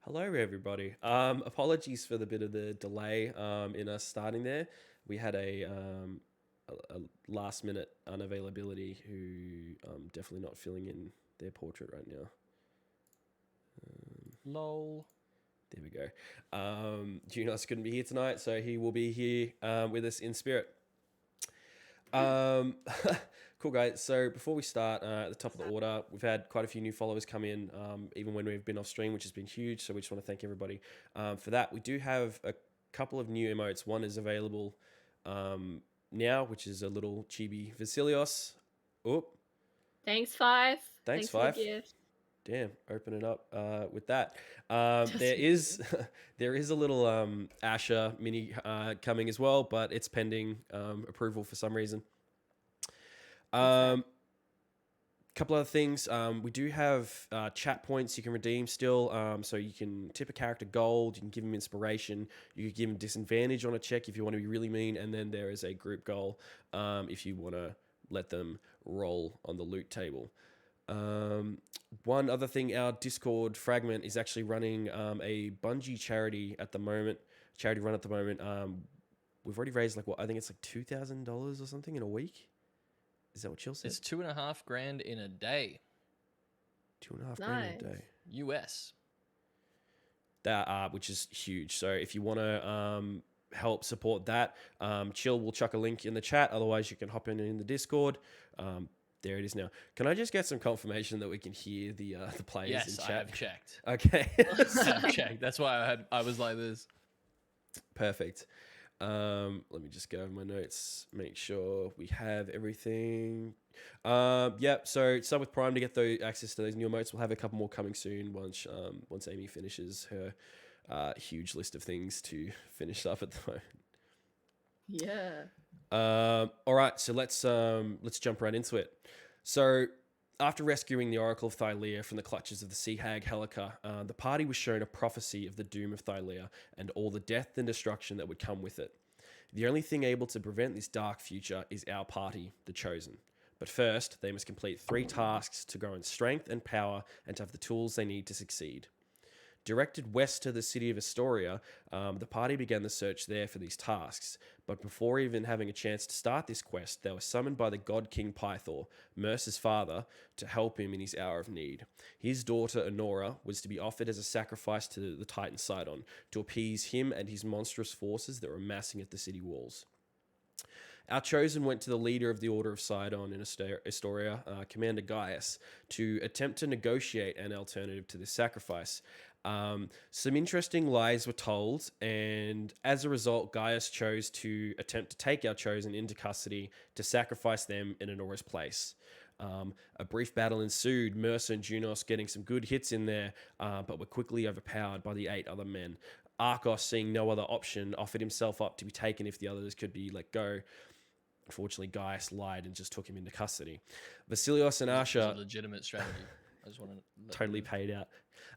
Hello, everybody. Apologies for the bit of the delay in us starting there. We had a last minute unavailability who definitely not filling in their portrait right now. Lol. There we go. Junos couldn't be here tonight, so he will be here with us in spirit. Um, cool, guys. So before we start, at the top of the order, we've had quite a few new followers come in, even when we've been off stream, which has been huge. So we just want to thank everybody for that. We do have a couple of new emotes. One is available now, which is a little chibi Vassilios. Oh, Thanks, Five. thanks, For the Five. gift. Damn, open it up with that. Just There kidding. is there is a little Asha mini coming as well, but it's pending approval for some reason. Couple other things. We do have chat points you can redeem still. So you can tip a character gold. You can give him inspiration. You can give him disadvantage on a check if you want to be really mean. And then there is a group goal if you want to let them roll on the loot table. One other thing, our Discord fragment is actually running a Bungie charity at the moment. Charity run at the moment. We've already raised like what I think it's like $2,000 or something in a week. Is that what Chill said? It's $2.5 grand in a day. 2.5 Nice. grand in a day. US. That which is huge. So if you want to help support that, Chill will chuck a link in the chat. Otherwise, you can hop in the Discord. There it is now. Can I just get some confirmation that we can hear the players Yes, in chat? I have checked. Okay. I have checked. That's why I was like this. Perfect. Let me just go over my notes, make sure we have everything. Yep. So start with Prime to get those access to those new emotes. We'll have a couple more coming soon once Amy finishes her huge list of things to finish up at the moment. Yeah. All right. So let's jump right into it. So after rescuing the Oracle of Thylea from the clutches of the Sea Hag Helica, the party was shown a prophecy of the doom of Thylea and all the death and destruction that would come with it. The only thing able to prevent this dark future is our party, the Chosen. But first, they must complete 3 tasks to grow in strength and power and to have the tools they need to succeed. Directed west to the city of Astoria, the party began the search there for these tasks. But before even having a chance to start this quest, they were summoned by the god King Pythor, Mercer's father, to help him in his hour of need. His daughter, Honora, was to be offered as a sacrifice to the Titan Sydon, to appease him and his monstrous forces that were amassing at the city walls. Our Chosen went to the leader of the Order of Sydon in Astoria, Commander Gaius, to attempt to negotiate an alternative to this sacrifice. Some interesting lies were told, and as a result, Gaius chose to attempt to take our Chosen into custody to sacrifice them in Honora's place. A brief battle ensued, Mercer and Junos getting some good hits in there, but were quickly overpowered by the 8 other men. Arcos, seeing no other option, offered himself up to be taken if the others could be let go. Unfortunately, Gaius lied and just took him into custody. Vassilios and It was Asha a legitimate strategy. I just want to totally paid out.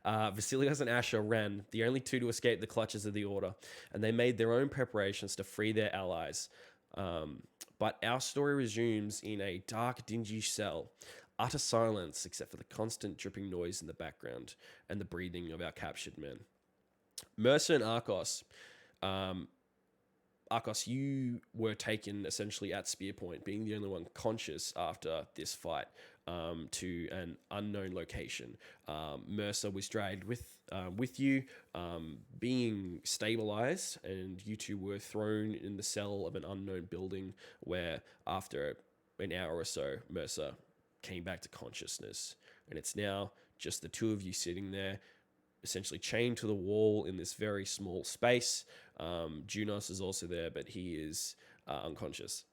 Vassilios and Asha ran, the only 2 to escape the clutches of the Order, and they made their own preparations to free their allies. But our story resumes in a dark, dingy cell. Utter silence except for the constant dripping noise in the background and the breathing of our captured men. Mercer and Arcos, you were taken essentially at spear point, being the only one conscious after this fight, to an unknown location. Mercer was dragged with you, being stabilized, and you two were thrown in the cell of an unknown building where, after an hour or so, Mercer came back to consciousness. And it's now just the 2 of you sitting there, essentially chained to the wall in this very small space. Junos is also there, but he is unconscious.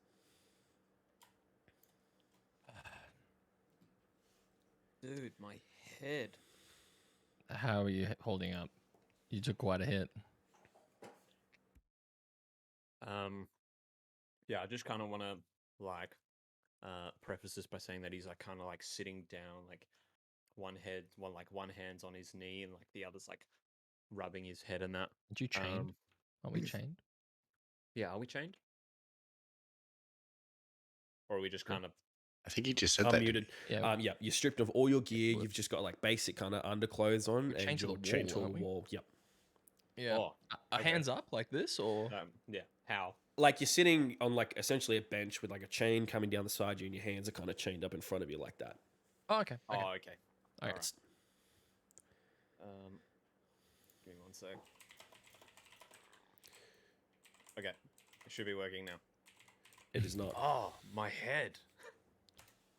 Dude, my head. How are you holding up? You took quite a hit. Yeah, I just kind of want to like preface this by saying that he's like kind of like sitting down, like one hand's on his knee and like the other's like rubbing his head and that. Aren't you chained? Are we chained? Yeah, are we chained? Or are we just kind of I think he just said that. Unmuted. Yeah. Yeah, you're stripped of all your gear. Flip. You've just got like basic kind of underclothes on, We're and chained to you're the chained to wall, a aren't we? wall. Yep. Yeah. Oh, okay. Hands up like this, or Yeah. How? Like you're sitting on like essentially a bench with like a chain coming down the side of you, and your hands are kind of chained up in front of you like that. oh, okay. Oh, okay. Okay. Alright. Give me one sec. Okay, it should be working now. It is not. Oh, my head.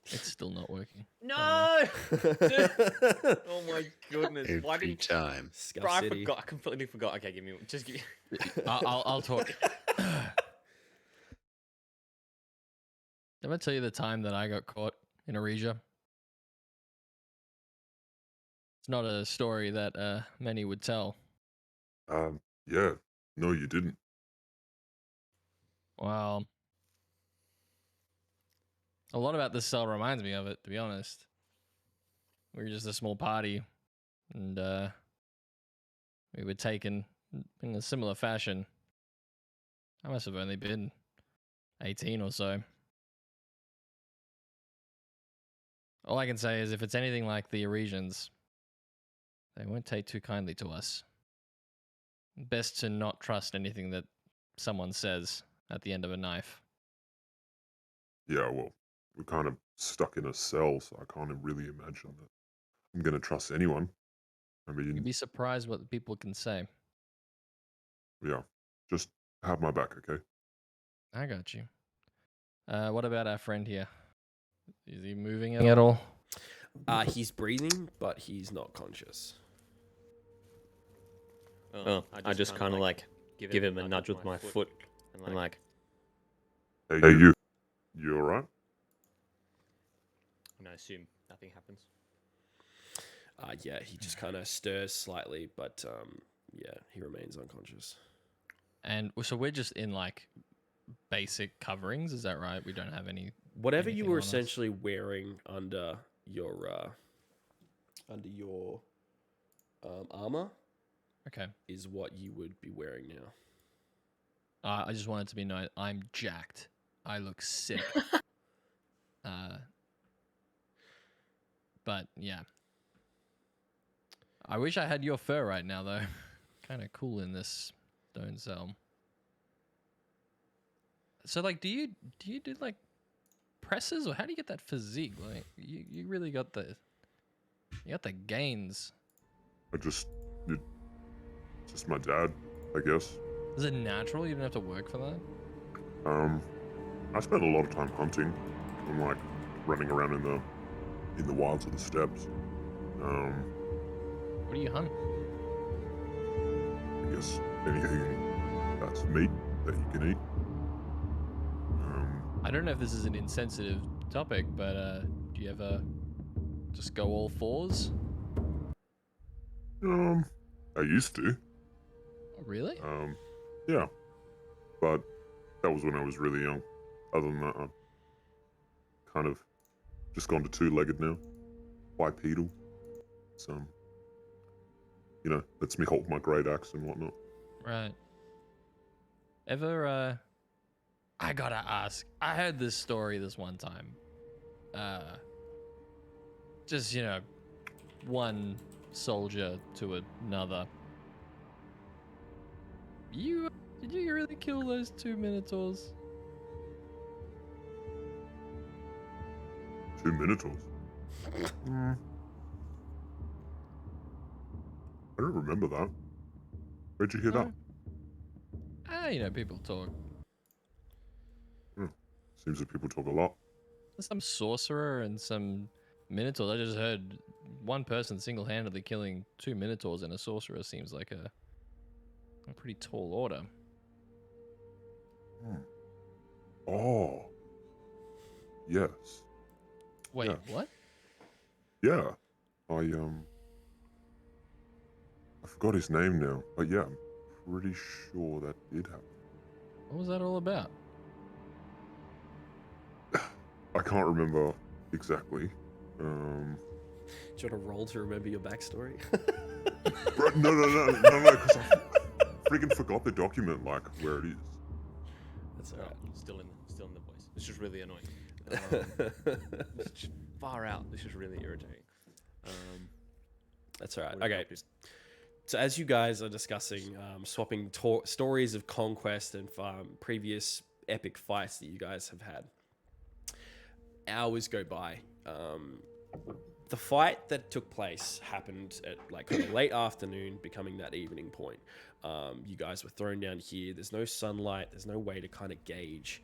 It's still not working. No! Oh my goodness. Why Every didn't time. Scuff Bro, I City. forgot. I completely forgot. Okay, give me. Just give me. I'll talk. Did I tell you the time that I got caught in a Regia? It's not a story that many would tell. Yeah. No, you didn't. Well, a lot about this cell reminds me of it, to be honest. We were just a small party, and we were taken in a similar fashion. I must have only been 18 or so. All I can say is if it's anything like the Aresians, they won't take too kindly to us. Best to not trust anything that someone says at the end of a knife. Yeah, well, we're kind of stuck in a cell, so I can't really imagine that I'm going to trust anyone. I You'd mean, be surprised what people can say. yeah, just have my back, okay? I got you. What about our friend here? Is he moving at all? He's breathing, but he's not conscious. Oh, I just kind of like give him a nudge with my foot and like. Hey, you. You alright? And I assume nothing happens. Yeah, he just kind of stirs slightly, but yeah, he remains unconscious. And so we're just in like basic coverings, is that right? We don't have any. Whatever you anything were on us? essentially wearing under your armor Okay. is what you would be wearing now. I just wanted to be known. I'm jacked. I look sick. But yeah. I wish I had your fur right now, though. Kind of cool in this stone cell. So, like, do you do like presses, or how do you get that physique? Like, you really got the gains. It's just my dad, I guess. Is it natural? You don't have to work for that. I spent a lot of time hunting and like running around in the wilds of the steppes. What do you hunt? I guess anything that's meat that you can eat. I don't know if this is an insensitive topic, but do you ever just go all fours? I used to. Oh, really? Yeah, but that was when I was really young. Other than that, I've kind of just gone to two-legged now, bipedal. It's lets me hold my great axe and whatnot. Right. Ever, I gotta ask. I heard this story this one time. Just, one soldier to another. Did you really kill those 2 Minotaurs? 2 Minotaurs. I don't remember that. Where'd you hear that? People talk. Seems that people talk a lot. There's some sorcerer and some Minotaurs. I just heard one person single-handedly killing 2 Minotaurs and a sorcerer seems like a pretty tall order. Oh. Yes. Wait, Yeah. what? Yeah. I forgot his name now. But yeah, I'm pretty sure that did happen. What was that all about? I can't remember exactly. Do you want to roll to remember your backstory? No, because I freaking forgot the document, like, where it is. That's alright. Still in the voice. It's just really annoying. It's just far out. This is really irritating. That's all right. What do you Okay. got, Pist? So as you guys are discussing, swapping stories of conquest and previous epic fights that you guys have had, hours go by. The fight that took place happened at like kind of late afternoon, becoming that evening point. You guys were thrown down here. There's no sunlight. There's no way to kind of gauge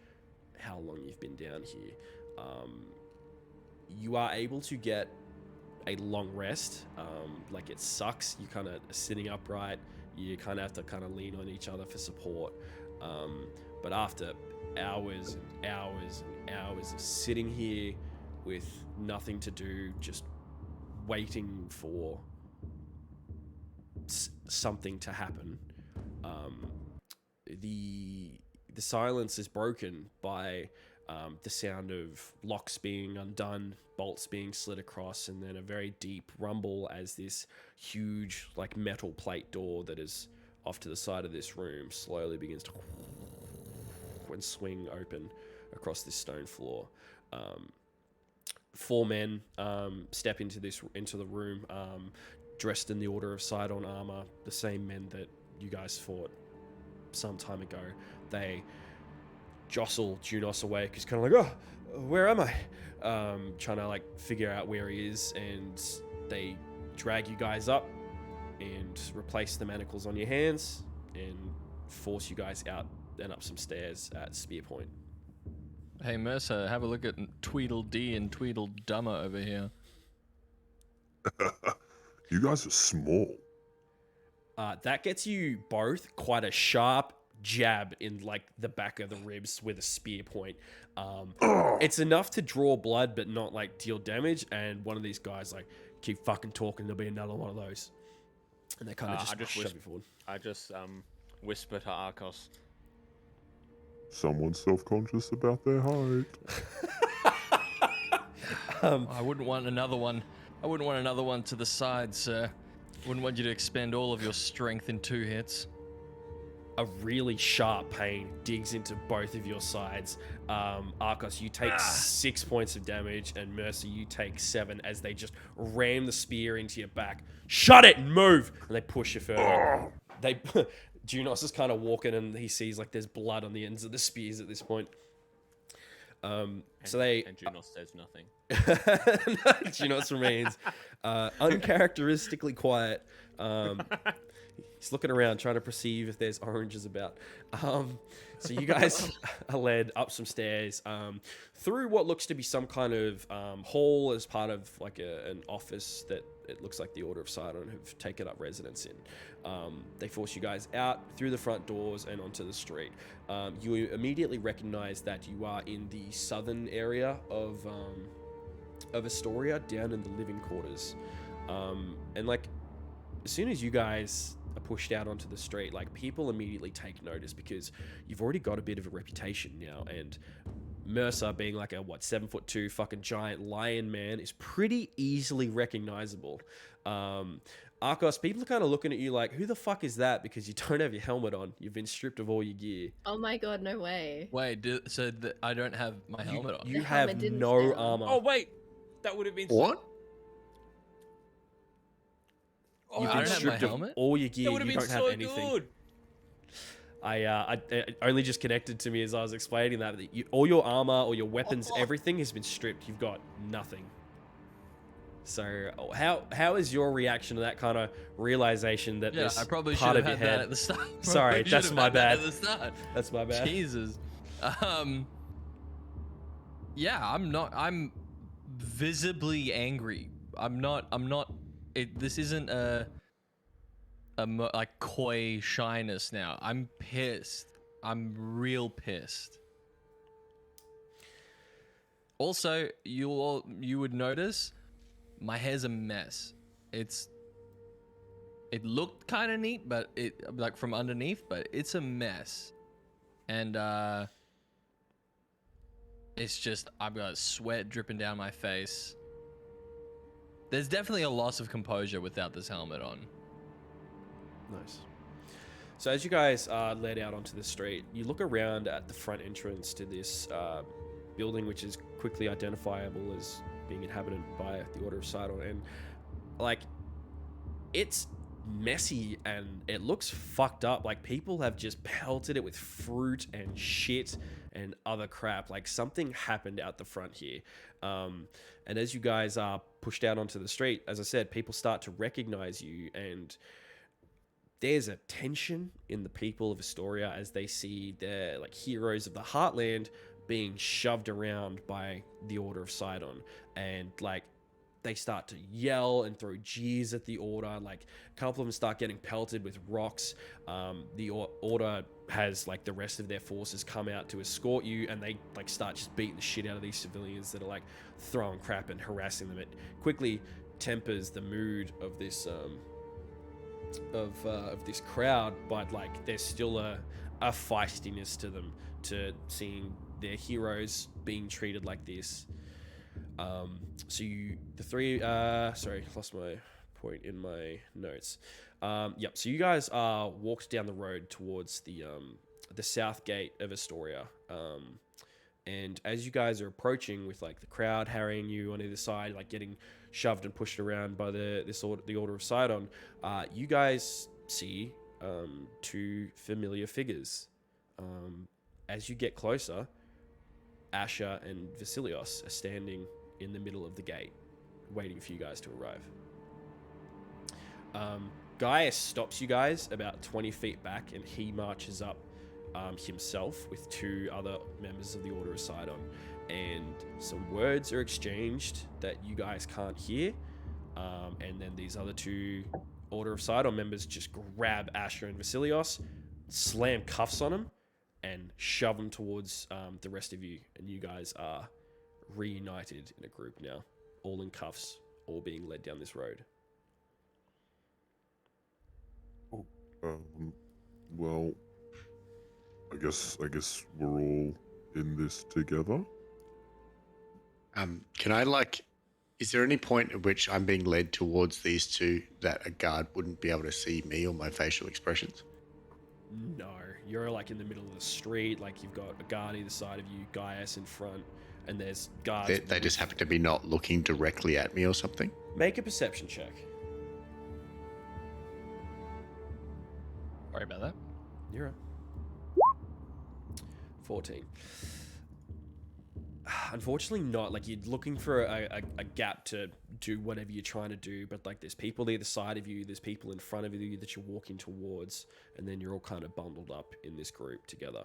how long you've been down here. You are able to get a long rest. Like it sucks. You kind of are sitting upright. You kind of have to kind of lean on each other for support. But after hours and hours and hours of sitting here with nothing to do, just waiting for something to happen, the silence is broken by the sound of locks being undone, bolts being slid across, and then a very deep rumble as this huge like metal plate door that is off to the side of this room slowly begins to and swing open across this stone floor. Four men step into the room, dressed in the Order of Sydon armor, the same men that you guys fought some time ago. They jostle Junos away because kind of like, oh, where am I? Trying to like figure out where he is, and they drag you guys up and replace the manacles on your hands and force you guys out and up some stairs at spear point. Hey Mercer, have a look at Tweedledee and Tweedledummer over here. You guys are small. That gets you both quite a sharp jab in like the back of the ribs with a spear point. It's enough to draw blood but not like deal damage, and one of these guys like, keep fucking talking, there'll be another one of those. And they kind of just shove you forward. I just whisper to Arcos. Someone self-conscious about their height. I wouldn't want another one. I wouldn't want another one to the side, sir. Wouldn't want you to expend all of your strength in 2 hits. A really sharp pain digs into both of your sides. Arcos, you take 6 points of damage, and Mercy, you take 7 as they just ram the spear into your back. Shut it and move! And they push you further. Junos is kind of walking, and he sees like there's blood on the ends of the spears at this point. And Junos says nothing. Junos remains uncharacteristically quiet. He's looking around, trying to perceive if there's oranges about. So you guys are led up some stairs through what looks to be some kind of hall as part of like an office that it looks like the Order of Sydon have taken up residence in. They force you guys out through the front doors and onto the street. You immediately recognize that you are in the southern area of Astoria, down in the living quarters. And like, as soon as you guys are pushed out onto the street, like people immediately take notice because you've already got a bit of a reputation now, and Mercer being like a 7'2" fucking giant lion man is pretty easily recognizable. Arcos, people are kind of looking at you like, who the fuck is that? Because you don't have your helmet on. You've been stripped of all your gear. Oh my god, no way. Wait, I don't have my helmet on. You The have helmet didn't no stay on. armor. Oh wait, that would have been What? You've I been don't have my stripped of helmet? all your gear. That would have You been don't so have anything. good. It only just connected to me as I was explaining that all your armor, all your weapons, everything has been stripped. You've got nothing. So how is your reaction to that kind of realization that Yeah, this I probably should part have of your had that head? at the start. Sorry, Probably that's should my have had that bad. At the start. That's my bad. Jesus. Yeah, I'm visibly angry. I'm not this isn't a like coy shyness now. I'm pissed. I'm real pissed. Also, you would notice my hair's a mess. It looked kind of neat, but it like from underneath, but it's a mess. And it's just, I've got sweat dripping down my face. There's definitely a loss of composure without this helmet on. Nice. So as you guys are led out onto the street, you look around at the front entrance to this building, which is quickly identifiable as being inhabited by the Order of Sydon, and like it's messy and it looks fucked up. Like people have just pelted it with fruit and shit and other crap. Like something happened out the front here. And as you guys are pushed out onto the street, as I said, people start to recognize you, and there's a tension in the people of Astoria as they see their like heroes of the Heartland being shoved around by the Order of Sydon, and like they start to yell and throw jeers at the Order. Like a couple of them start getting pelted with rocks. The Order has like the rest of their forces come out to escort you, and they like start just beating the shit out of these civilians that are like throwing crap and harassing them. It quickly tempers the mood of this of this crowd, but like there's still a feistiness to them, to seeing their heroes being treated like this. So you, the three, sorry, lost my point in my notes. Yep. So you guys walked down the road towards the south gate of Astoria. And as you guys are approaching, with like the crowd harrying you on either side, like getting shoved and pushed around by the Order of Sydon, you guys see two familiar figures. As you get closer, Asha and Vassilios are standing in the middle of the gate, waiting for you guys to arrive. Gaius stops you guys about 20 feet back, and he marches up himself with two other members of the Order of Sydon, and some words are exchanged that you guys can't hear, and then these other two Order of Sydon members just grab Asha and Vassilios, slam cuffs on them, and shove them towards the rest of you, and you guys are reunited in a group now, all in cuffs, all being led down this road. Well, I guess we're all in this together. Can I is there any point at which I'm being led towards these two that a guard wouldn't be able to see me or my facial expressions? No, you're like in the middle of the street, like you've got a guard either side of you, Gaius in front, and there's guards. They just happen to be not looking directly at me or something? Make a perception check. Sorry about that. You're right. 14. Unfortunately not. Like, you're looking for a gap to do whatever you're trying to do, but like there's people either side of you, there's people in front of you that you're walking towards, and then you're all kind of bundled up in this group together.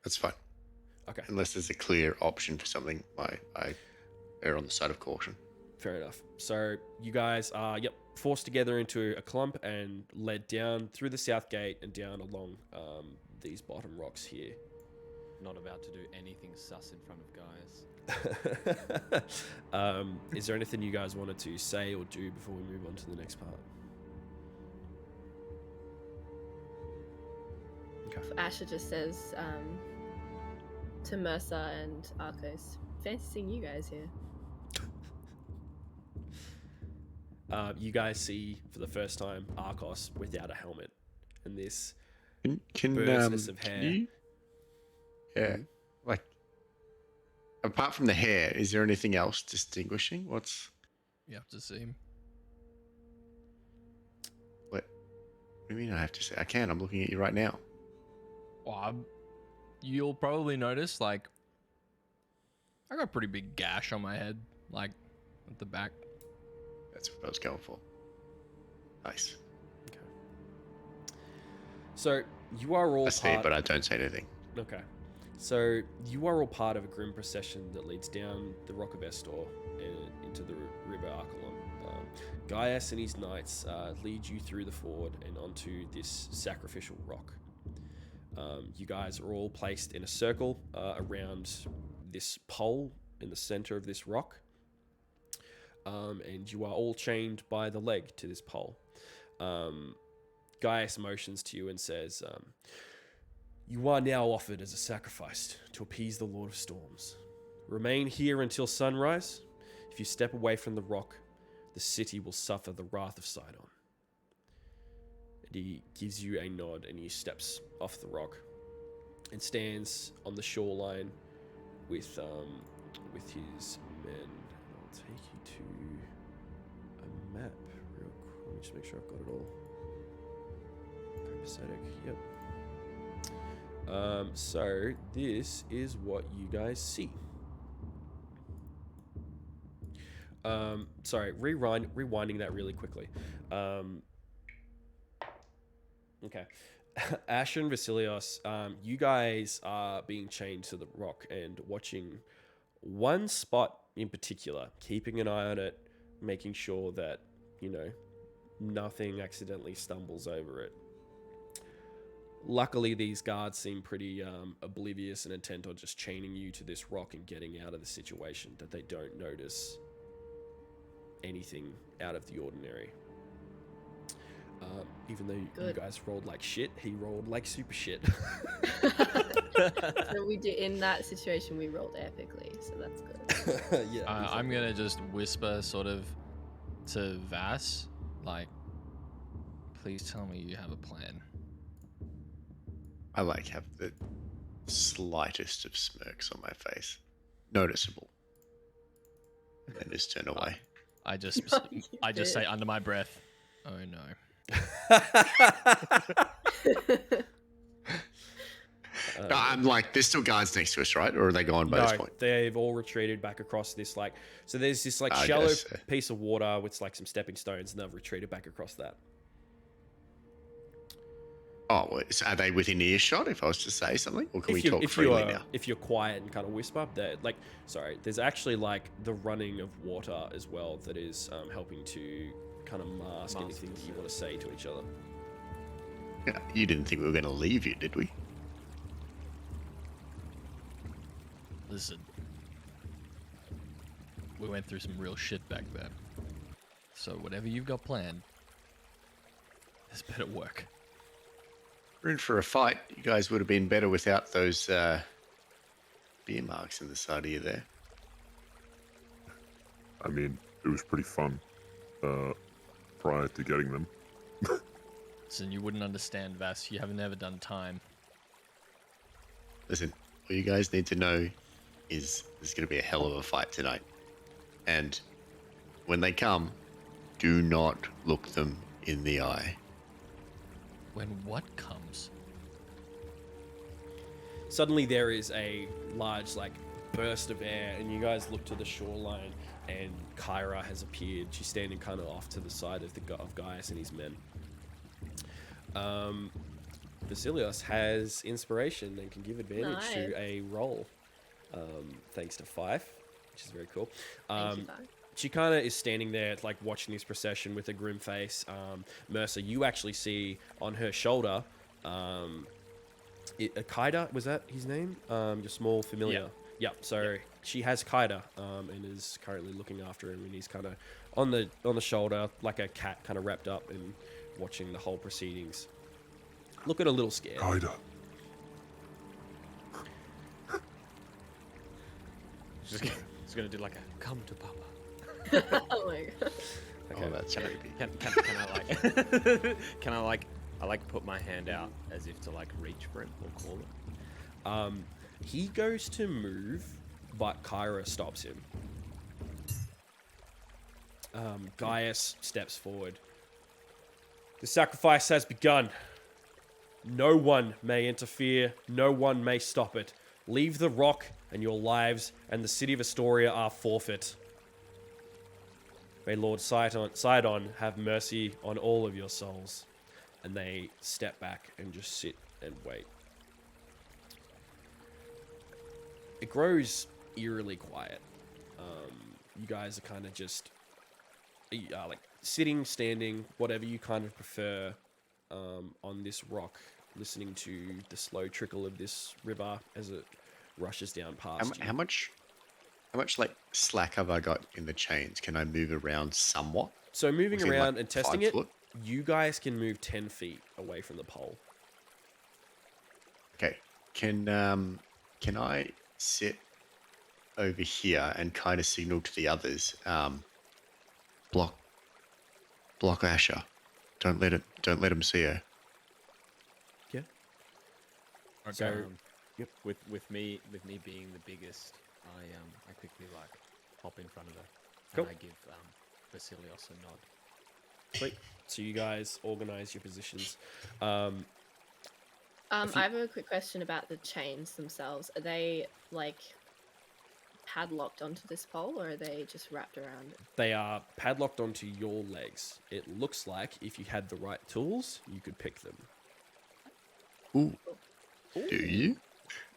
That's fine. Okay. Unless there's a clear option for something, I err on the side of caution. Fair enough. So you guys are, forced together into a clump and led down through the south gate and down along these bottom rocks here. Not about to do anything sus in front of guys. Is there anything you guys wanted to say or do before we move on to the next part? Okay. Asha just says to Mercer and Arcos, fancy seeing you guys here. You guys see for the first time Arcos without a helmet and this Can burstness of hair. Yeah, like apart from the hair, is there anything else distinguishing? You have to see him. What do you mean I have to say? I can. I'm looking at you right now. Well, you'll probably notice, like, I got a pretty big gash on my head, like, at the back. That's what I was going for. Nice. Okay. So you are all I see it, but I don't say anything. Okay. So you are all part of a grim procession that leads down the Rock of Estor and into the River Archelon. Gaius and his knights lead you through the ford and onto this sacrificial rock. You guys are all placed in a circle around this pole in the center of this rock. And you are all chained by the leg to this pole. Gaius motions to you and says, you are now offered as a sacrifice to appease the Lord of Storms. Remain here until sunrise. If you step away from the rock, the city will suffer the wrath of Sydon. And he gives you a nod and he steps off the rock. and stands on the shoreline with his men. I'll take you to a map real quick. Let me just make sure I've got it all. Copacetic, yep. So this is what you guys see. Sorry, rewinding that really quickly. Okay. Ash and Vassilios, you guys are being chained to the rock and watching one spot in particular, keeping an eye on it, making sure that, nothing accidentally stumbles over it. Luckily, these guards seem pretty oblivious and intent on just chaining you to this rock and getting out of the situation, that they don't notice anything out of the ordinary. Even though you guys rolled like shit, he rolled like super shit. So we did, in that situation, we rolled epically, so that's good. Yeah. I'm gonna just whisper sort of to Vass, like, please tell me you have a plan. I have the slightest of smirks on my face, noticeable, and then just turn away. I just say under my breath, oh no. I'm like, there's still guards next to us, right? Or are they gone by this point? They've all retreated back across this so there's this shallow piece of water with some stepping stones, and they've retreated back across that. Oh, well, so are they within earshot if I was to say something? Or can we talk freely now? If you're quiet and kind of whisper, there's actually the running of water as well that is helping to kind of mask anything that you want to say to each other. Yeah, you didn't think we were going to leave you, did we? Listen, we went through some real shit back then. So whatever you've got planned, this better work. We're in for a fight. You guys would have been better without those beer marks in the side of you there. I mean, it was pretty fun prior to getting them. Listen, you wouldn't understand, Vass. You have never done time. Listen, what you guys need to know is there's going to be a hell of a fight tonight. And when they come, do not look them in the eye. When what comes? Suddenly there is a large burst of air, and you guys look to the shoreline, and Kyra has appeared. She's standing kind of off to the side of Gaius and his men. Vassilios has inspiration and can give advantage to a roll, thanks to Fife, which is very cool. Thank you, Fife. She kind of is standing there, watching this procession with a grim face. Mercer, you actually see on her shoulder, Kaida, was that his name? Your small familiar. Yeah. So she has Kaida, and is currently looking after him, and he's kind of on the shoulder, like a cat, kind of wrapped up and watching the whole proceedings. Looking a little scared. Kaida. She's gonna do a come to Papa. Oh my god. Okay. Oh, that's creepy. Can I put my hand out as if to reach for it or call it? He goes to move, but Kyra stops him. Gaius steps forward. The sacrifice has begun. No one may interfere. No one may stop it. Leave the rock, and your lives and the city of Astoria are forfeit. May Lord Sydon have mercy on all of your souls. And they step back and just sit and wait. It grows eerily quiet. You guys are kind of just sitting, standing, whatever you kind of prefer, on this rock, listening to the slow trickle of this river as it rushes down past you. How much slack have I got in the chains? Can I move around somewhat? So moving Within, around and testing 5 it, foot? you guys can move 10 feet away from the pole. Okay. Can I sit over here and kind of signal to the others? Block Asha. Don't let him see her. Yeah. Okay. So Yep. With me being the biggest, I quickly like hop in front of her Cool. and I give Vassilios a nod. Sweet. So you guys organize your positions. If I you- have a quick question about the chains themselves. Are they like padlocked onto this pole, or are they just wrapped around it? They are padlocked onto your legs. It looks like if you had the right tools, you could pick them. Ooh. Do you?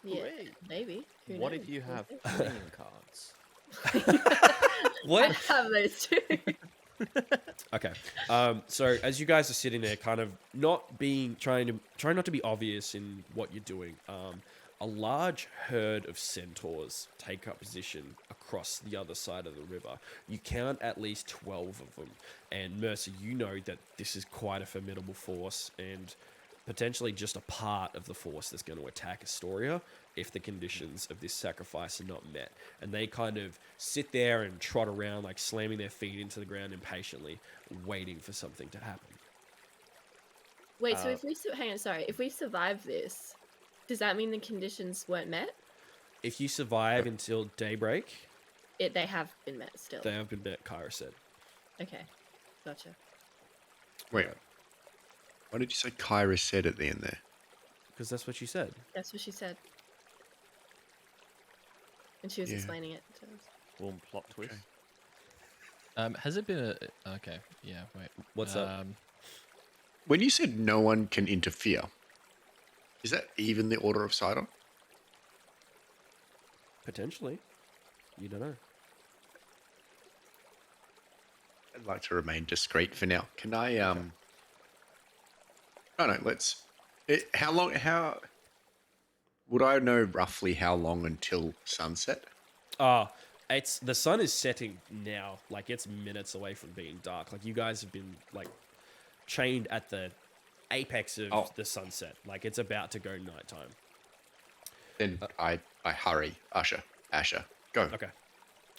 Yeah, Great. maybe. Who What knows? if you We'll have see. playing cards? I What? have those too. Okay. So as you guys are sitting there, kind of trying not to be obvious in what you're doing, a large herd of centaurs take up position across the other side of the river. You count at least 12 of them, and Mercer, you know that this is quite a formidable force and potentially just a part of the force that's going to attack Astoria if the conditions of this sacrifice are not met. And they kind of sit there and trot around, like slamming their feet into the ground impatiently, waiting for something to happen. Wait, so if we hang on, sorry, if we survive this, does that mean the conditions weren't met? If you survive until daybreak, They have been met still. they have been met, Kyra said. Okay, gotcha. Wait. What did you say Kyra said at the end there? Because that's what she said. That's what she said. And she was Yeah. explaining it to us. Boom, plot twist. Has it been a... Okay, yeah, wait. What's up? When you said no one can interfere, is that even the Order of Sydon? Potentially. You don't know. I'd like to remain discreet for now. Can I, No, let's... How... Would I know roughly how long until sunset? The sun is setting now. Like, it's minutes away from being dark. Like, you guys have been, like, chained at the apex of the sunset. Like, it's about to go nighttime. Then I hurry. Asha, go. Okay.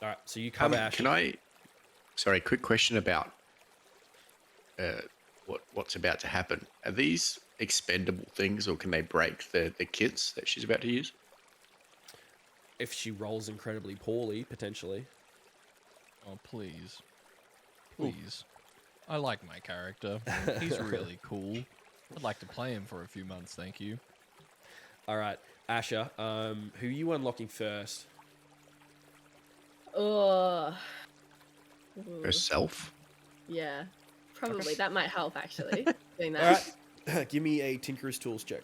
All right. So you cover Ash. Can I... Sorry, quick question about what's about to happen. Are these expendable things, or can they break the kits that she's about to use? If she rolls incredibly poorly, potentially. Oh, please. Please. I like my character. He's really cool. I'd like to play him for a few months, thank you. All right. Asha, who are you unlocking first? Oh. Herself? Yeah. Probably. That might help, actually, doing All that. right. Give me a Tinkerer's Tools check.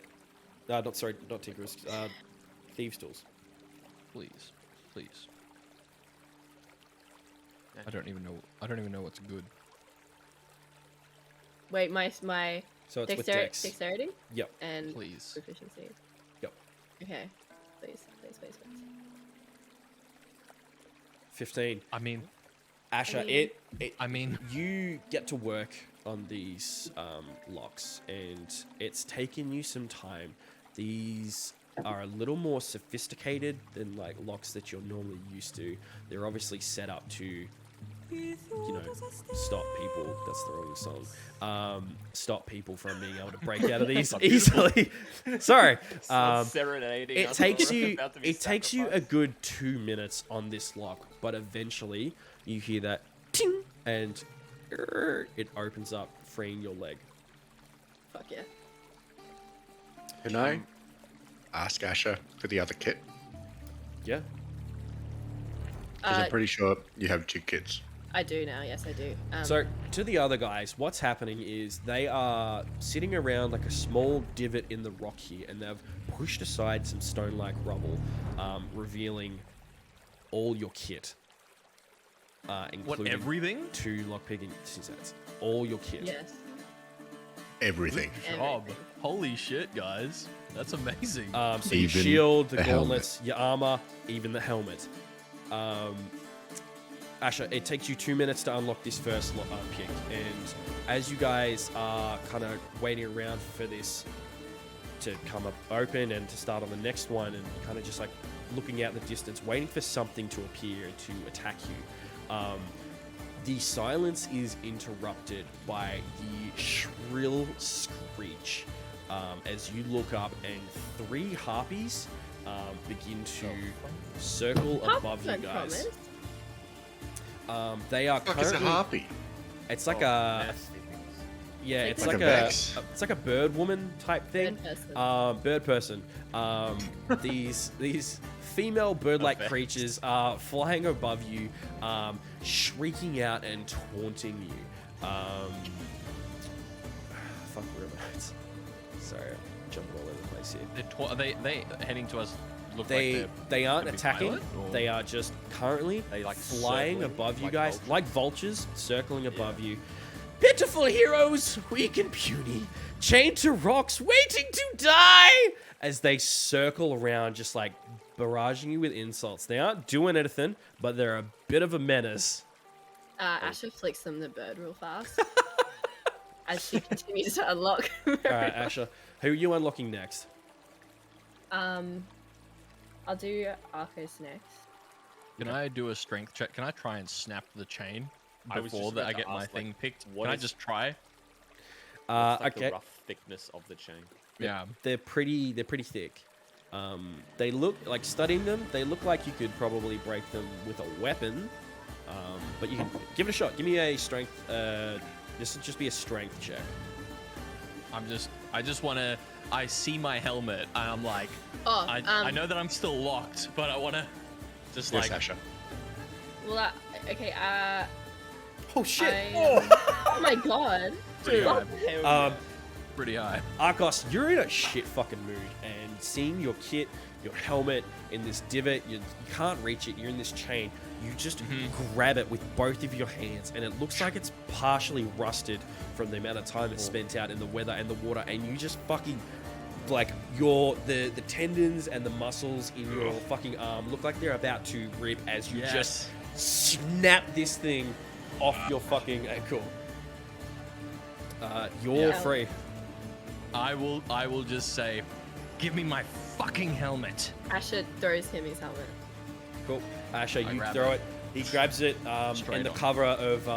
Not Tinkerer's. Thieves' Tools. Please. Please. I don't even know what's good. Wait, my So it's with dexterity, Dex. dexterity Yep. and Please. proficiency. Yep. Okay. Please. 15. I mean, Asha, I mean- you get to work on these locks, and it's taken you some time. These are a little more sophisticated than like locks that you're normally used to. They're obviously set up to, stop people. That's the wrong song. Stop people from being able to break out of these easily. Sorry. Serenading It us takes all, you about to be it takes you a sacrificed. good 2 minutes on this lock, but eventually you hear that ting and it opens up, freeing your leg. Fuck yeah. Can I ask Asha for the other kit? Yeah. Because I'm pretty sure you have 2 kits. I do now. Yes, I do. So to the other guys, what's happening is they are sitting around like a small divot in the rock here, and they've pushed aside some stone-like rubble, revealing all your kit, including everything? 2 lockpicking sets. All your kit. yes. Everything. Job. Everything. Holy shit, guys. That's amazing. So your Even shield, the the helmet. gauntlets, your armor, even the helmet. Asha, it takes you 2 minutes to unlock this first pick, and as you guys are kind of waiting around for this to come up open and to start on the next one, and kind of just like looking out in the distance, waiting for something to appear to attack you, the silence is interrupted by the shrill screech as you look up and 3 harpies begin to circle above you guys. They are Fuck is a currently. harpy? It's like Oh, a nasty things. yeah. Like It's Like like a vex? it's like a bird woman type thing. Bird person. Bird person. These female bird-like vex. creatures are flying above you, shrieking out and taunting you. Fuck, where am I? Sorry, I'm jumping all over the place here. Are they heading to us? Look They like they aren't gonna be attacking. violent, or- They are just currently They, like, flying circling above you like guys, vultures? like vultures, circling above you. Pitiful heroes, weak and puny, chained to rocks, waiting to die, as they circle around, just like barraging you with insults. They aren't doing anything, but they're a bit of a menace. Asha flicks them the bird real fast as she continues to unlock. All right, Asha, who are you unlocking next? I'll do Arcos next. Can I do a strength check? Can I try and snap the chain I was before just that about I to get my ask, thing like, picked? what Can I is- just try? What's, like, Okay, the rough thickness of the chain. Yeah. they're pretty thick. They look like, studying them, they look like you could probably break them with a weapon. But you can give it a shot. Give me a strength. This would just be a strength check. I just want to. I see my helmet and I'm like, Oh, I know that I'm still locked, but I want to just Yes, like. Asha. Well, okay. Oh shit! Oh my god. Pretty high. Pretty high. Arcos, you're in a shit fucking mood, and seeing your kit, your helmet in this divot, you can't reach it. You're in this chain. You just grab it with both of your hands, and it looks like it's partially rusted from the amount of time it's spent out in the weather and the water. And you just fucking, like, the tendons and the muscles in your fucking arm look like they're about to rip as you just snap this thing off your fucking ankle. You're Yeah. free. I will just say, give me my fucking helmet. Asha throws him his helmet. Cool. Asha, I you grab throw it. it. He grabs it Straight in the on. cover of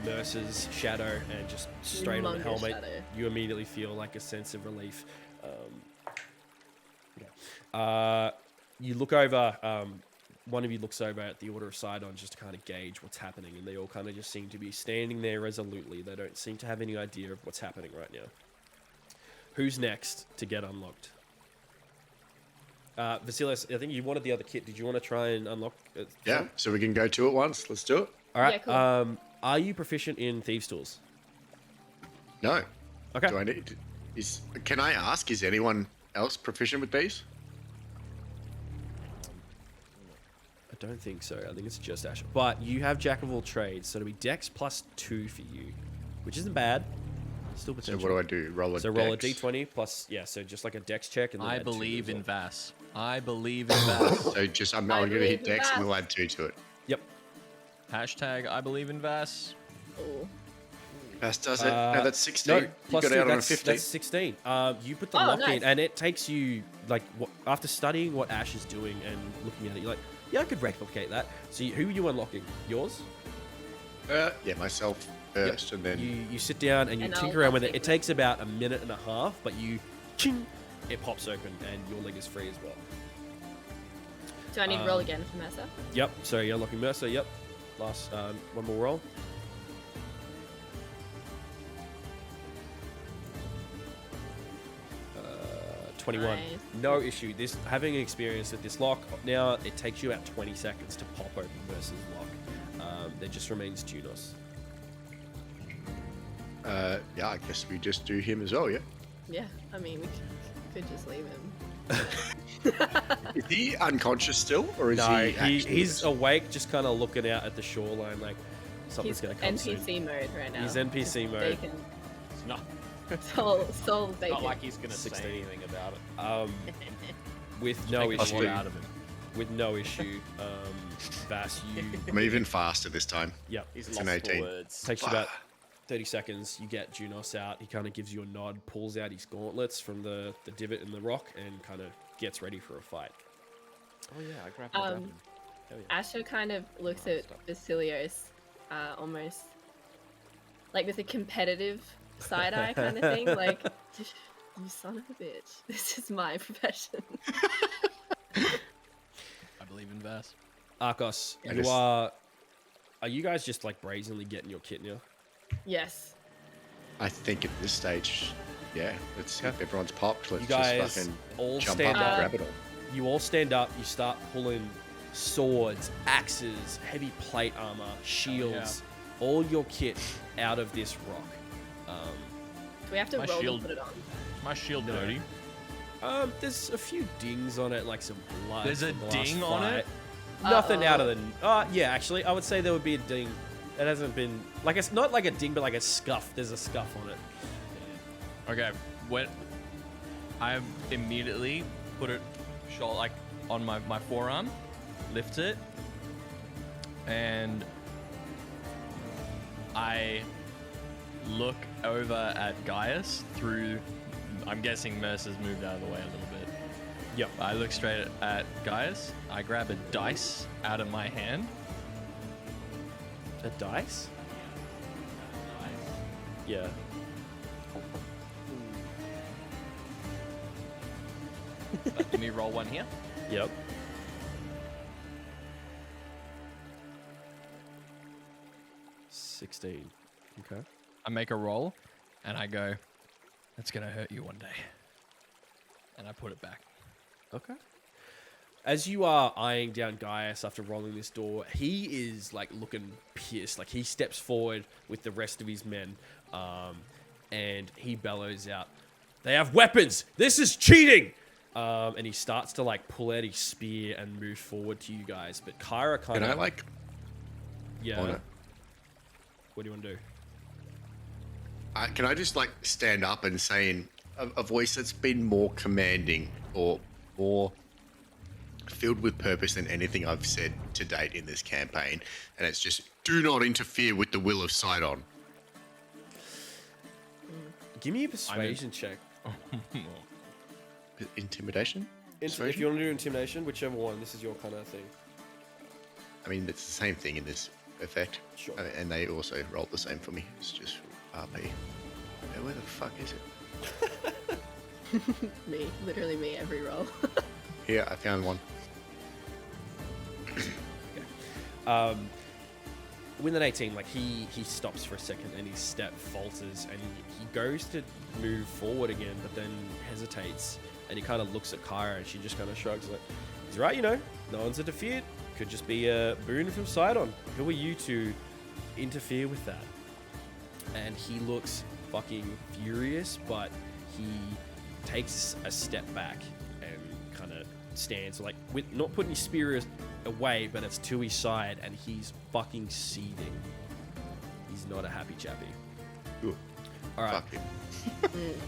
Mercer's shadow and just straight on the Humongous helmet. shadow. You immediately feel like a sense of relief. You look over. One of you looks over at the Order of Sydon just to kind of gauge what's happening, and they all kind of just seem to be standing there resolutely. They don't seem to have any idea of what's happening right now. Who's next to get unlocked? Vassilios, I think you wanted the other kit. Did you want to try and unlock it? Yeah, so we can go 2 at once. Let's do it. All right. Yeah, cool. Are you proficient in thieves' tools? No. Okay. Do I need? Can I ask? Is anyone else proficient with these? I don't think so. I think it's just Asher. But you have Jack of all trades, so it'll be Dex +2 for you, which isn't bad. Still So potential. what do I do? Roll a So roll a dex? d20 plus, yeah, so just like a Dex check. And then I add 2 believe as in well. Vass. I believe in Vass. So just I'm I going to believe hit in dex and that. we'll add 2 to it. Yep. Hashtag I believe in Vass. Oh. That does it. No, that's 16. No, you plus got 2, out on a that's, 15. that's 16. You put the Oh, lock nice. in, and it takes you, like, after studying what Ash is doing and looking at it, you're like, yeah, I could replicate that. So who are you unlocking? Yours? Yeah, myself first, and then You sit down and you And tinker I'll around with it. take It takes about a minute and a half, but you, ching, it pops open and your leg is free as well. Do I need to roll again for Mercer? Yep. So you're unlocking Mercer. Yep. Last one more roll. Uh, 21. Nice. No issue. This having experience with this lock now, it takes you about 20 seconds to pop open Mercer's lock. There just remains Junos. yeah, I guess we just do him as well. Yeah. Yeah, I mean, we could just leave him. Is he unconscious still, or is No, he? actually he's awake, just kind of looking out at the shoreline, like something's He's gonna come NPC soon. mode right now. He's NPC mode. Bacon. It's not, Soul it's bacon. not like he's gonna 16. say anything about it. With no Take the issue. blood out of him. With no issue. Vass, you I'm even faster this time. yep. He's It's lost an for 18. words. Takes you about 30 seconds. You get Junos out. He kind of gives you a nod, pulls out his gauntlets from the divot in the rock, and kind of gets ready for a fight. Oh yeah, I grabbed my weapon. Hell yeah. Asher kind of looks at Vassilios, almost like with a competitive side eye kind of thing. Like, You son of a bitch. This is my profession. I believe in Vass. Arcos, I you just- are you guys just like brazenly getting your kit now? Yes. I think at this stage, yeah, let's see if Okay. everyone's popped. Let's You guys just fucking all jump stand up and up. grab it all. You all stand up. You start pulling swords, axes, heavy plate armor, shields, all your kit out of this rock. Do we have to My roll shield. to put it on? Is my shield No. dirty? There's a few dings on it, like some blood. There's a from the last ding on it? fight. Nothing out of Uh-oh. the. Yeah, actually, I would say there would be a ding. It hasn't been like it's not like a ding, but like a scuff. There's a scuff on it. Okay, when I immediately put it like on my forearm, lift it, and I look over at Gaius through. I'm guessing Mercer's moved out of the way a little bit. Yep. I look straight at Gaius. I grab a dice out of my hand. A dice? Yeah. Let me roll one here. Yep. $16. Okay. I make a roll, and I go, "It's gonna hurt you one day," and I put it back. Okay. As you are eyeing down Gaius after rolling this door, he is like looking pissed. Like he steps forward with the rest of his men, and he bellows out, "They have weapons! This is cheating!" And he starts to like pull out his spear and move forward to you guys. But Kyra kind Can of I like yeah. on it? What do you want to do? Can I just like stand up and say in a voice that's been more commanding or more filled with purpose than anything I've said to date in this campaign, and it's just do not interfere with the will of Sydon. Give me a persuasion check. Intimidation? If Persuasion? you want to do intimidation, whichever one. This is your kind of thing. I mean, it's the same thing in this effect. Sure. And they also rolled the same for me. It's just RP. Now, where the fuck is it? Me. Literally me every roll. Here, I found one. With an 18, like he stops for a second and his step falters and he goes to move forward again, but then hesitates and he kind of looks at Kyra and she just kind of shrugs like, "He's right, you know, no one's interfered. Could just be a boon from Sydon. Who are you to interfere with that?" And he looks fucking furious, but he takes a step back and kind of stands like with not putting his spear away, but it's to his side and he's fucking seething. He's not a happy chappy. Ooh, All right, fuck him.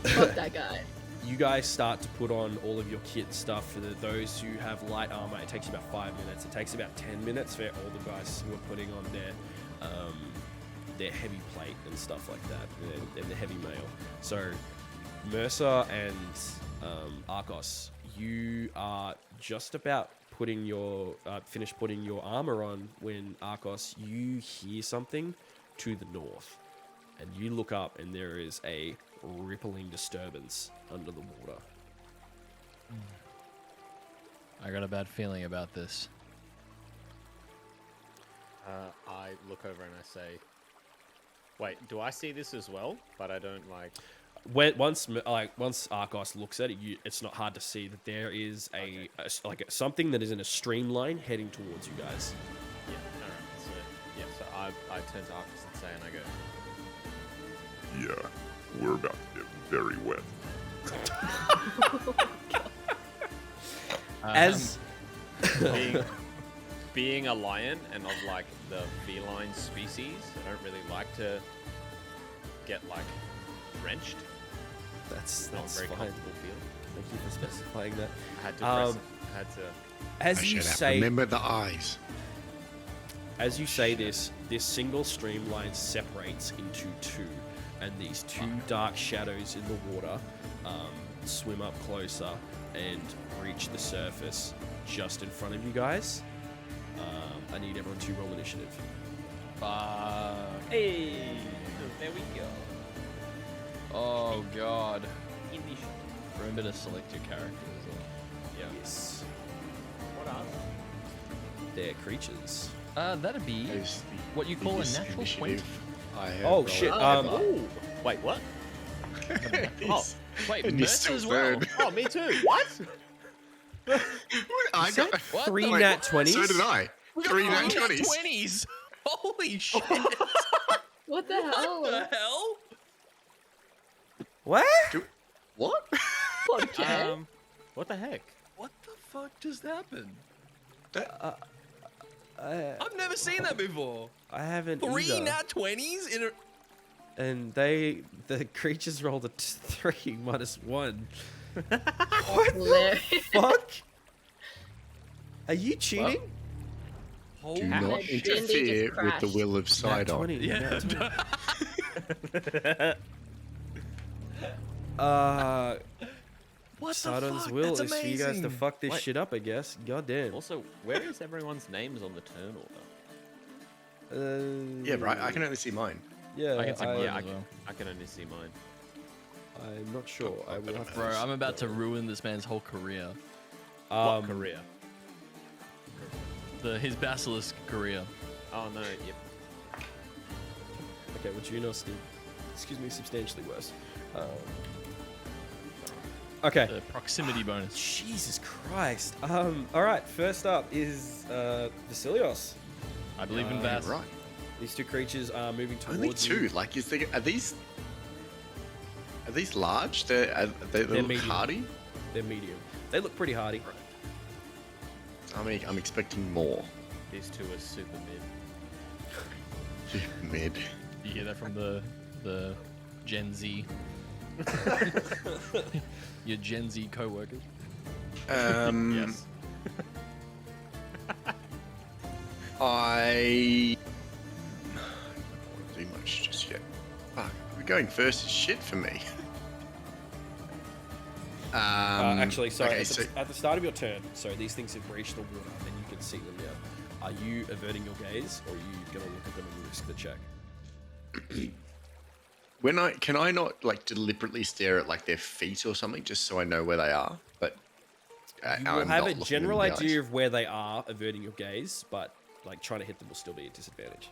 Fuck that guy. you guys start to put on all of your kit stuff. For those who have light armor, it takes you about 5 minutes. It takes about 10 minutes for all the guys who are putting on their heavy plate and stuff like that, and the heavy mail. So Mercer and Arcos, you are just about putting your finished putting your armor on when Arcos, you hear something to the north, and you look up and there is a rippling disturbance under the water. I got a bad feeling about this. I look over and I say, "Wait, do I see this as well?" But I don't like. Once Arcos looks at it, it's not hard to see that there is something that is in a streamline heading towards you guys. Yeah, alright. So yeah, so I turn to Arcus and say, and I go, Yeah, we're about to get very wet. As being a lion and of like the feline species, I don't really like to get like drenched. that's Not a very fine. comfortable feeling. Thank you for specifying that. I had to press it. I had to. As you Shut up. say, Remember the eyes. as you say this single streamline separates into two, and these two dark shadows in the water swim up closer and reach the surface just in front of you guys. I need everyone to roll initiative. Hey, there we go. Oh god. Initiative. Remember to select your character as well. Yeah. Yes. What are They're creatures. That'd be That is the what you call a biggest natural 20. initiative I have Oh, rolled shit, ever. Ooh. Wait, what? Yes. Wait, And you Mercer still as well. burn. Oh, me too. What? I said got What three the nat fuck? 20s? So did I. We got 3 nat three 20s. 20s. Holy shit. What the hell? What the hell? What? What? Okay. What the heck? What the fuck just happened? I I've never seen that before. haven't Three either. nat 20s in a. And the creatures rolled a 3 minus 1. Hilarious. Fuck? Are you cheating? Holy Do How not did D&D just interfere with the crash? will of Nat Sydon. 20. Yeah. Nat 20. What the Sidon's fuck? will That's is for you guys to amazing. fuck this Wait. shit up, I guess. God damn. Also, where is everyone's names on the turn order? Yeah, right. I can only see mine. Yeah, I can see mine Yeah, as well. I can only see mine. I'm not sure. I will have to. Bro, I'm about to ruin this man's whole career. What career? His basilisk career. Oh no, yep. Okay, well, Juno's excuse me, substantially worse. Okay. The proximity bonus. Jesus Christ. All right. First up is Vassilios. I believe in Yeah, Vass. right. These two creatures are moving towards Only you. 2. Like, are these large? They They're look medium. hardy. They're medium. They look pretty hardy. I'm expecting more. These two are super mid. Mid. You hear that from the Gen Z. Your Gen Z co-workers. Yes. I don't want to do much just yet. Fuck, we're going first is shit for me. Actually, sorry. Okay, At the start of your turn, so these things have reached the water, and you can see them now. Are you averting your gaze, or are you going to look at them and risk the check? can I not like deliberately stare at like their feet or something just so I know where they are? But You will have a general idea of where they are, averting your gaze, but like trying to hit them will still be a disadvantage.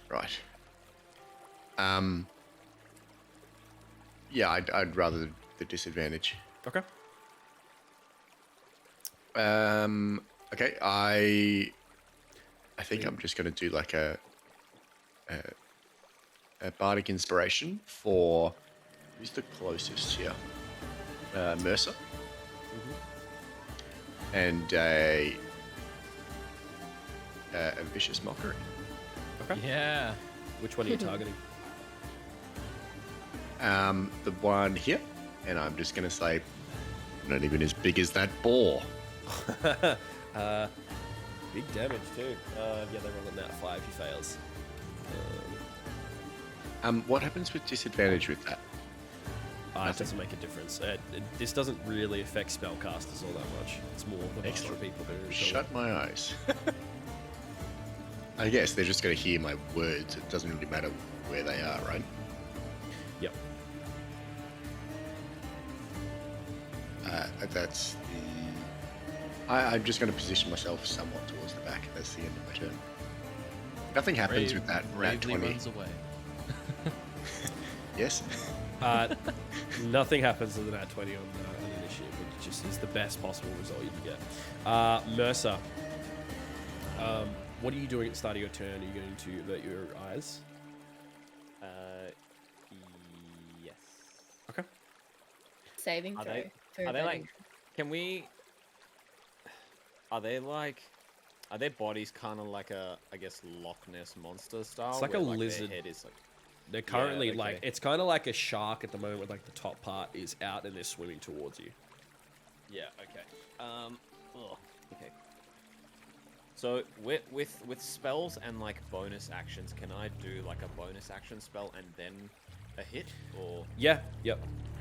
Right. Yeah, I'd rather the disadvantage. Okay. Okay, I think I'm just gonna do like a bardic inspiration for who's the closest here? Mercer. And a vicious mockery. Okay. Yeah. Which one are you targeting? The one here, and I'm just gonna say, not even as big as that boar. Big damage too. Yeah, they roll a nat 5. He fails. What happens with disadvantage with that? It doesn't make a difference. This doesn't really affect spellcasters all that much. It's more the extra Excellent. people who are Shut my eyes. I guess they're just gonna hear my words. It doesn't really matter where they are, right? Yep. That's the. I'm just gonna position myself somewhat towards the back. That's the end of my turn. Nothing happens with that. Nat Bravely 20. runs away. Yes. Nothing happens with the nat 20 on an initiative. It just is the best possible result you can get. Mercer, what are you doing at the start of your turn? Are you going to avert your eyes? Yes. Okay. Saving Are throw. they? for Are they averting. like? Can we? Are they like? Are their bodies kind of like a, I guess, Loch Ness monster style? It's like where, a their lizard. head is like. They're currently okay. like, it's kind of like a shark at the moment, with like the top part is out and they're swimming towards you. Yeah. Okay. Okay. So with spells and like bonus actions, can I do like a bonus action spell and then a hit, or Yeah, yep.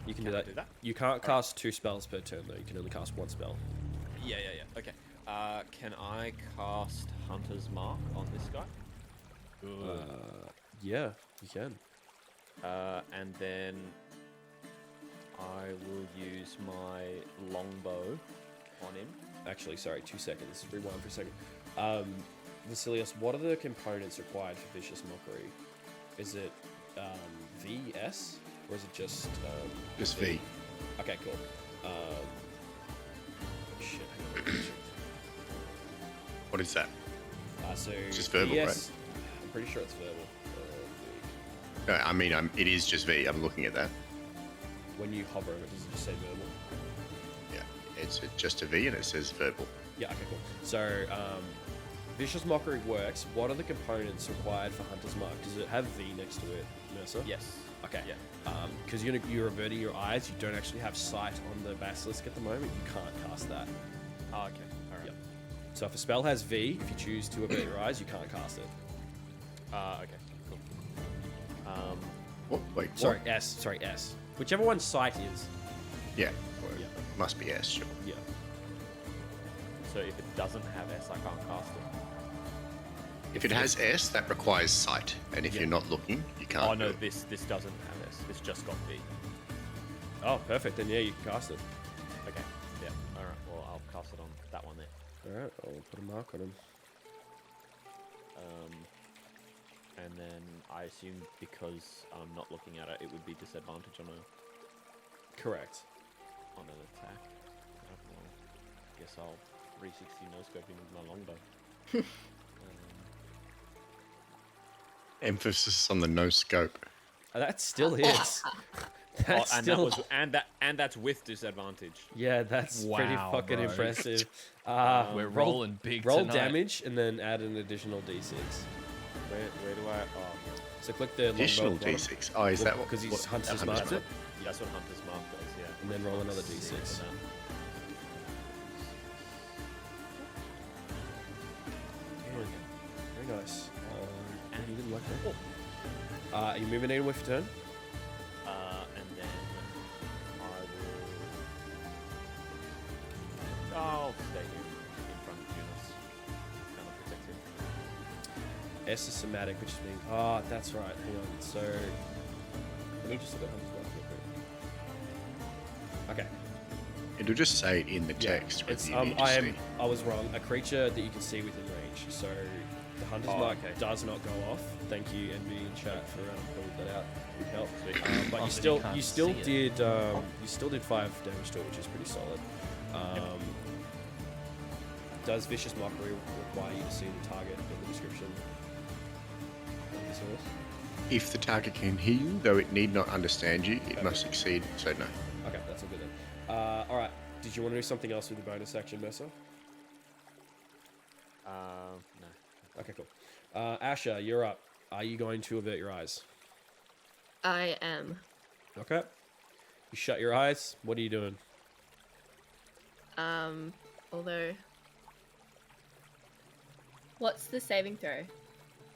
You can do Can I that. do that? You can't cast 2 spells per turn though. You can only cast 1 spell. yeah. Okay. Can I cast Hunter's Mark on this guy? Yeah, you can. And then I will use my longbow on him. Actually, sorry, 2 seconds. Rewind for a second. Vassilios, what are the components required for Vicious Mockery? Is it VS? Or is it just... Just V. Okay, cool. Shit, hang on. What is that? So It's just verbal, VS, right? I'm pretty sure it's verbal. No, I mean, it is just V. I'm looking at that. When you hover over it, does it just say verbal? Yeah, it's just a V and it says verbal. Yeah, okay, cool. So, Vicious Mockery works. What are the components required for Hunter's Mark? Does it have V next to it, Mercer? Yes. Okay. Yeah. Because you're averting your eyes, you don't actually have sight on the Basilisk at the moment. You can't cast that. Oh, okay. All right. Yep. So if a spell has V, if you choose to avert your eyes, you can't cast it. Okay. Cool. What? Wait, what? Sorry, S. Sorry, S. Whichever one sight is. Yeah. Well, Yeah. Must be S, sure. Yeah. So if it doesn't have S, I can't cast it. If it has S, that requires sight. And if Yeah. you're not looking, you can't. Oh no, do it. this doesn't have S. This just got V. Oh, perfect. Then yeah, you can cast it. Okay. Yeah. All right. Well, I'll cast it on that one there. All right, I'll put a mark on him. And then I assume because I'm not looking at it, it would be disadvantage on Correct. an attack. Right, well, guess I'll 360 no scope him with my longbow. Emphasis on the no scope. That still hits. That's and still. that's with disadvantage. Yeah, that's pretty Wow, fucking bro. impressive. We're roll- rolling big Roll tonight. damage and then add an additional d6. Where do I? Oh, So click the Additional longbow bottom, D6. Oh, is that what? because he's what- Hunter's Hunter's Marked Mark? it, that's what Hunter's Mark does. Yeah. and then roll another Sick d6. of that. Very nice. You didn't like that. Are you moving anywhere for turn? And then I'll stay here in front of Eunice. Kind of protect him. S is somatic, which means. Ah, that's right. Hang on. So. Let me just look at Hunter's Mark real quick. Okay. It'll just say it in the Yeah, text. it's whether you need to see. I was wrong. A creature that you can see within range. So the Hunter's Mark okay. does not go off. Thank you, NB in chat for pointing that out. Good help. Sweet. But Oh, you but you still can't you still see it. did 5 damage to it, which is pretty solid. Does Vicious Mockery require you to see the target in the description? If the target can hear you, though it need not understand you, it must succeed. So no. Okay, that's all good then. All right. Did you want to do something else with the bonus action, Mercer? No. Okay, cool. Asha, you're up. Are you going to avert your eyes? I am. Okay. You shut your eyes. What are you doing? Although, what's the saving throw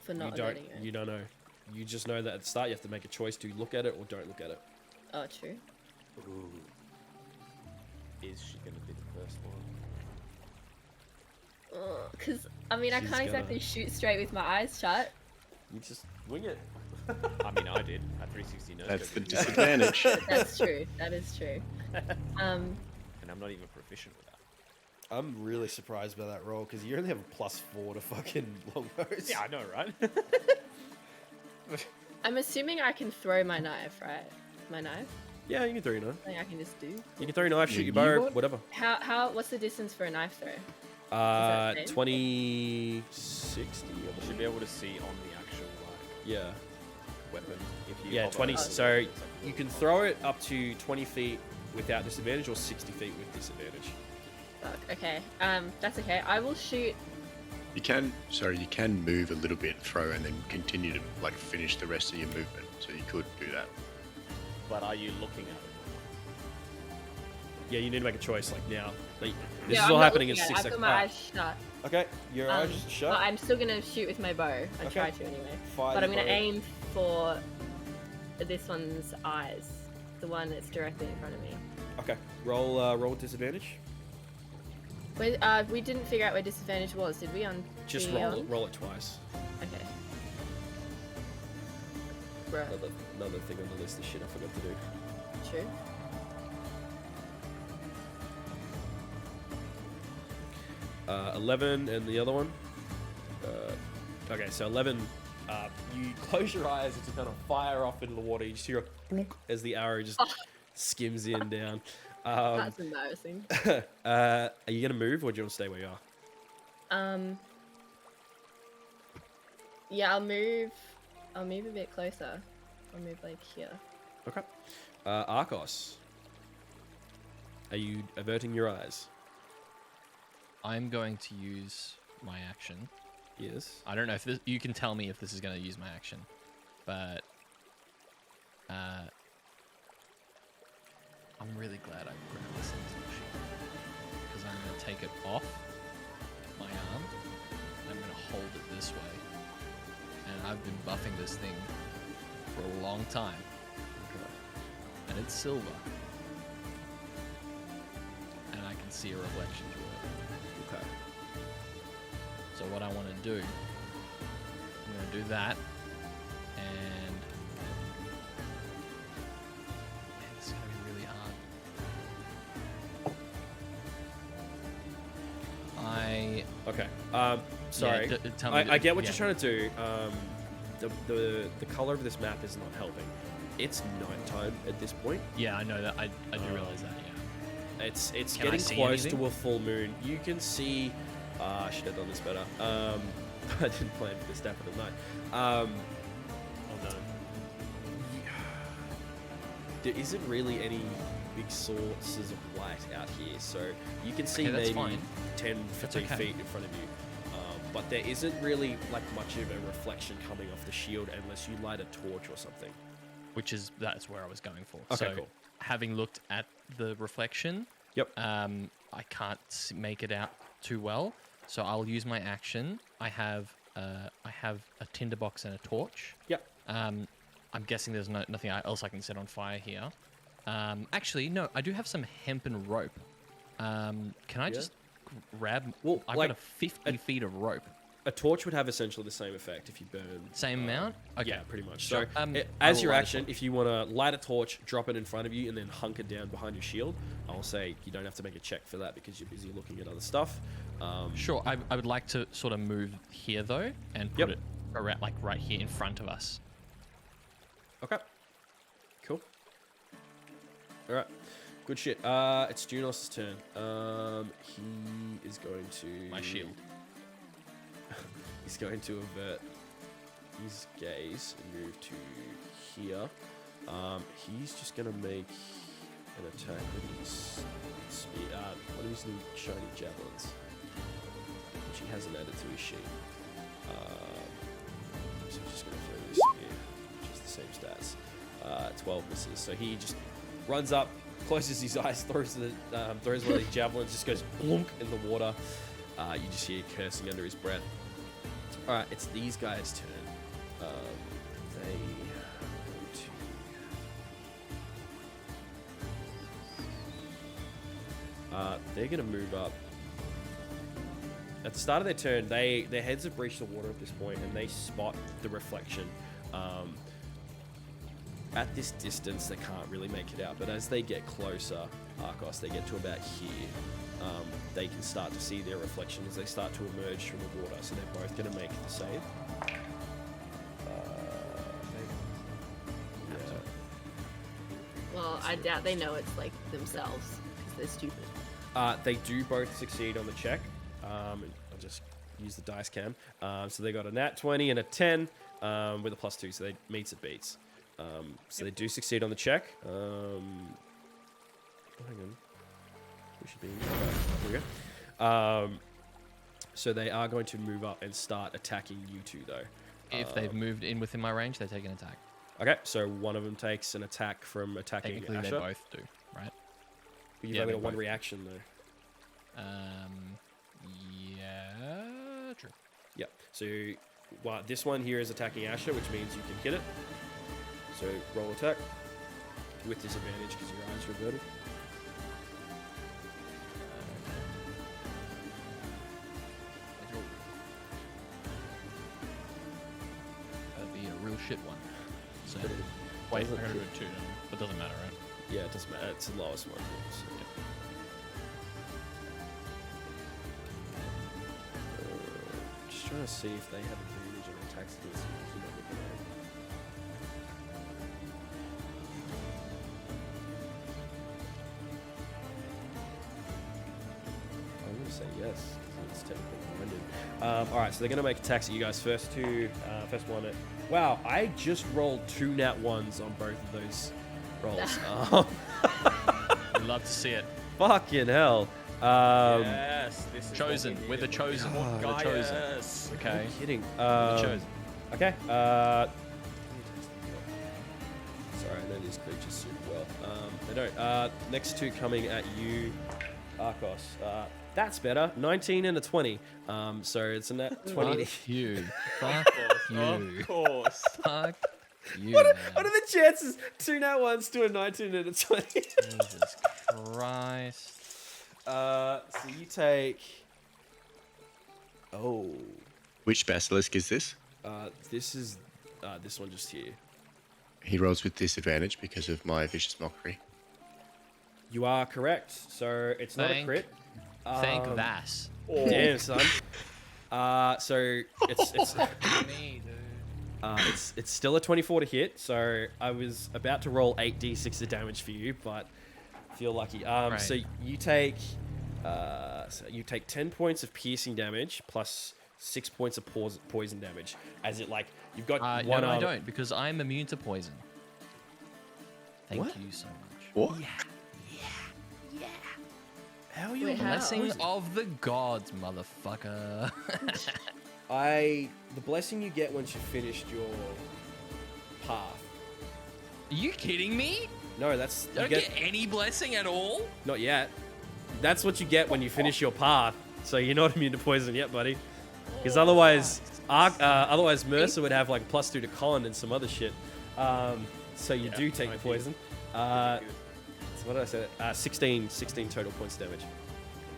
for not averting it? You don't know. You just know that at the start you have to make a choice to look at it or don't look at it. Oh, true. Ooh. Is she gonna be the first one? Because I mean, I She's can't gonna- exactly shoot straight with my eyes shut. You just wing it. I mean, I did. At 360 no That's the scope. disadvantage. That's true. That is true. And I'm not even proficient with that. I'm really surprised by that roll because you only have a +4 to fucking longbows. Yeah, I know, right? I'm assuming I can throw my knife, right? My knife. Yeah, you can throw your knife. Something I can just do. You can throw your knife, shoot Yeah, your you bow, what? whatever. How? What's the distance for a knife throw? same? 20, 60. You should be able to see on the actual Yeah. weapon. If you Yeah, hover 20. over it, So it's like a you little can throw it up to 20 feet without disadvantage or 60 feet with disadvantage. Fuck. Okay. That's okay. I will shoot. You can move a little bit, throw, and then continue to like finish the rest of your movement. So you could do that. But are you looking at it? Yeah, you need to make a choice like now. Like, this Yeah, is I'm all not happening in looking 6 at it. I've seconds. got my eyes shut. Okay, your eyes Um, shut. But I'm still gonna shoot with my bow. I Okay. try to anyway. Fire But I'm your gonna bow. aim for this one's eyes, the one that's directly in front of me. Okay, roll with disadvantage. We didn't figure out where disadvantage was, did we? On Just the, roll it twice. Okay. Bruh. Another thing on the list of shit I forgot to do. True. 11 and the other one. Okay, so 11. You close your eyes as you kind of fire off into the water. You just hear a plunk as the arrow just skims in down. That's embarrassing. Are you gonna move or do you want to stay where you are? Yeah, I'll move a bit closer. I'll move like here. Okay. Arcos, are you averting your eyes? I'm going to use my action. Yes. I don't know if this, you can tell me if this is going to use my action, but I'm really glad I grabbed this shield because I'm going to take it off my arm and I'm going to hold it this way. And I've been buffing this thing for a long time. Okay. And it's silver. And I can see a reflection through it. Okay. So what I want to do, I'm going to do that. And man, this is going to be really hard. Okay. Sorry. Yeah, tell me I get what yeah. you're trying to do. The color of this map is not helping. It's nighttime at this point. Yeah, I know that. I do realize that. Yeah. It's Can I getting see close anything? to a full moon. You can see. I should have done this better. I didn't plan for this to happen at night. Oh no. There isn't really any big sources of light out here, so you can see Okay, that's maybe fine. 10, 15 okay. feet in front of you. But there isn't really like much of a reflection coming off the shield unless you light a torch or something. That's where I was going for. Okay, so, cool. having looked at the reflection, Yep. I can't make it out too well. So I'll use my action. I have a tinderbox and a torch. Yep. I'm guessing there's nothing else I can set on fire here. Actually, no, I do have some hempen rope. Can I just grab? Well, I've like, got 50 feet of rope. A torch would have essentially the same effect if you burn. Same amount? Okay. Yeah, pretty much. Sure. So, I as will your light a action, torch. if you want to light a torch, drop it in front of you, and then hunker down behind your shield, I'll say you don't have to make a check for that because you're busy looking at other stuff. Sure. I would like to sort of move here though, and put it around, like right here in front of us. Okay. Cool. All right. Good shit. It's Junos' turn. He is going to... My shield. He's going to avert his gaze and move to here. He's just going to make an attack with his spear. One of his new shiny javelins, which he hasn't added to his sheet. So he's just going to throw this spear, which is the same stats. 12 misses. So he just runs up, closes his eyes, throws one of these javelins, just goes blunk in the water. You just hear cursing under his breath. All right, it's these guys' turn. They're gonna move up. At the start of their turn, their heads have breached the water at this point, and they spot the reflection. At this distance, they can't really make it out, but as they get closer, Arcos, they get to about here. They can start to see their reflection as they start to emerge from the water. So they're both going to make the save. Well, I doubt they know it's like themselves because they're stupid. They do both succeed on the check. I'll just use the dice cam. So they got a nat 20 and a 10 with a +2, so they meets it beats. So they do succeed on the check. Oh, hang on. We should be... Okay, here we go. So they are going to move up and start attacking you two, though. If they've moved in within my range, they take an attack. Okay, so one of them takes an attack from attacking Technically, they Asha. both do, right? But you've yeah, only they got one both. reaction, though. Yeah, true. Yep. So this one here is attacking Asha, which means you can hit it. So roll attack with disadvantage because your eyes are averted. That'd be a real shit one. So, But it wait, I doesn't gotta do hit. it too, don't I? But doesn't matter, right? Yeah, it doesn't matter. It's the lowest one. So. trying to see if they have advantage on attacks against you. You're not looking at it. I'm going to say yes, because it's technically blinded. All right, so they're going to make attacks at you guys. First one. Wow, I just rolled 2 nat 1s on both of those rolls. We'd love to see it. Fucking hell. Yes, this is Chosen. what we We're the need. chosen. God. We're the chosen. Yes. Okay. No kidding. The chosen. Okay. Sorry, I know these creatures super well. They don't. Next 2 coming at you, Arcos. That's better. 19 and a 20. So it's a net 20. Fuck you. Fuck you. Of course. Fuck you, What man. are the chances? 2 nat 1s to a 19 and a 20. Jesus Christ. So you take. Oh. Which basilisk is this? This is this one just here. He rolls with disadvantage because of my vicious mockery. You are correct. So it's not a Thank- crit. Thank Vass. Damn, son. So it's Me, dude. it's still a 24 to hit. So I was about to roll 8d6 of damage for you, but feel lucky. Right. So you take 10 points of piercing damage plus 6 points of poison damage. As it like you've got No, one I arm. don't, because I'm immune to poison. Thank What? you so much. What? How are you? Wait, how? Blessing of the gods, motherfucker. The blessing you get once you've finished your path. Are you kidding me? No, that's you Don't get get any blessing at all? not yet. That's what you get when you finish your path. So you're not immune to poison yet, buddy. Because otherwise, Mercer would have like +2 to con and some other shit. So you do take the I do. poison. So what did I say? 16 total points damage.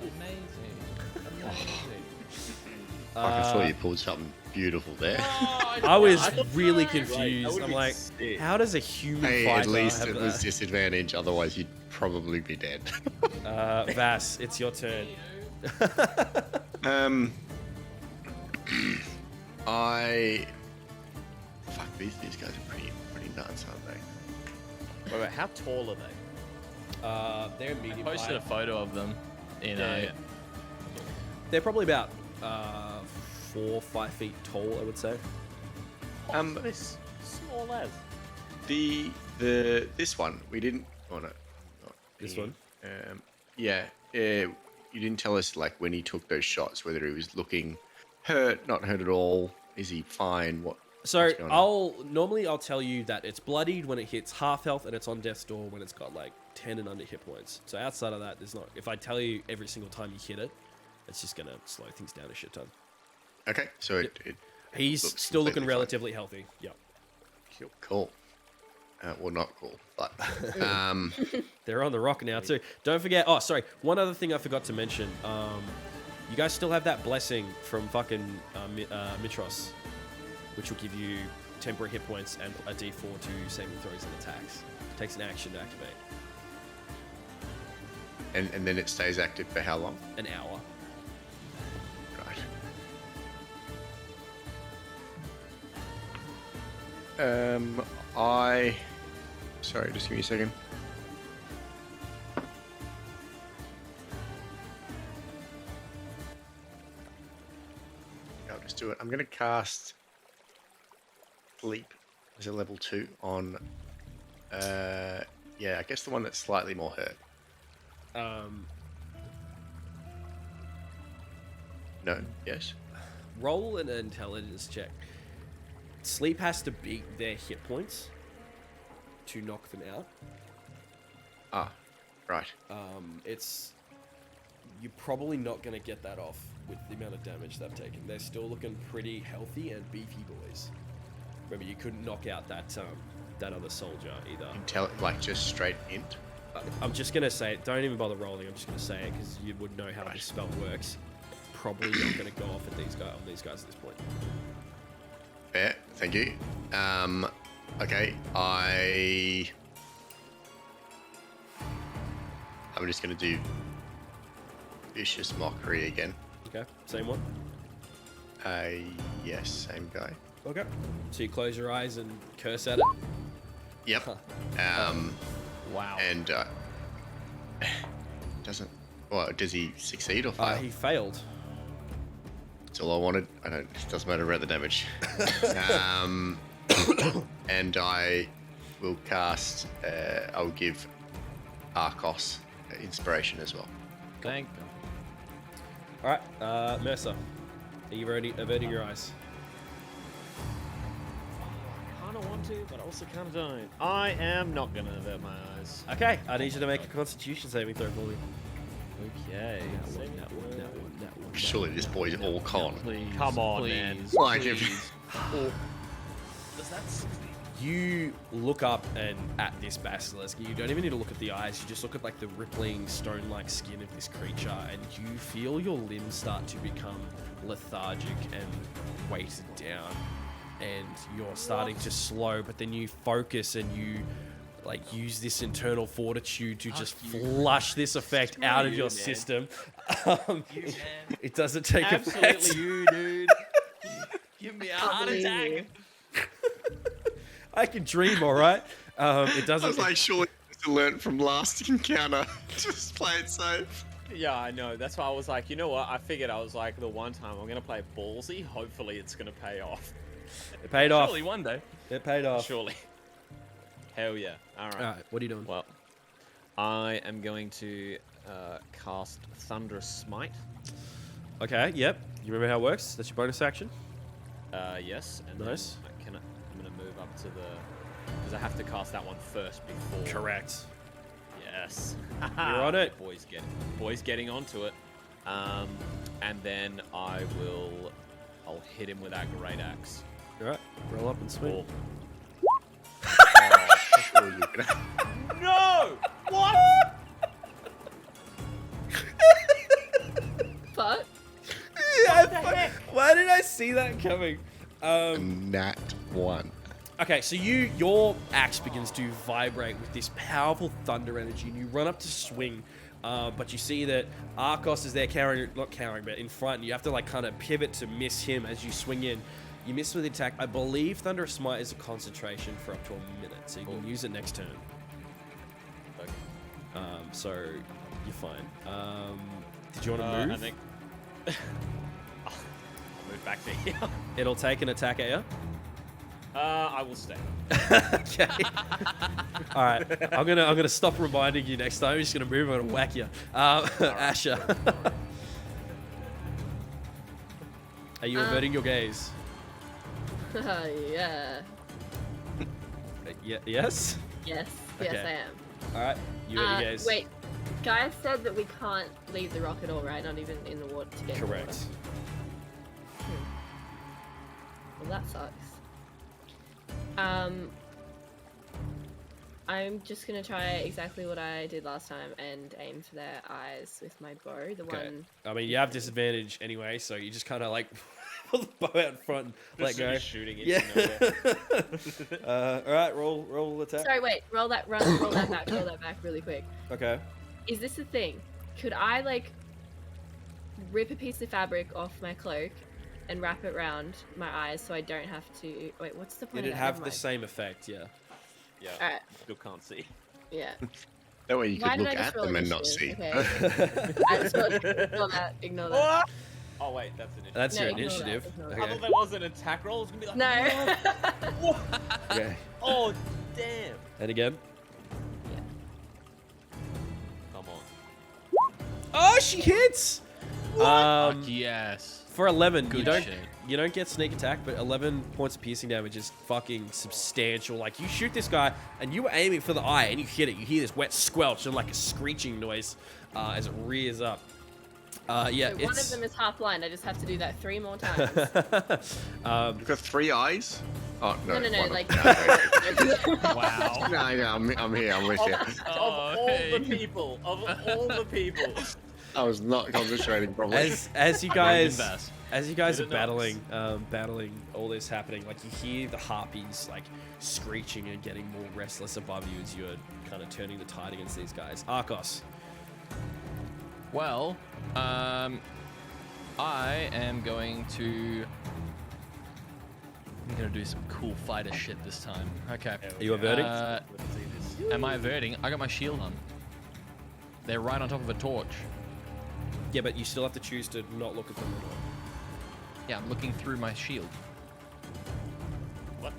Amazing. I thought you pulled something beautiful there. I was I thought- really Right, confused. that would I'm be like, sick. how does a human Hey, fighter at least have it was that? disadvantage, otherwise you'd probably be dead. Vass, it's your turn. Fuck, these guys are pretty nuts, aren't they? Wait, how tall are they? They're I medium posted a height. photo of them in Yeah. They're probably about 4 or 5 feet tall, I would say. This small lads. This one we didn't. Oh no, not This thingy. one? Yeah. You didn't tell us like when he took those shots whether he was looking hurt, not hurt at all. Is he fine? So What's going on? I'll tell you that it's bloodied when it hits half health and it's on death's door when it's got like 10 and under hit points. So outside of that, there's not. If I tell you every single time you hit it, it's just gonna slow things down a shit ton. Okay, so it He's looks still looking completely fine. relatively healthy. Yep. Cool. Well, not cool, but They're on the rock now too. Don't forget. Oh, sorry. One other thing I forgot to mention. You guys still have that blessing from fucking Mitros, which will give you temporary hit points and a D4 to saving throws and attacks. Takes an action to activate. and then it stays active for how long? An hour. Right. Sorry, just give me a second. I'll just do it. I'm going to cast Sleep as a level 2 on, I guess the one that's slightly more hurt. No, yes. Roll an intelligence check. Sleep has to beat their hit points to knock them out. Ah, right. You're probably not going to get that off with the amount of damage they've taken. They're still looking pretty healthy and beefy boys. Remember, you couldn't knock out that other soldier either. Like just straight int. I'm just going to say it. Don't even bother rolling. I'm just going to say it because you would know how this spell works. Probably not going to go off at these guys at this point. Fair, thank you. Okay, I'm just gonna do Vicious Mockery again. Okay, same one. Yes, same guy. Okay. So you close your eyes and curse at it. Yep. Wow. And doesn't. Well, does he succeed or fail? He failed. That's all I wanted. It doesn't matter about the damage. And I will cast. I'll give Arcos inspiration as well. Thank All right, Mercer. Are you averting your eyes? I kind of want to, but I also kind of don't. I am not going to avert my eyes. Okay, I need you to make a Constitution saving throw for me. Okay. Surely this boy's all con. Please. Come on, please, man. Like if- please. Does that... You look up and at this basilisk. You don't even need to look at the eyes. You just look at like the rippling stone-like skin of this creature, and you feel your limbs start to become lethargic and weighted down, and you're starting to slow. But then you focus and you like use this internal fortitude to just flush this effect out of your system. It doesn't take effect. Absolutely you, dude. Give me a heart attack. I can dream, all right. It I doesn't. was like, surely to learn from last encounter. Just play it safe. Yeah, I know. That's why I was like, you know what? I figured I was like, the one time I'm going to play ballsy. Hopefully it's going to pay off. It paid off. Surely one day. It paid off. Surely. Hell yeah. All right. All right, what are you doing? Well, I am going to cast Thunderous Smite. Okay, yep. You remember how it works? That's your bonus action. Yes. And Nice. then I'm going to move up to the... Because I have to cast that one first before... Correct. Yes. You're on it. Boys getting onto it. And then I'll hit him with our great axe. All right, roll up and swing. No! What? Fuck. Why did I see that coming? Nat 1. Okay, so your axe begins to vibrate with this powerful thunder energy, and you run up to swing, but you see that Arcos is there not carrying, but in front. You have to like kind of pivot to miss him as you swing in. You miss with the attack. I believe Thunderous Smite is a concentration for up to a minute, so you can use it next turn. Okay. So you're fine. Did you want to move? I think... I'll move back to here. It'll take an attack at you. I will stay. Okay. All right. I'm gonna stop reminding you next time. I'm just gonna move. I'm gonna whack you. Asha. Are you averting your gaze? Yeah. Yeah. Yes. Yes. Okay. Yes, I am. All right. You avert your gaze. Wait. Guys said that we can't leave the rock at all, right? Not even in the water to get in the water. Correct. Well, that sucks. I'm just gonna try exactly what I did last time and aim for their eyes with my bow. The Okay. one. I mean, you have disadvantage anyway, so you just kind of like pull the bow out in front and let go. Shooting it. Yeah. All right. Roll attack. Sorry, wait. Roll that back. Roll that back really quick. Okay. Is this a thing? Could I like rip a piece of fabric off my cloak and wrap it around my eyes so I don't have to? Wait, what's the point? It'd of that? have Never the mind. same effect. Yeah. Yeah. Alright. Still can't see. Yeah. That way you Why could did look I just at roll them and not see. initiative? Okay. I just rolled, ignore that. Oh wait, that's an initiative. That's No, your ignore that, initiative. ignore that. I Okay. thought that was an attack roll. It was gonna be like No. Okay. Oh damn! And again. Come on. Oh, she hits. Fuck yes. For 11, Good shit. you don't get sneak attack, but 11 points of piercing damage is fucking substantial. Like, you shoot this guy, and you were aiming for the eye, and you hit it. You hear this wet squelch and like a screeching noise as it rears up. Yeah, So one of them is half blind. I just have to do that 3 more times. You've got 3 eyes? Oh, no. No, one. like. Wow. No, I'm here. I'm with you. Of all the people, I was not concentrating properly. as you guys Vass. as you guys are Did it battling all this happening, like you hear the harpies like screeching and getting more restless above you as you're kind of turning the tide against these guys. Arcos. Well, I am going to. I'm gonna do some cool fighter shit this time. Okay. Are you averting? Am I averting? I got my shield on. They're right on top of a torch. Yeah, but you still have to choose to not look at them or not. Yeah, I'm looking through my shield. What?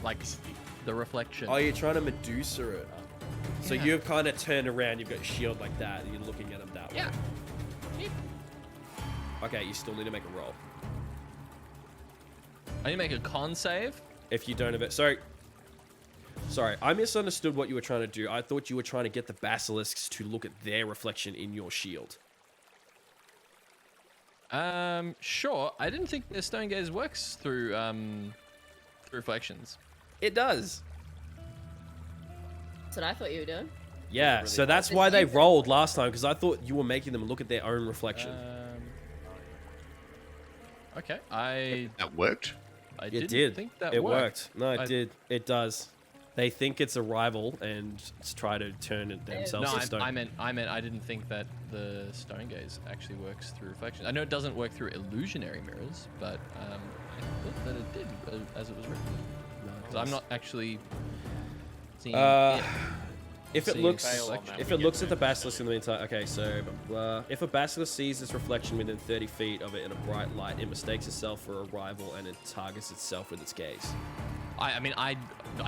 Like the reflection. Oh, you're trying to Medusa it. So Yeah. you've kind of turned around, you've got your shield like that, and you're looking at them that way. Yeah. Okay, you still need to make a roll. I need to make a con save. If you don't have it. Sorry, I misunderstood what you were trying to do. I thought you were trying to get the basilisks to look at their reflection in your shield. Sure. I didn't think the stone gaze works through reflections. It does. That's what I thought you were doing. Yeah, really so that's hard. why they rolled last time, because I thought you were making them look at their own reflection. Okay. I That worked. It didn't did. think that it worked. No, it I- did. It does. They think it's a rival and try to turn it themselves No, to stone. I meant I didn't think that the stone gaze actually works through reflection. I know it doesn't work through illusionary mirrors, but I thought that it did as it was written. So I'm not actually seeing it. If it Seeing looks, fail on that, if we it get looks at the no basilisk in the meantime, okay. So, if a basilisk sees this reflection within 30 feet of it in a bright light, it mistakes itself for a rival and it targets itself with its gaze. I mean I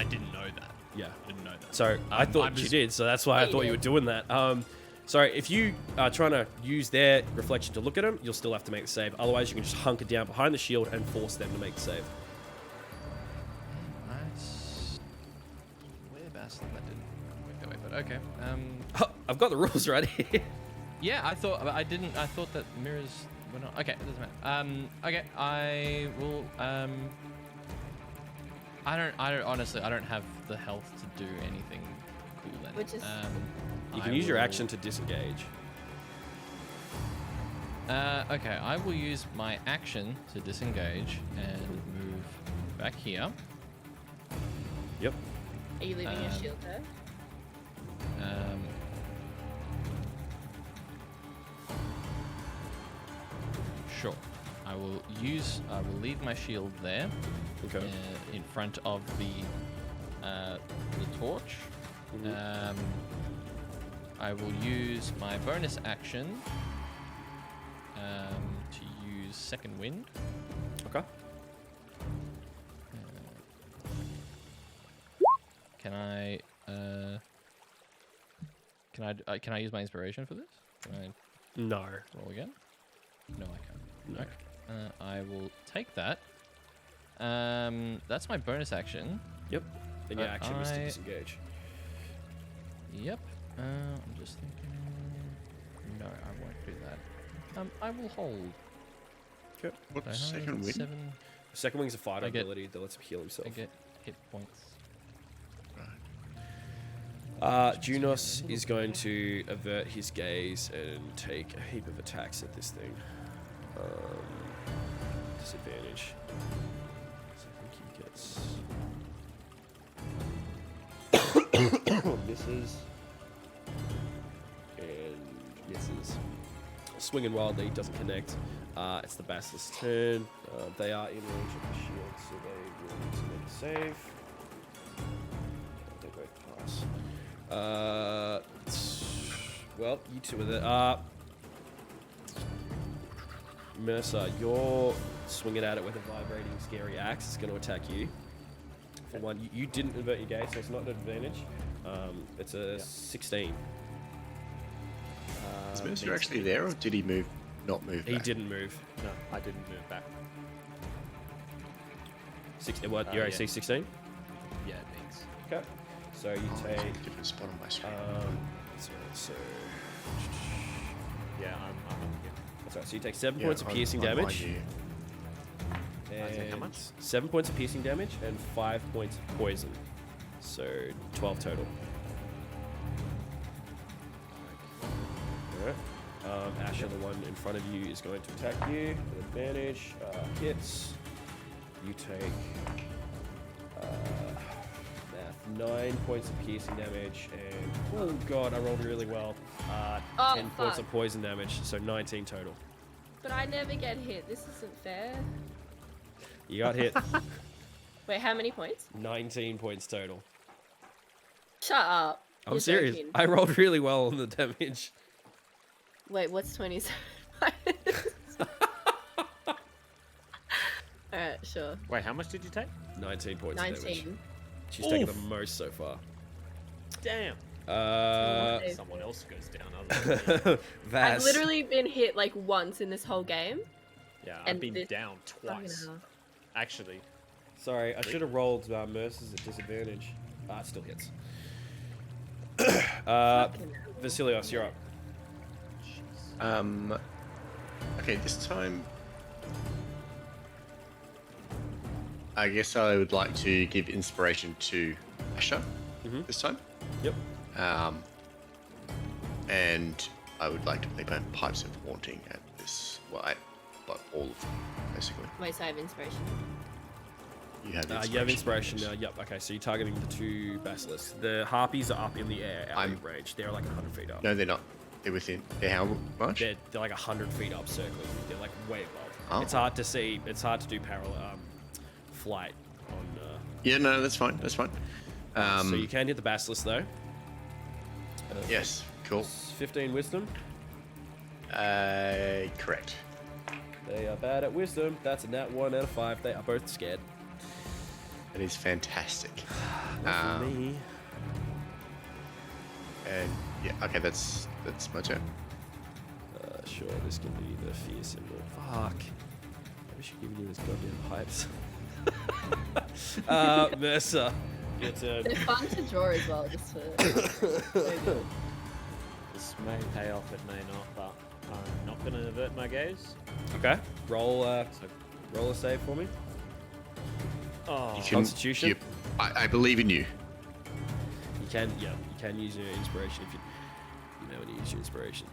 didn't know that. Yeah. I didn't know that. So I thought I'm you just- did. So that's why I thought you were doing that. Sorry, if you are trying to use their reflection to look at them, you'll still have to make the save. Otherwise, you can just hunker down behind the shield and force them to make the save. Nice. Where bastard that didn't work that way, but okay. I've got the rules right here. Yeah, I thought that mirrors were not. Okay, it doesn't matter. Okay, I will. I don't honestly. I don't have the health to do anything cool then. Which is- You I can use your will- action to disengage. Okay, I will use my action to disengage and move back here. Yep. Are you leaving your shield there? Sure. I will leave my shield there. Okay. In front of the torch. Mhm. I will use my bonus action to use second wind. Okay. Can I use my inspiration for this? Can I No. roll again? No, I can't. No. Okay. I will take that. That's my bonus action. Yep. And your action is to I- disengage. Yep. I'm just thinking. No, I won't do that. I will hold. Okay. What's So I second have win? 7. Second wing's a fighter I get- ability that lets him heal himself. I get hit points. Junos is going to avert his gaze and take a heap of attacks at this thing. Disadvantage. So I think he gets misses and misses. Swinging wildly, doesn't connect. It's the basilisk's turn. They are in range of the shield, so they will need to make a save. They both pass. Well, you two are there. Mercer, you're swinging at it with a vibrating, scary axe. It's going to attack you. For one, you didn't avert your gaze, so it's not an advantage. It's a 16. Is Mercer actually there, or did he move? Not move. He back? didn't move. No, I didn't move back. What? Your AC Yeah. 16? Yeah, it means. Okay. So you Oh, take. different spot on my screen. So Yeah, I'm up here. that's right. So you take 7 Yeah, points of I'm- piercing I'm damage. behind you. take how And much? 7 points of piercing damage and 5 points of poison. So 12 total. Alright. Asha, the one in front of you, is going to attack you with advantage. Hits. You take 9 points of piercing damage and oh god, I rolled really well. 10 points fuck. of poison damage, so 19 total. But I never get hit. This isn't fair. You got hit. Wait, how many points? 19 points total. Shut up. I'm You're serious. joking. I rolled really well on the damage. Wait, what's 27? Alright, sure. Wait, how much did you take? 19 points of damage. 19. She's taken the Oof. most so far. Damn. Okay. Someone else goes down. Other than me. Vass. I've literally been hit like once in this whole game. Yeah, I've And been this- down Fucking twice. hell. Actually, Sorry, I should have rolled Mercer's at disadvantage. Ah, it still hits. Fucking hell. Vassilios, you're up. Okay, this time. I guess I would like to give inspiration to Asha Mhm. this time. Yep. And I would like to play Pipes of Haunting at this. Well, but all of them, basically. Wait, so I have inspiration. You have inspiration. You have inspiration now. Yep. Okay, so you're targeting the two basilisks. The harpies are up in the air out of range. They're like 100 feet up. No, they're not. They're within. They're how much? They're like 100 feet up circling. They're like way above. Oh. It's hard to see. It's hard to do parallel flight on. Yeah, no, that's fine. That's fine. So you can hit the basilisk though. Yes, cool. 15 wisdom. Correct. They are bad at wisdom. That's a nat 1 out of 5. They are both scared. That is fantastic. Not for me. And yeah, okay, that's my turn. Sure, this can be the fear symbol. Fuck. Maybe I should give you this goddamn pipes. Mercer, your turn. They're fun to draw as well, just for. this may pay off, it may not, but I'm not going to avert my gaze. Okay. Roll So, roll a save for me. oh, You Constitution? I believe in you. You can use your inspiration if you know when to use your inspiration.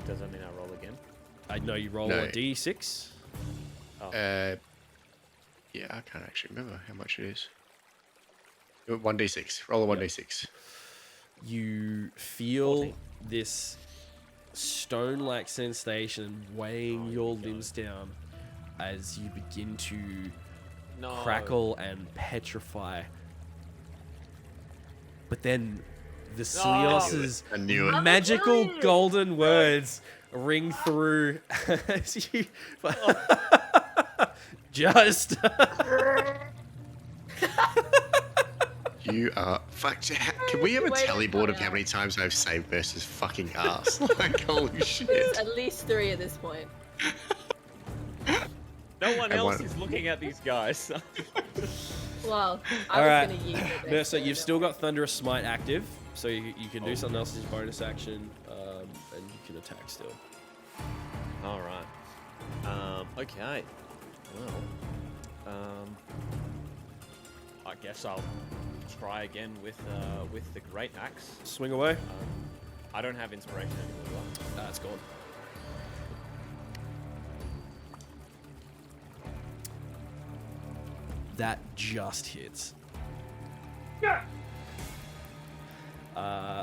does that mean I roll again? I know you roll No. a d6. Oh, Yeah, I can't actually remember how much it is. 1d6. Roll a 1d6. You feel 14. this stone-like sensation weighing your limbs down as you begin to no. crackle and petrify. But then Vassilios's I knew it. magical golden words ring through as you just You are fucked. Can we have a Wait, tally board of no. how many times I've saved versus fucking ass? Like, holy shit. At least 3 at this point. No one And else one- is looking at these guys. Well, I All was right. gonna use it. Mercer, so you've no. still got Thunderous Smite active, so you can do something else as your bonus action, and you can attack still. All right. Okay. Well, I guess I'll try again with the great axe. Swing away. I don't have inspiration anymore. Do It's gone. That just hits.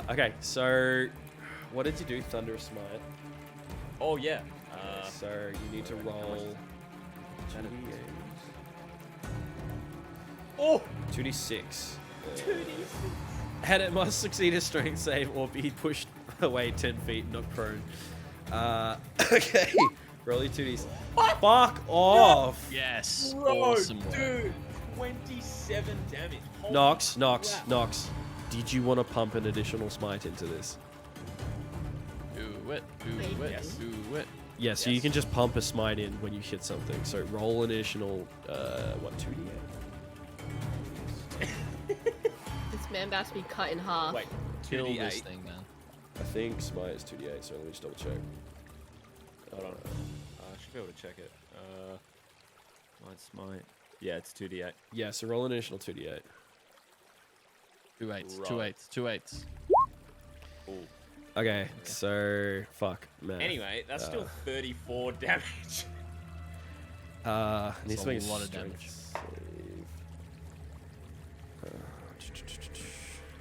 Okay, so what did you do, Thunderous Smite? I? Oh yeah. So you need to roll Oh. 2d6. And it must succeed a strength save or be pushed away 10 feet, not prone. Okay, roll your 2d6. Fuck off! Yes. Bro, Awesome work. dude, 27 damage. Holy Nox. crap. Did you want to pump an additional smite into this? Do it. Wait, Do it. yes. Do it. Yeah, so you Yes. can just pump a smite in when you hit something. So roll an additional, 2d8? This man about to be cut in half. Wait, Kill this 2d8. thing, man. I think smite is 2d8, so let me just double check. Hold on. I should be able to check it. Smite. Yeah, it's 2d8. Yeah, so roll an additional 2d8. 2 eights. 2 Right. eights. 2 eights. Ooh. Okay, so fuck, man. Anyway, that's still 34 damage. Needs to a make a lot of strength damage. save.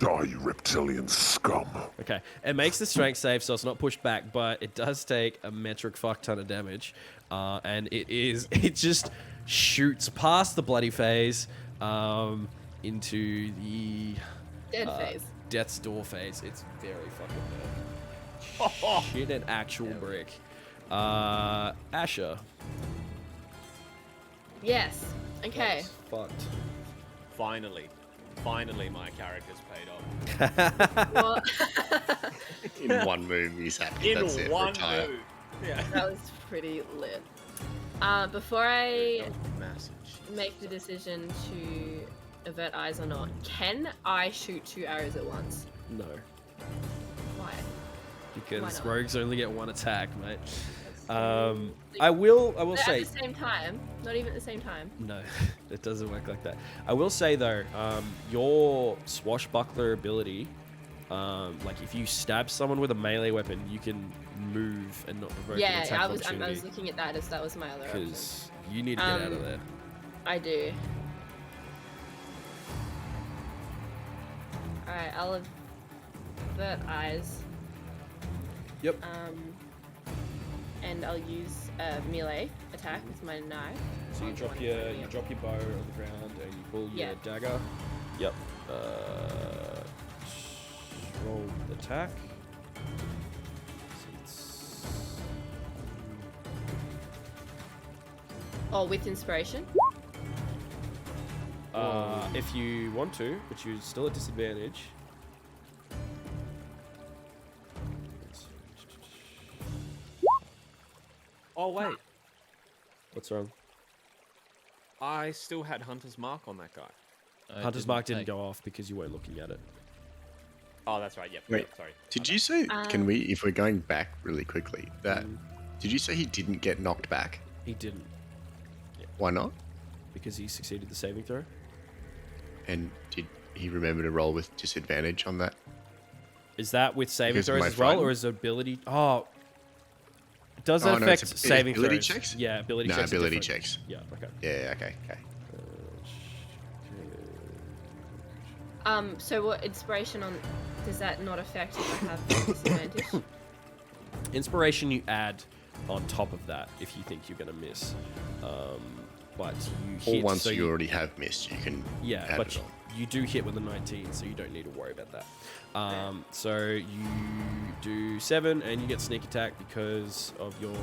Die, you reptilian scum. Okay, it makes the strength save, so it's not pushed back, but it does take a metric fuck ton of damage, and it just shoots past the bloody phase into the Dead phase. death's door phase. It's very fucking bad. Shit, an actual brick. Asha. Yes. Okay. That's fucked. Finally, my character's paid off. Well, In one move, he's happy. In That's it. one Retire. move. Yeah. that was pretty lit. Before I Massive. make the decision to avert eyes or not, can I shoot 2 arrows at once? No, Why? because not? rogues only get one attack, mate. I will But say. at the same time, not even at the same time. No, it doesn't work like that. I will say though, your swashbuckler ability, like if you stab someone with a melee weapon, you can move and not provoke an Yeah, attack I was opportunity. looking at that as that was my other option. Because you need to get out of there. I do. Alright, I'll avert eyes. Yep. And I'll use a melee attack with my knife. So you on drop one your enemy. you drop your bow on the ground and you pull Yeah. your dagger. Yep. Roll the attack. Oh, with inspiration? If you want to, but you're still at disadvantage. Oh wait, What's wrong? I still had Hunter's Mark on that guy. Hunter's Mark didn't go off because you weren't looking at it. Oh, that's right. Yep. Wait, Yep, sorry. Did you say? Can we, if we're going back really quickly, that Mm. did you say he didn't get knocked back? He didn't Why not? because he succeeded the saving throw. And did he remember to roll with disadvantage on that? Is that with saving Because of throws my as well, frighten? or is it ability? Oh, does Oh, that no, it's affect it's saving ability throws? checks? Yeah, ability No, checks. are ability different. checks. Yeah. Okay. Yeah. Okay. Okay. So what inspiration on does that not affect if I have disadvantage? Inspiration you add on top of that if you think you're gonna miss. But you Or hit. once so you already have missed, you can Yeah, add but it on. you do hit with a 19, so you don't need to worry about that. So you do 7, and you get sneak attack because of your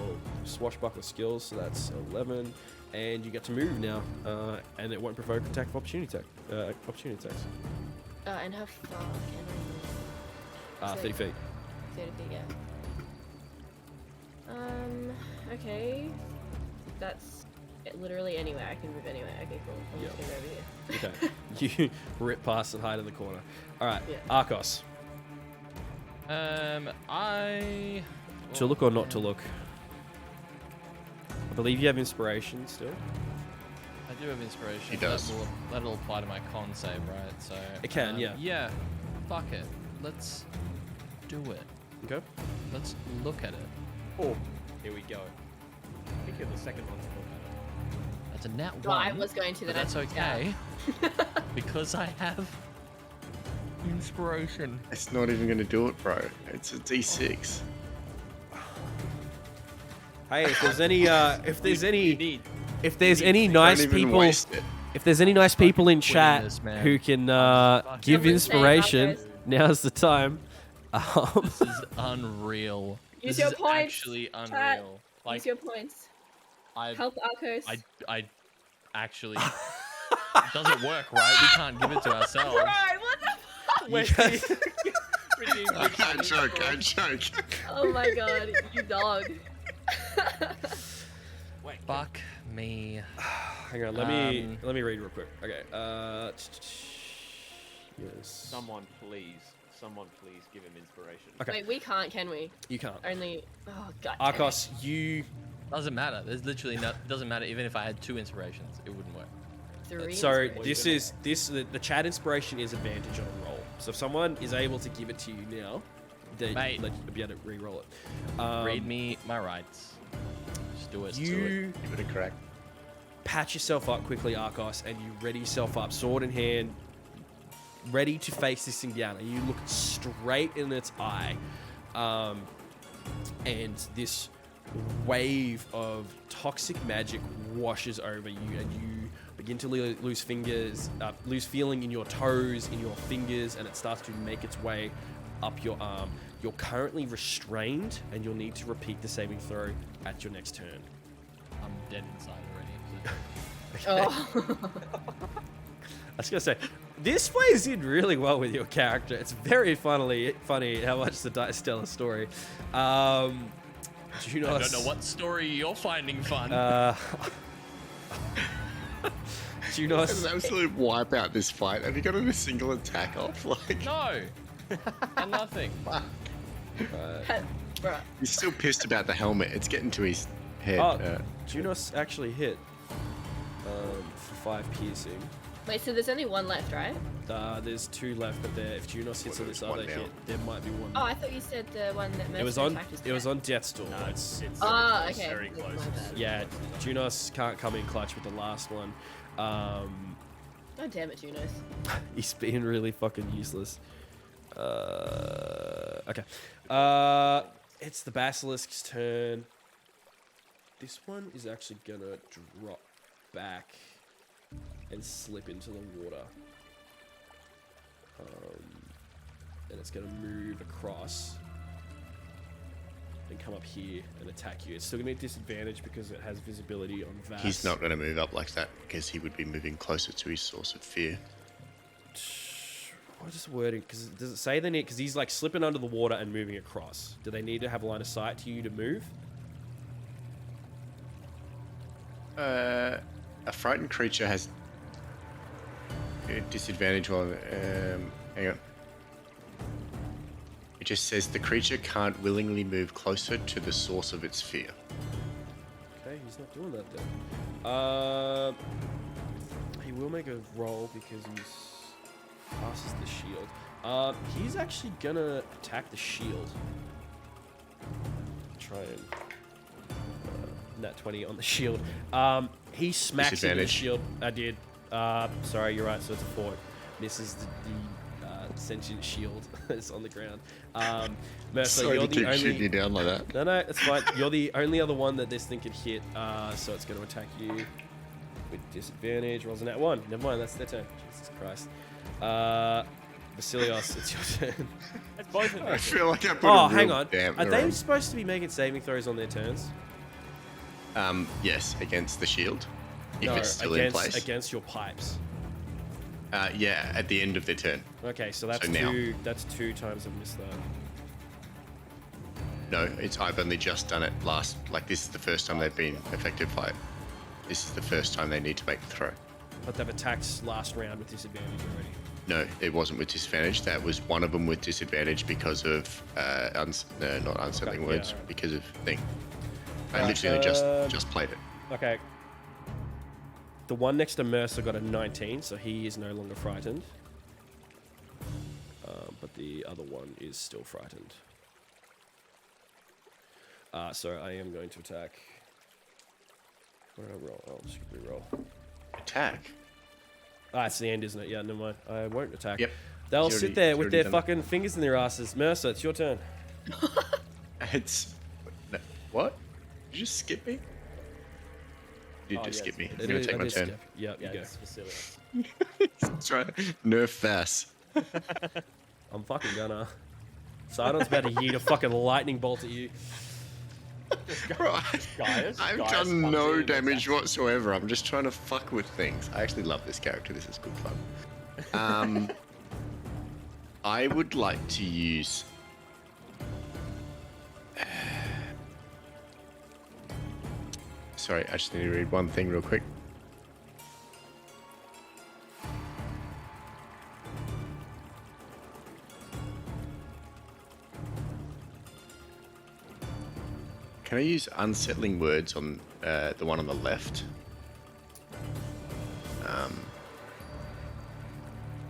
swashbuckler skills. So that's 11, and you get to move now, and it won't provoke attack of opportunity opportunity attacks. And how far can I move? 30 feet. 30 feet, yeah. Okay. That's literally anywhere. I can move anywhere. Okay, cool. I'm Yep. just gonna go over here. Okay. You rip past and hide in the corner. All right, Yeah. Arcos. To look or not to look? I believe you have inspiration still. I do have inspiration. He does. That'll apply to my con save, right? So It can, yeah. Yeah. Fuck it. Let's do it. Okay. Let's look at it. Oh, here we go. I think you're the second one to look at That's a nat Well, one. I was going to, but then that's I okay because I have inspiration. It's not even going to do it, bro. It's a D6. Hey, if there's any, if there's it. any, if there's any nice Don't even people, waste it. if there's any nice people in quitting chat this, man. who can fucking- give Someone say inspiration, Marcos. now's the time. This is unreal. Use This your is points, actually chat. unreal. Use Like your points. I, Help Arcos. I actually it doesn't work, right? We can't give it to ourselves. Right, what the fuck? I can't joke. Can't joke. Oh my god, you dog. Wait, Fuck me. Hang on, let me read real quick. Okay. Yes. someone please give him inspiration. Okay. Wait, we can't, can we? You can't. Only. Oh god. damn it. Arcos, you. Doesn't matter. There's literally no. Doesn't matter. Even if I had 2 inspirations, it wouldn't work. 3 So inspiration. the chat inspiration is advantage on a roll. So if someone is able to give it to you now, then Mate. you'll be able to re-roll it. Read me my rights. Just do it. You Give it a crack. patch yourself up quickly, Arcos, and you ready yourself up, sword in hand. ready to face this thing down, and you look straight in its eye, and this wave of toxic magic washes over you, and you begin to lose feeling in your toes, in your fingers, and it starts to make its way up your arm. You're currently restrained, and you'll need to repeat the saving throw at your next turn. I'm dead inside already. Oh. I was gonna say, this plays in really well with your character. It's very funny how much the dice tell a story. Junos, I don't know what story you're finding fun. Junos, It's an absolute wipeout this fight. Have you gotten a single attack off? Like, No. And nothing. Bruh. he's still pissed about the helmet. It's getting to his head. Oh, Junos actually hit for 5 piercing. Wait, so there's only one left, right? There's 2 left, but if Junos hits on this Well, other there's one hit, there might be one. Oh, I thought you said the one that it was Mercer on. attacked was It was dead. on Death's Door. No, it's Oh, very close, okay. very Yeah, close. my bad. Yeah, Junos can't come in clutch with the last one. God damn it, Junos. He's being really fucking useless. Okay. It's the Basilisk's turn. This one is actually gonna drop back and slip into the water. And it's gonna move across and come up here and attack you. It's still gonna be a disadvantage because it has visibility on Vass. He's not going to move up like that because he would be moving closer to his source of fear. What is the wording? Because does it say they need? Because he's like slipping under the water and moving across. Do they need to have line of sight to you to move? A frightened creature has a disadvantage while. Hang on. It just says the creature can't willingly move closer to the source of its fear. Okay, he's not doing that then. He will make a roll because he's passes the shield. He's actually gonna attack the shield. Try and nat 20 on the shield. He smacks into the Disadvantage. shield. I did. Sorry, you're right. So it's a 4. Misses the sentient shield that's on the ground. Mercer, Sorry you're to keep the shooting you only. down like that. No, it's fine. You're the only other one that this thing can hit. So it's going to attack you with disadvantage. Rolls a nat 1. Never mind. That's their turn. Jesus Christ. Vassilios, it's your turn. It's both of I them. feel like I put Oh, a real hang on. Are dampener they on. supposed to be making saving throws on their turns? Yes, against the shield. If No, it's still in place. against your pipes. Yeah, at the end of their turn. Okay, so that's So now. two. That's 2 times I've missed that. No, I've only just done it last. Like, this is the first time they've been effective by it. This is the first time they need to make the throw. But they've attacked last round with disadvantage already. No, it wasn't with disadvantage. That was one of them with disadvantage because of not unsettling Okay, words, yeah, alright. because of thing. I Alright, literally just played it. Okay. The one next to Mercer got a 19, so he is no longer frightened. But the other one is still frightened. So I am going to attack. What did I roll? Oh, just re-roll. Attack. It's the end, isn't it? Yeah, never mind. I won't attack. Yep. They'll He's sit already- there he's with already their done it. fucking fingers in their asses. Mercer, it's your turn. It's no, what? Did you just skip me? You Oh, just yeah, skip me. it's- I'm gonna take my turn. Yeah, Yeah, you go. it's Vassilios. Try nerf Vass. I'm fucking gonna. Sidon's about to yeet a fucking lightning bolt at you. Right. Gaius I've comes done in no and damage attacks. whatsoever. I'm just trying to fuck with things. I actually love this character. This is good fun. I would like to use. Sorry, I just need to read one thing real quick. Can I use unsettling words on the one on the left?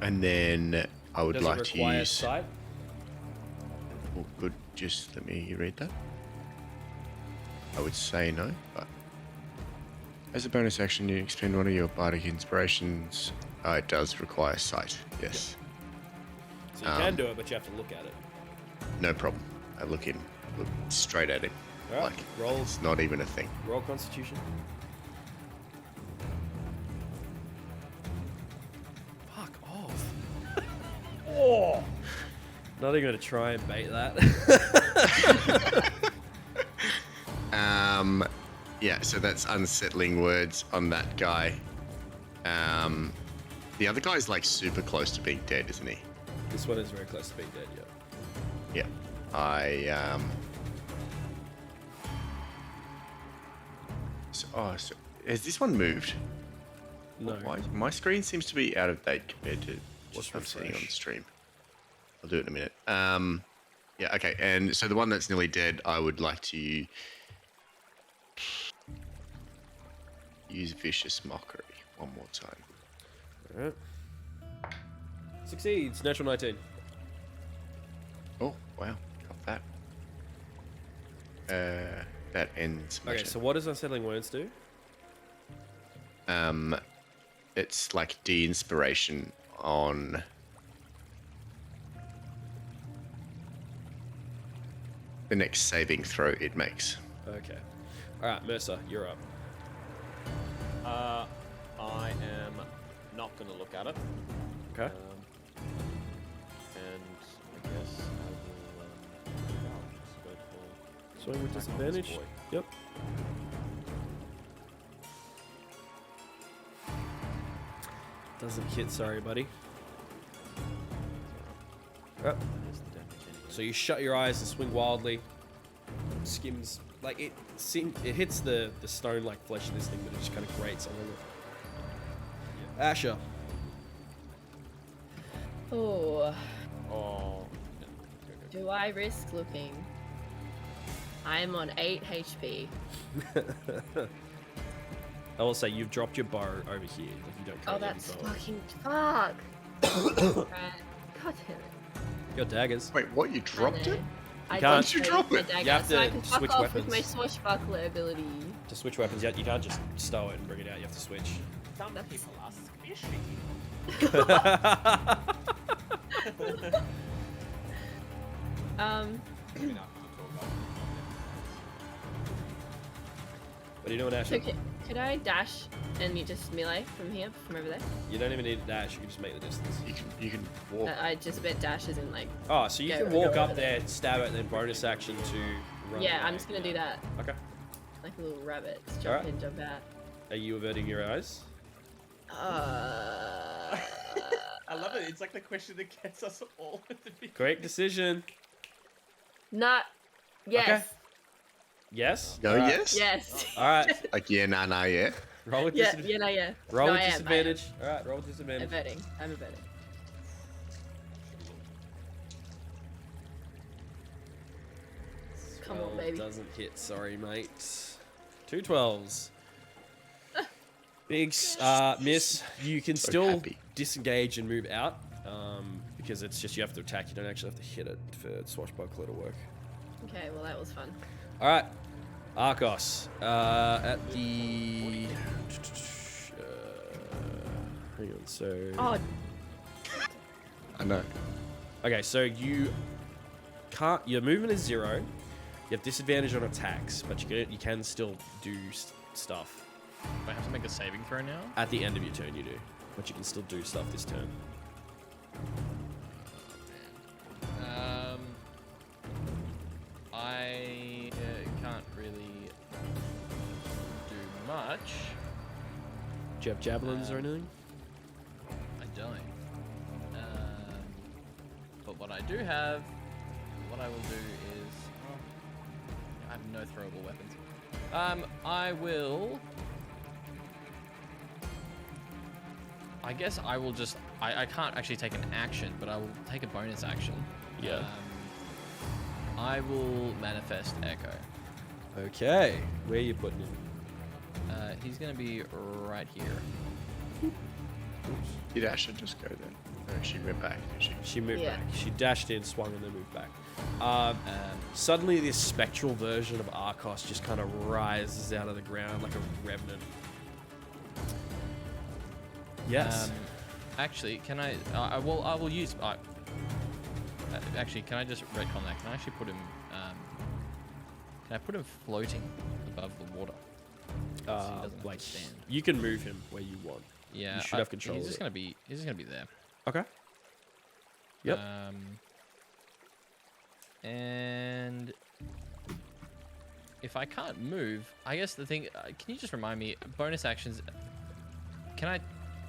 And then I would Does like it to require use. sight? Oh, good. Just let me read that. I would say no, but as a bonus action, you expend one of your bardic inspirations. It does require sight. Yes. So you can do it, but you have to look at it. No problem. I look straight at him. All right, Like, roll. it's not even a thing. Roll Constitution. Fuck off. Oh. Not even gonna try and bait that. Yeah, so that's unsettling words on that guy. The other guy's like super close to being dead, isn't he? This one is very close to being dead, yeah. Yeah. So has this one moved? No. Why? My screen seems to be out of date compared to Just what I'm seeing on refresh. the stream. I'll do it in a minute. Yeah, okay. And so the one that's nearly dead, I would like to use Vicious Mockery one more time. Alright. Succeeds. Natural 19. Oh, wow. Got that. That ends my Okay, turn. so what does Unsettling Words do? It's like de-inspiration on the next saving throw it makes. Okay. Alright, Mercer, you're up. I am not going to look at it. Okay. And I guess I will just go for Swing with attack on this disadvantage. boy. Yep. Doesn't hit, sorry, buddy. Yep. There's the damage anyway. So you shut your eyes and swing wildly. Skims like it. It hits the stone like flesh of this thing, but it just kind of grates on it. Asha. Oh, Oh. do I risk looking? I am on 8 HP. I will say you've dropped your bow over here. Like you don't. Oh, currently have that's your bow. fucking fuck. Right. God damn it. Your daggers. Wait, what? You dropped it? I can't- did you trade drop my it? dagger, You have so I to can fuck switch off with my weapons. swashbuckler ability. To switch weapons, you can't just stow it and bring it out. You have to switch. Some people are squishy. What are you doing, Asha? So could I dash and you just melee from here, from over there? You don't even need a dash. You can just make the distance. You can walk. I just bet dash is in like. Oh, so you Yeah, can go walk over up there. there, stab it, and then bonus action to run. Yeah, I'm away. just gonna do that. Okay. Like a little rabbit. Just jump Alright. in, jump out. Are you averting your eyes? I love it. It's like the question that gets us all at the beginning. Correct decision. Not. Yes. Yes. No, Alright. yes? Yes. All right. Like, yeah, nah, yeah. Roll with Yeah, disadvantage. yeah, no, yeah. Roll No, with I am, disadvantage. All right. Roll with I'm disadvantage. averting. I'm averting. Come on, 12 baby. Doesn't hit. Sorry, mate. 2 12s. Big miss. You can So still happy. disengage and move out because it's just you have to attack. You don't actually have to hit it for swashbuckler to work. Okay, well, that was fun. All right, Arcos at the. Hang on. So. Oh, I know. Okay, so you can't. Your movement is 0. You have disadvantage on attacks, but you can still do stuff. Do I have to make a saving throw now? At the end of your turn, you do, but you can still do stuff this turn. I can't really do much. Do you have javelins or anything? I don't. But what I do have, what I will do is, I have no throwable weapons. I will. I guess I will just. I can't actually take an action, but I will take a bonus action. Yeah. I will manifest Echo. Okay, where are you putting him? He's gonna be right here. Did Asha just go then? No, she went back, did she? She moved Yeah. back. She dashed in, swung, and then moved back. Suddenly, this spectral version of Arcos just kind of rises out of the ground like a revenant. Yes. Actually, can I? I will use. Actually, can I just retcon that? Can I actually put him? Can I put him floating above the water? So he doesn't Like stand. you can move him where you want. Yeah, You should have control He's of just it. gonna be. He's just gonna be there. Okay. Yep. And if I can't move, I guess the thing. Can you just remind me? Bonus actions. Can I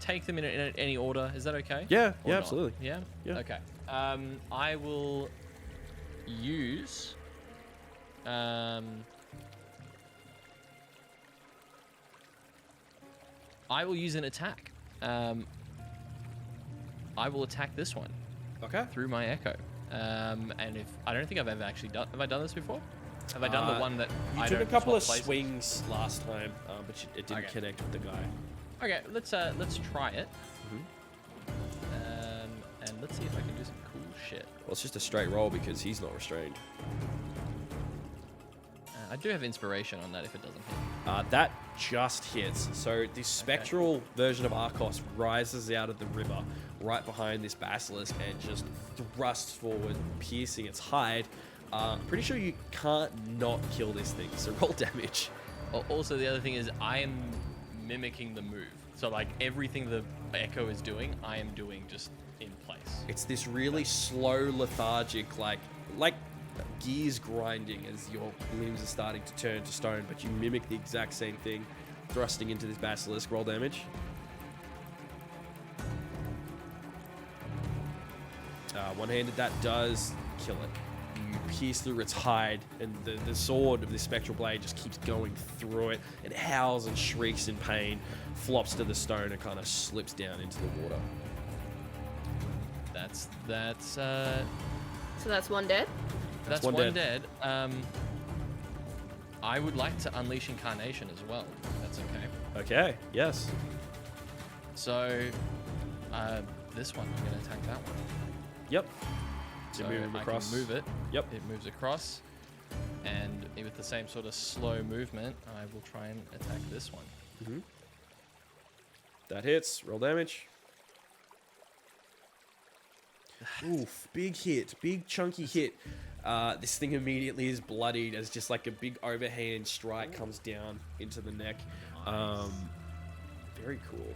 take them in any order? Is that okay? Yeah. Or Yeah. not? Absolutely. Yeah. Yeah. Okay. I will use. I will use an attack. I will attack this one Okay. through my echo. And if I don't think I've ever actually done. Have I done this before? Have I done the one that You I took a don't couple of swap places? swings last time, but it didn't Okay. connect with the guy. Okay, let's try it. Mhm. And let's see if I can do some cool shit. Well, it's just a straight roll because he's not restrained. I do have inspiration on that if it doesn't hit. That just hits. So the spectral version of Arcos rises out of the river right behind this basilisk and just thrusts forward, piercing its hide. Pretty sure you can't not kill this thing, so roll damage. Also, the other thing is I am mimicking the move. So like everything the echo is doing, I am doing just in place. It's this really slow, lethargic, like gears grinding as your limbs are starting to turn to stone, but you mimic the exact same thing, thrusting into this basilisk. Roll damage. One-handed, that does kill it. You pierce through its hide, and the sword of this spectral blade just keeps going through it. It howls and shrieks in pain, flops to the stone, and kind of slips down into the water. That's So that's one dead. That's one one dead. I would like to unleash incarnation as well. If that's okay. Okay, yes. So, this one, I'm gonna attack that one. Yep. So move him I across. can move it. Yep. It moves across, and with the same sort of slow movement, I will try and attack this one. Mm-hmm. That hits. Roll damage. Oof, big hit, big chunky hit. This thing immediately is bloodied as just like a big overhand strike comes down into the neck. Very cool.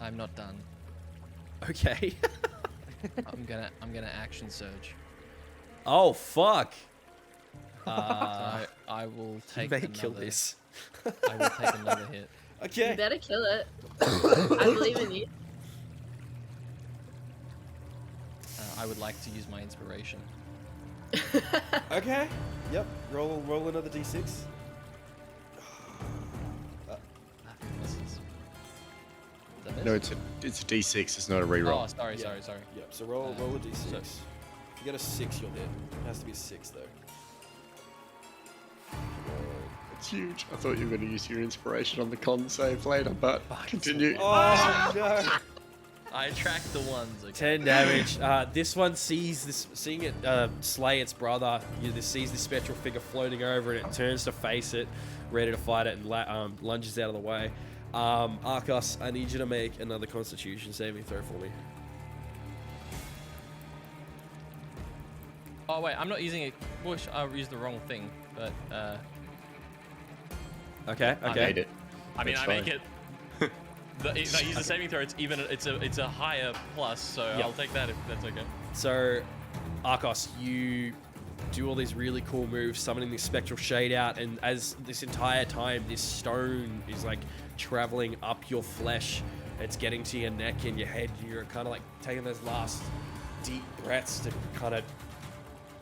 I'm not done. Okay. I'm gonna action surge. Oh fuck. So I will You take. may another, kill this. I will take another hit. You Okay. better kill it. I believe in you. I would like to use my inspiration. Okay. Yep. Roll another d6. That misses. Is that No, miss? it's a D6. It's not a reroll. Oh, sorry. Yeah. Yep. So roll a d6. so- If you get a 6, you're dead. It has to be a 6 though. It's huge. I thought you were going to use your inspiration on the con save later, but continue. Oh no. I attract the ones. Okay. 10 damage. This one seeing it slay its brother. Sees this spectral figure floating over it. It turns to face it, ready to fight it, and lunges out of the way. Arcos, I need you to make another Constitution saving throw for me. Oh wait, I'm not using it. Bush, I used the wrong thing, but Okay. I Okay. made it. I mean, That's I make fine. it. If I use the saving throw, it's a higher plus, so Yep. I'll take that if that's okay. So, Arcos, you do all these really cool moves, summoning this spectral shade out, and as this entire time, this stone is like traveling up your flesh. It's getting to your neck and your head. You're kind of like taking those last deep breaths to kind of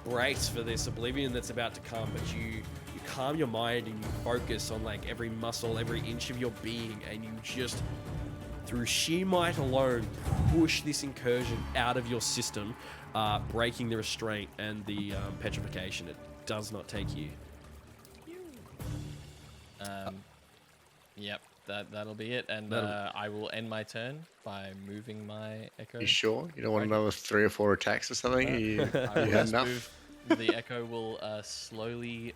brace for this oblivion that's about to come, but you calm your mind and you focus on like every muscle, every inch of your being, and you just, through sheer might alone, push this incursion out of your system, breaking the restraint and the petrification. It does not take you. Yep, that'll be it, and I will end my turn by moving my echo. You sure? You don't want another 3 or 4 attacks or something? You I will had just enough? move. The echo will slowly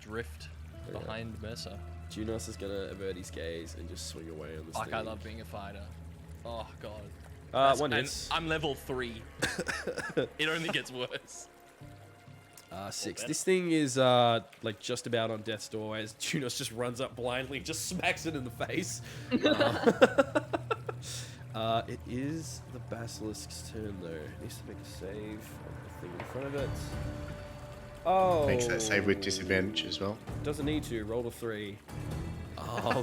drift behind Mercer. Junos is gonna avert his gaze and just swing away on this Fuck, thing. I love being a fighter. Oh god. One and hits. I'm level 3. It only gets worse. 6. better. This thing is like just about on death's door as Junos just runs up blindly, just smacks it in the face. It is the Basilisk's turn though. It needs to make a save on the thing in front of it. Oh. Makes that save with disadvantage as well. Doesn't need to. Roll a 3. Oh.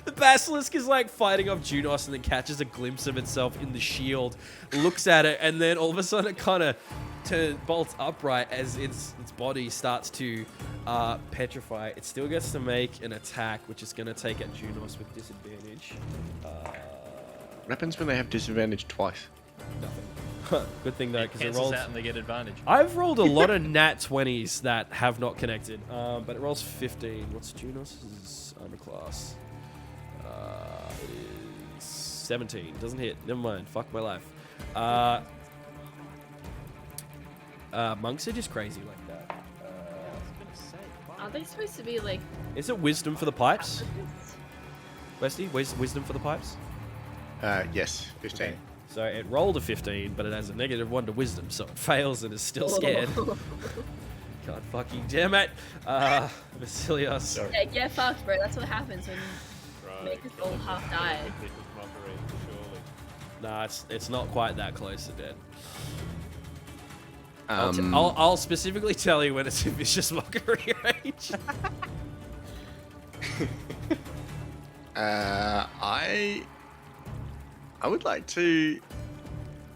The Basilisk is like fighting off Junos and then catches a glimpse of itself in the shield, looks at it, and then all of a sudden it kind of bolts upright as its body starts to petrify. It still gets to make an attack, which is going to take at Junos with disadvantage. What happens when they have disadvantage twice? Nothing. Good thing though, It because it cancels rolls. out and they get advantage. I've rolled a lot of nat 20s that have not connected, but it rolls 15. What's Junos' armor class? It is 17. Doesn't hit. Never mind. Fuck my life. Monks are just crazy like that. Are they supposed to be like? Is it wisdom for the pipes? Westy, wisdom for the pipes? Yes, 15. Okay. So it rolled a 15, but it has a -1 to wisdom, so it fails and is still scared. God fucking damn it. Vassilios. Yeah, get fucked, bro. That's what happens when you Right, make us kill all him half with die. with mockery, surely. Nah, it's not quite that close to dead. Um, I'll specifically tell you when it's in vicious mockery range. I would like to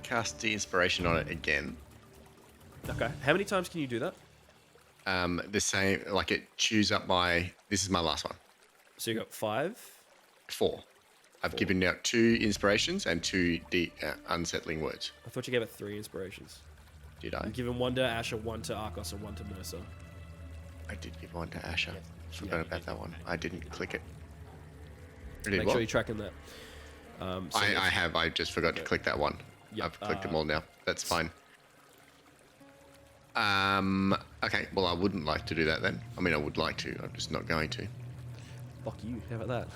cast the inspiration on it again. Okay. How many times can you do that? The same, like it chews up my. This is my last one. So you got 5. 4. I've given out 2 inspirations and 2 unsettling words. I thought you gave it 3 inspirations. Did I? You've given 1 to Asha, 1 to Arcos, and 1 to Mercer. I did give 1 to Asha. Forgot you about that one. I didn't click it. I did Make what? sure you're tracking that. So I have. I just forgot to click that one. Yep, I've clicked them all now. That's fine. Okay. Well, I wouldn't like to do that then. I mean, I would like to. I'm just not going to. Fuck you. How about that?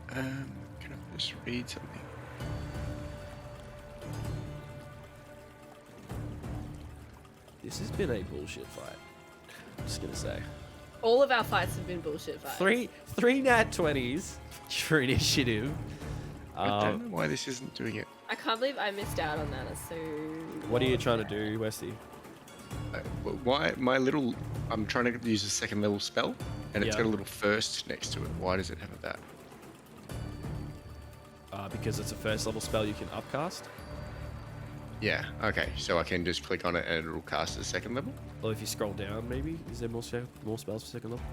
Can I just read something? This has been a bullshit fight. I'm just gonna say. All of our fights have been bullshit fights. Three nat 20s for initiative. I don't know why this isn't doing it. I can't believe I missed out on that. That's so. What are you trying to do, Westy? Why my little? I'm trying to use a second level spell, and it's Yeah. got a little first next to it. Why does it have that? Because it's a first level spell you can upcast. Yeah. Okay. So I can just click on it and it'll cast at second level. Or if you scroll down, maybe is there more spells for second level?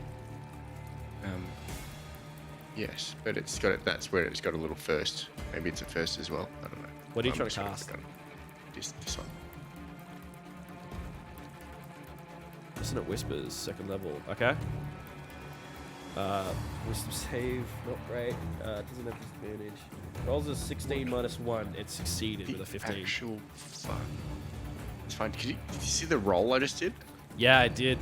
Yes, but it's got it. That's where it's got a little first. Maybe it's a first as well. I don't know. What are you I'm trying just to gonna cast? click on this one. Isn't it Whispers second level? Okay. Wisdom save, not great. Doesn't have disadvantage. Rolls a 16 minus 1. It succeeded with a 15. Actual fuck. It's fine. Did you see the roll I just did? Yeah, I did.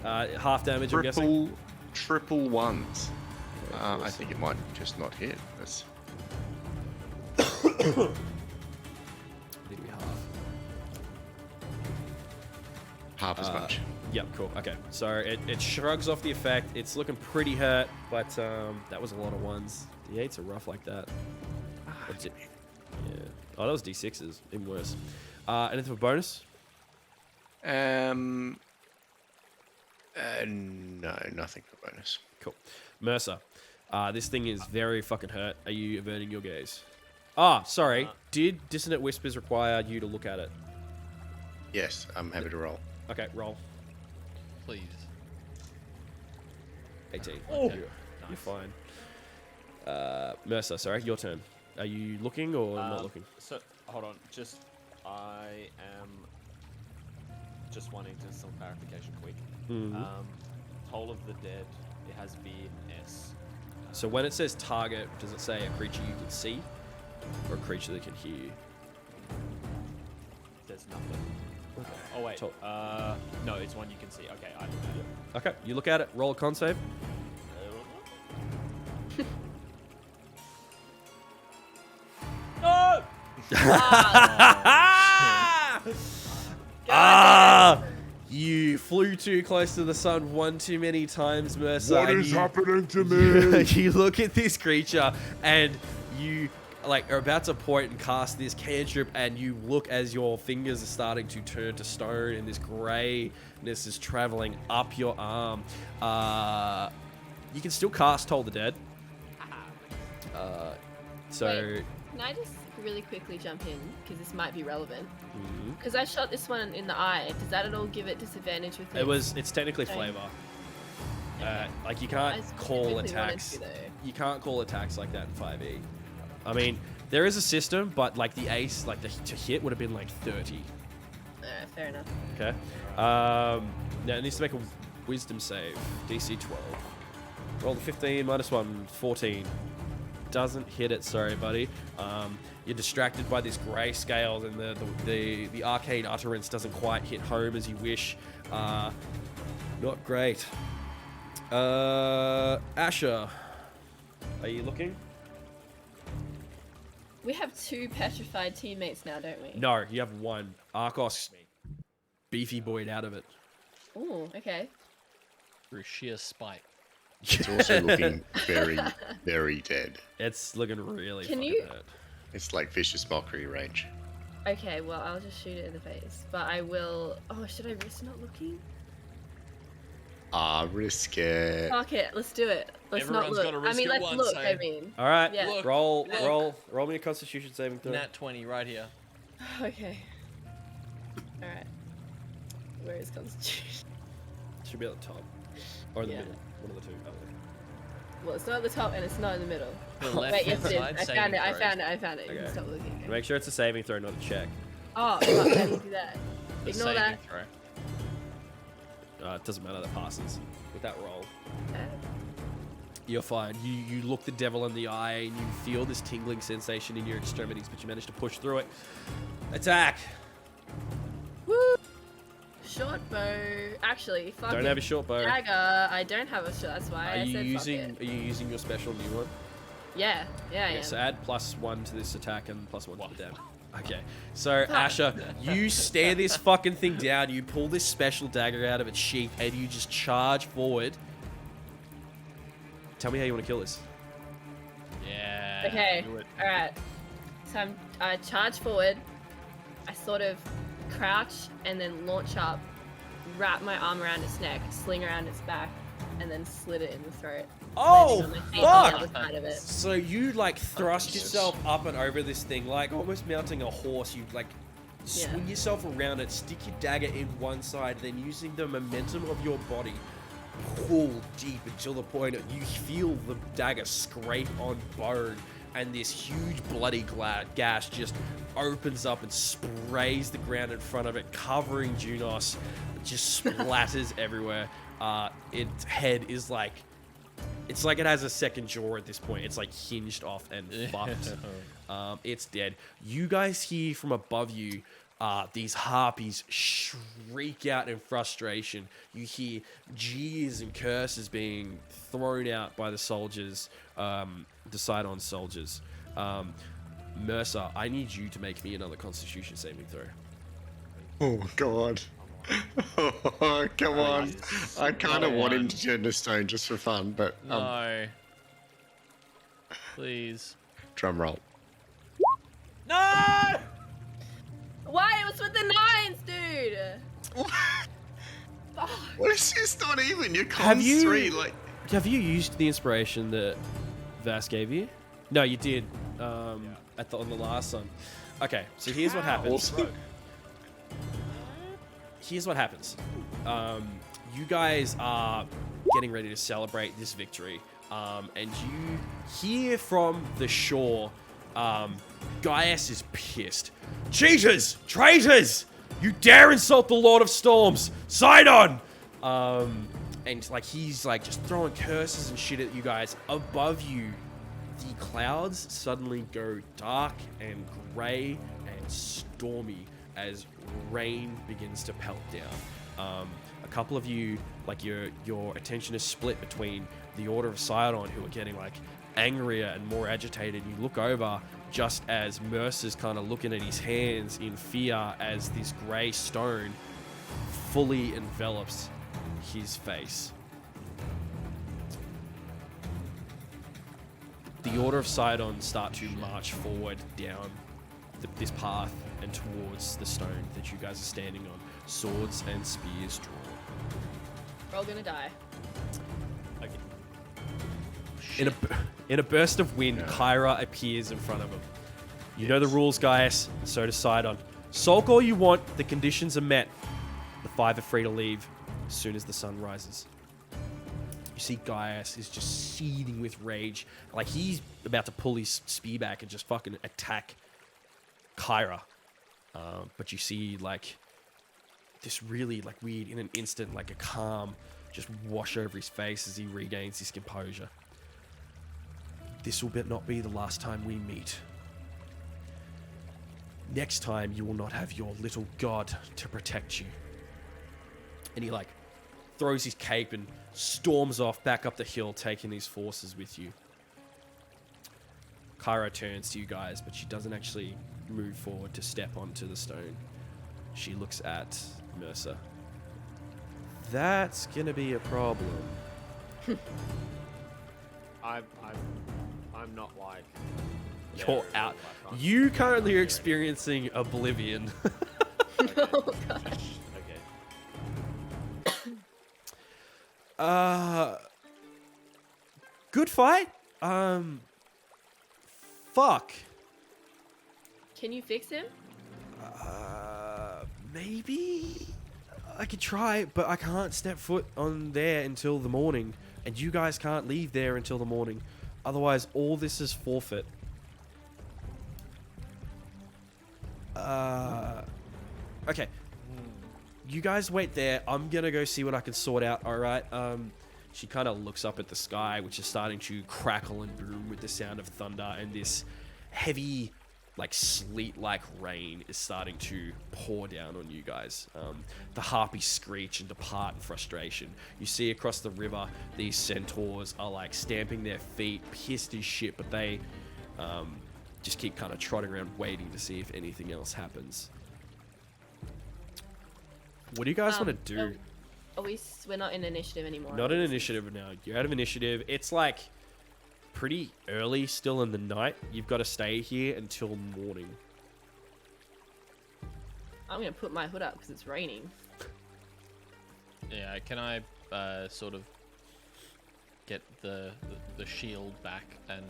Half damage, I'm guessing. Triple ones. I awesome. think it might just not hit. That's I think we half. half as much. Yep, cool. Okay, so it shrugs off the effect. It's looking pretty hurt, but that was a lot of ones. D8s are rough like that. What's it? Yeah. Oh, that was D6s. Even worse. Anything for bonus? No, nothing for bonus. Cool. Mercer, this thing is very fucking hurt. Are you averting your gaze? Ah, sorry. Did Dissonant Whispers require you to look at it? Yes, I'm happy to roll. Okay, roll. Please. 18. Oh. You're fine. Mercer, sorry, your turn. Are you looking or not looking? So hold on, I am just wanting to some clarification quick. Mhm. Toll of the Dead, it has BS. So when it says target, does it say a creature you can see or a creature that can hear you? There's nothing. Okay. Oh wait, Toll. no, it's one you can see. Okay, I don't know. Okay, you look at it, roll a con save. Ah! You flew too close to the sun one too many times, Mercer. What and is you- happening to me? You look at this creature and you like are about to point and cast this cantrip, and you look as your fingers are starting to turn to stone and this grayness is traveling up your arm. You can still cast Toll the Dead. So Wait, can I just really quickly jump in, because this might be relevant? mhm. Because I shot this one in the eye. Does that at all give it disadvantage with It's technically Okay. flavor. Okay. Like you I can't call specifically wanted attacks. to, though. You can't call attacks like that in 5e. I mean, there is a system, but like the ace, like to hit would have been like 30. Fair enough. Okay. Now it needs to make a wisdom save. DC 12. Roll the 15 minus 1, 14. Doesn't hit it, sorry, buddy. You're distracted by this grayscale, and the arcane utterance doesn't quite hit home as you wish. Not great. Asha, are you looking? We have 2 petrified teammates now, don't we? No, you have one. Arcos beefy boyed out of it. Ooh, okay. Through sheer spite. It's also looking very, very dead. It's looking really Can fucking you- hurt. It's like vicious mockery range. Okay, well, I'll just shoot it in the face. But I will... Oh, should I risk not looking? Risk it. Fuck it, let's do it. Let's Everyone's not look. gotta I risk mean, it let's once, look, eh? I mean. All right, Yeah. Look, roll look. me a Constitution saving throw. Nat 20 right here. Okay. Alright. Where is Constitution? Should be at the top or in the Yeah. middle. One of the two. Well, it's not at the top and it's not in the middle. The Wait, left yes, it is. side, I saving found it. throws. I found it. You Okay. can stop looking. Okay. Make sure it's a saving throw, not a check. Oh, fuck, I didn't do that. The Ignore saving that. throw. It doesn't matter, that passes with that roll. Okay. You're fine. You look the devil in the eye and you feel this tingling sensation in your extremities, but you manage to push through it. Attack! Woo! Short bow. Actually, fuck Don't it. have a short bow. Dagger. I don't have a short. That's why Are I you said using fuck Are it. you using your special new one? Yeah, I am. So add +1 to this attack and +1 to the damage. Okay, so Asha, you stare this fucking thing down. You pull this special dagger out of its sheath and you just charge forward. Tell me how you want to kill this. Yeah. Okay. Do it. All right. So I charge forward. I sort of crouch and then launch up, wrap my arm around its neck, sling around its back, and then slit it in the throat. Oh, landing on my feet on the fuck! other side of it. So you like thrust Jesus. yourself up and over this thing, like almost mounting a horse. You like swing yourself around it, stick your dagger in one side, then using the momentum of your body, pull deep until the point that you feel the dagger scrape on bone, and this huge bloody gash just opens up and sprays the ground in front of it, covering Junos. It just splatters everywhere. Its head is like... It's like it has a second jaw at this point. It's like hinged off and fucked. It's dead. You guys hear from above you these harpies shriek out in frustration. You hear jeers and curses being thrown out by the soldiers, the Sydon soldiers. Mercer, I need you to make me another Constitution saving throw. Oh God. Oh, come on. I kind of Come want him on. to turn to stone just for fun, but No. Please. drum roll. No! Why? It was with the 9s, dude! Fuck. What is this? Not even. Your Have cons you- 3, like. Have you used the inspiration that Vass gave you? No, you did on the last one. Okay, so here's what happens. Here's what happens. You guys are getting ready to celebrate this victory, and you hear from the shore, Gaius is pissed. Cheaters! Traitors! You dare insult the Lord of Storms! Sydon! And like he's like just throwing curses and shit at you guys. Above you, the clouds suddenly go dark and grey and stormy as rain begins to pelt down. A couple of you, like your attention is split between the Order of Sydon, who are getting like angrier and more agitated. You look over, just as Mercer's kind of looking at his hands in fear as this grey stone fully envelops his face. The Order of Sydon start to march forward down this path and towards the stone that you guys are standing on. Swords and spears drawn. We're all gonna die. Okay. In a burst of wind, Kyra appears in front of him. You know the rules, guys. So does Sydon. Sulk all you want. The conditions are met. The 5 are free to leave as soon as the sun rises. You see Gaius is just seething with rage. Like he's about to pull his spear back and just fucking attack Kyra. But you see like this really like weird, in an instant, like a calm just wash over his face as he regains his composure. This will not be the last time we meet. Next time you will not have your little god to protect you. And he like throws his cape and storms off back up the hill, taking his forces with you. Kyra turns to you guys, but she doesn't actually move forward to step onto the stone. She looks at Mercer. That's gonna be a problem. I'm not like. You're there, out. like, You currently are experiencing oblivion. Oh god. Okay. Good fight. Fuck. Can you fix him? Maybe I could try, but I can't step foot on there until the morning, and you guys can't leave there until the morning. Otherwise, all this is forfeit. Okay. You guys wait there. I'm gonna go see what I can sort out. All right. She kind of looks up at the sky, which is starting to crackle and boom with the sound of thunder, and this heavy, like sleet-like rain is starting to pour down on you guys. The harpies screech and depart in frustration. You see across the river, these centaurs are like stamping their feet, pissed as shit, but they just keep kind of trotting around waiting to see if anything else happens. What do you guys want to do? We're not in initiative anymore. Not in initiative now. You're out of initiative. It's like pretty early still in the night. You've got to stay here until morning. I'm gonna put my hood up because it's raining. Yeah, can I sort of get the shield back, and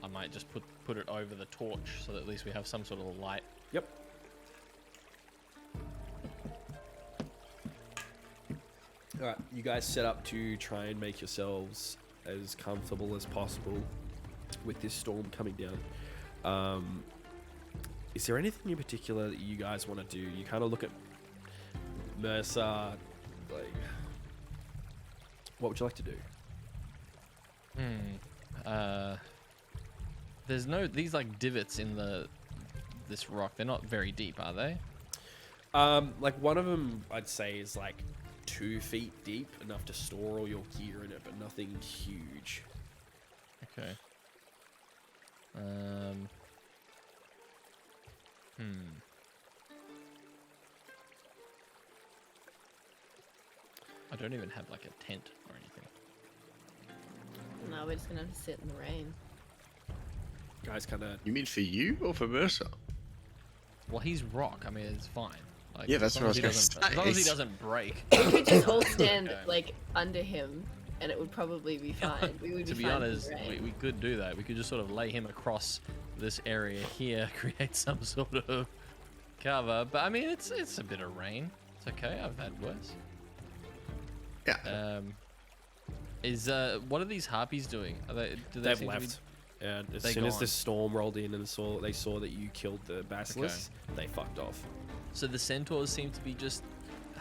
I might just put it over the torch so that at least we have some sort of light. Yep. All right, you guys set up to try and make yourselves as comfortable as possible with this storm coming down. Is there anything in particular that you guys want to do? You kind of look at Mercer, like, what would you like to do? There's these like divots in this rock. They're not very deep, are they? Like one of them, I'd say, is like 2 feet deep, enough to store all your gear in it, but nothing huge. Okay. I don't even have like a tent or anything. No, we're just gonna have to sit in the rain. Guys kind of... You mean for you or for Mercer? Well, he's rock. I mean, it's fine. Like, Yeah, that's as what I long was as gonna as long as he say. doesn't break. We could just all stand Okay. like under him, and it would probably be fine. We would To be be fine in the honest, rain. we could do that. We could just sort of lay him across this area here, create some sort of cover. But I mean, it's a bit of rain. It's okay. I've had worse. Yeah. What are these harpies doing? Are they? Do they They've seem to be- left. And as They soon as gone. the storm rolled in and they saw that you killed the basilisk, they fucked off. So the centaurs seem to be just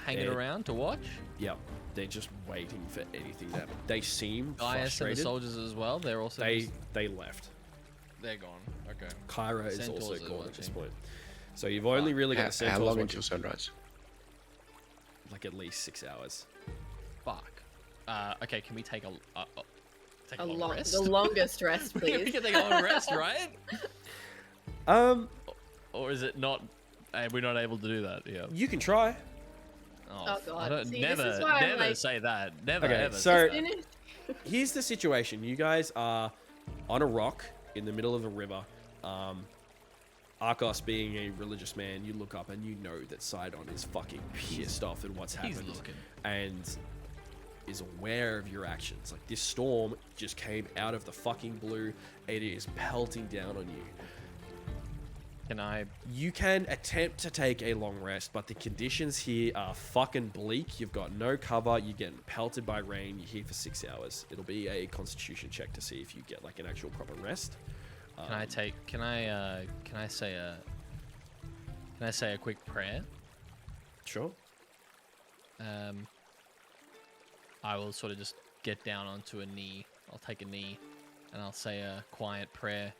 hanging They're- around to watch. Yep. They're just waiting for anything to happen. They seem Gaius and the frustrated. soldiers as well. They're also They left. they're gone. Okay. Kyra is Centaurs also are gone at this watching. point. So you've only really got the How centaurs long watching, until sunrise? like at least 6 hours. Fuck. Okay. Can we take take a A long long, rest? the longest rest, we please. can take a long rest, right? Or is it not? We're not able to do that. Yeah. You can try. Oh, I God. don't, See, this never, is why I'm never like- say that. Never, Okay, ever. so- Finish. Here's the situation. You guys are on a rock in the middle of a river. Arcos, being a religious man, you look up and you know that Sydon is fucking pissed off at what's He's happened looking. and is aware of your actions. Like, this storm just came out of the fucking blue. It is pelting down on you. Can I? You can attempt to take a long rest, but the conditions here are fucking bleak. You've got no cover. You're getting pelted by rain. You're here for 6 hours. It'll be a constitution check to see if you get like an actual proper rest. Can I take? Can I say a? Can I say a quick prayer? Sure. I will sort of just get down onto a knee. I'll take a knee, and I'll say a quiet prayer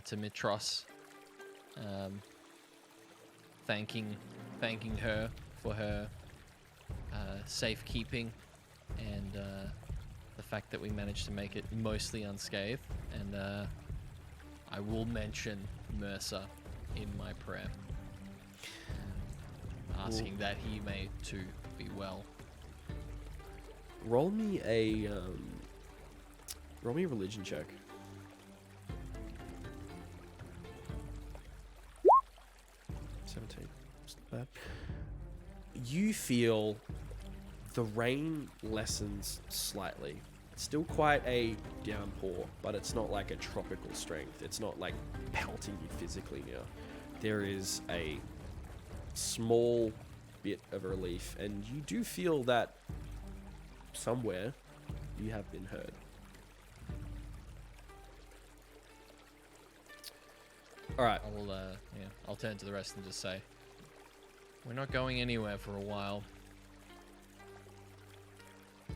to Mitros, thanking her for her safekeeping and the fact that we managed to make it mostly unscathed. And I will mention Mercer in my prayer, asking that he may too be well. Roll me a religion check. 17. It's not bad. You feel the rain lessens slightly. It's still quite a downpour, but it's not like a tropical strength. It's not like pelting you physically now. There is a small bit of relief, and you do feel that somewhere you have been heard. All right. I will, yeah, I'll turn to the rest and just say, we're not going anywhere for a while. Do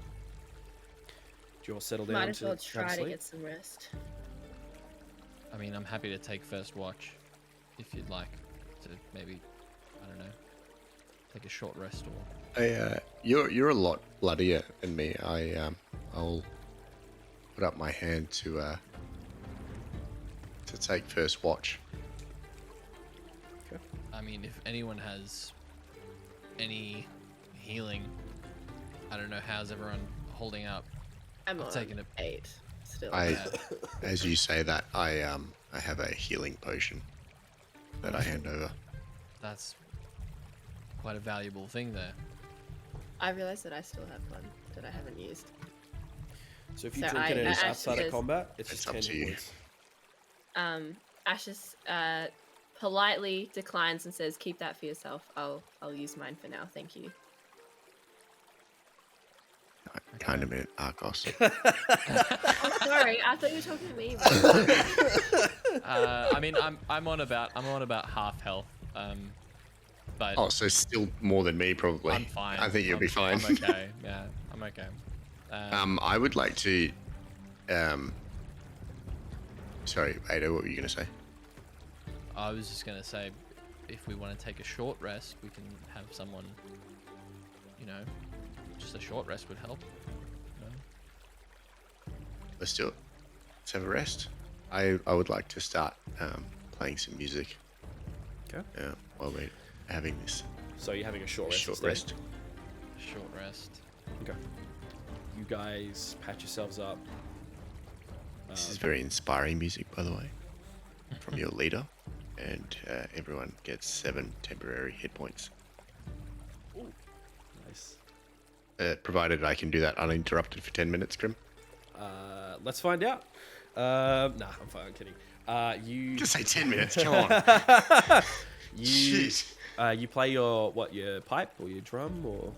you all settle down Might as to well have a try to sleep? get some rest. I mean, I'm happy to take first watch, if you'd like to maybe, I don't know, take a short rest or... You're a lot bloodier than me. I'll put up my hand to take first watch. I mean, if anyone has any healing, I don't know, how's everyone holding up? I'm I've on taken it. 8 still. As you say that, I have a healing potion that I hand over. That's quite a valuable thing there. I realize that I still have one that I haven't used. So if you So drink it I outside actually of just- combat, it's It's just up 10 to hit you. points. Ashes politely declines and says, "Keep that for yourself. I'll use mine for now. Thank you." I kind of meant Arcos. Oh, sorry, I thought you were talking to me. I mean, I'm on about half health, but Oh, so still more than me, probably. I'm fine. I think you'll be fine. I'm okay. Yeah, I'm okay. I would like to. Sorry, Ada, what were you going to say? I was just gonna say, if we want to take a short rest, we can have someone. You know, just a short rest would help. You know? Let's do it. Let's have a rest. I would like to start playing some music. Okay. While we're having this So you're having a short rest. short instead? rest. Short rest. Okay. You guys patch yourselves up. This is very inspiring music, by the way, from your leader. And everyone gets 7 temporary hit points. Nice. Provided I can do that uninterrupted for 10 minutes, Grim. Let's find out. Nah, I'm fine. I'm kidding. You Just say 10 minutes, come on. you Jeez. you play your pipe or your drum or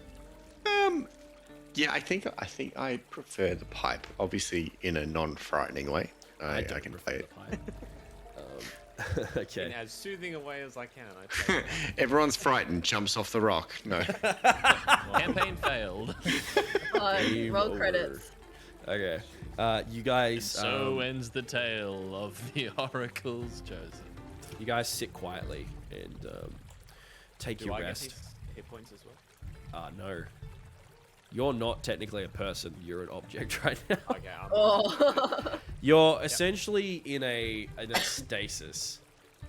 Yeah, I think I prefer the pipe, obviously in a non-frightening way. I don't can prefer play the it. pipe. In Okay. as soothing a way as I can. I play it. Everyone's frightened, jumps off the rock. No. Campaign failed. Game Roll over. credits. Okay. You guys. So ends the tale of the oracles chosen. You guys sit quietly and take Do your I get rest. hit points as well? No. You're not technically a person. You're an object right now. Okay, Oh. You're essentially in a stasis.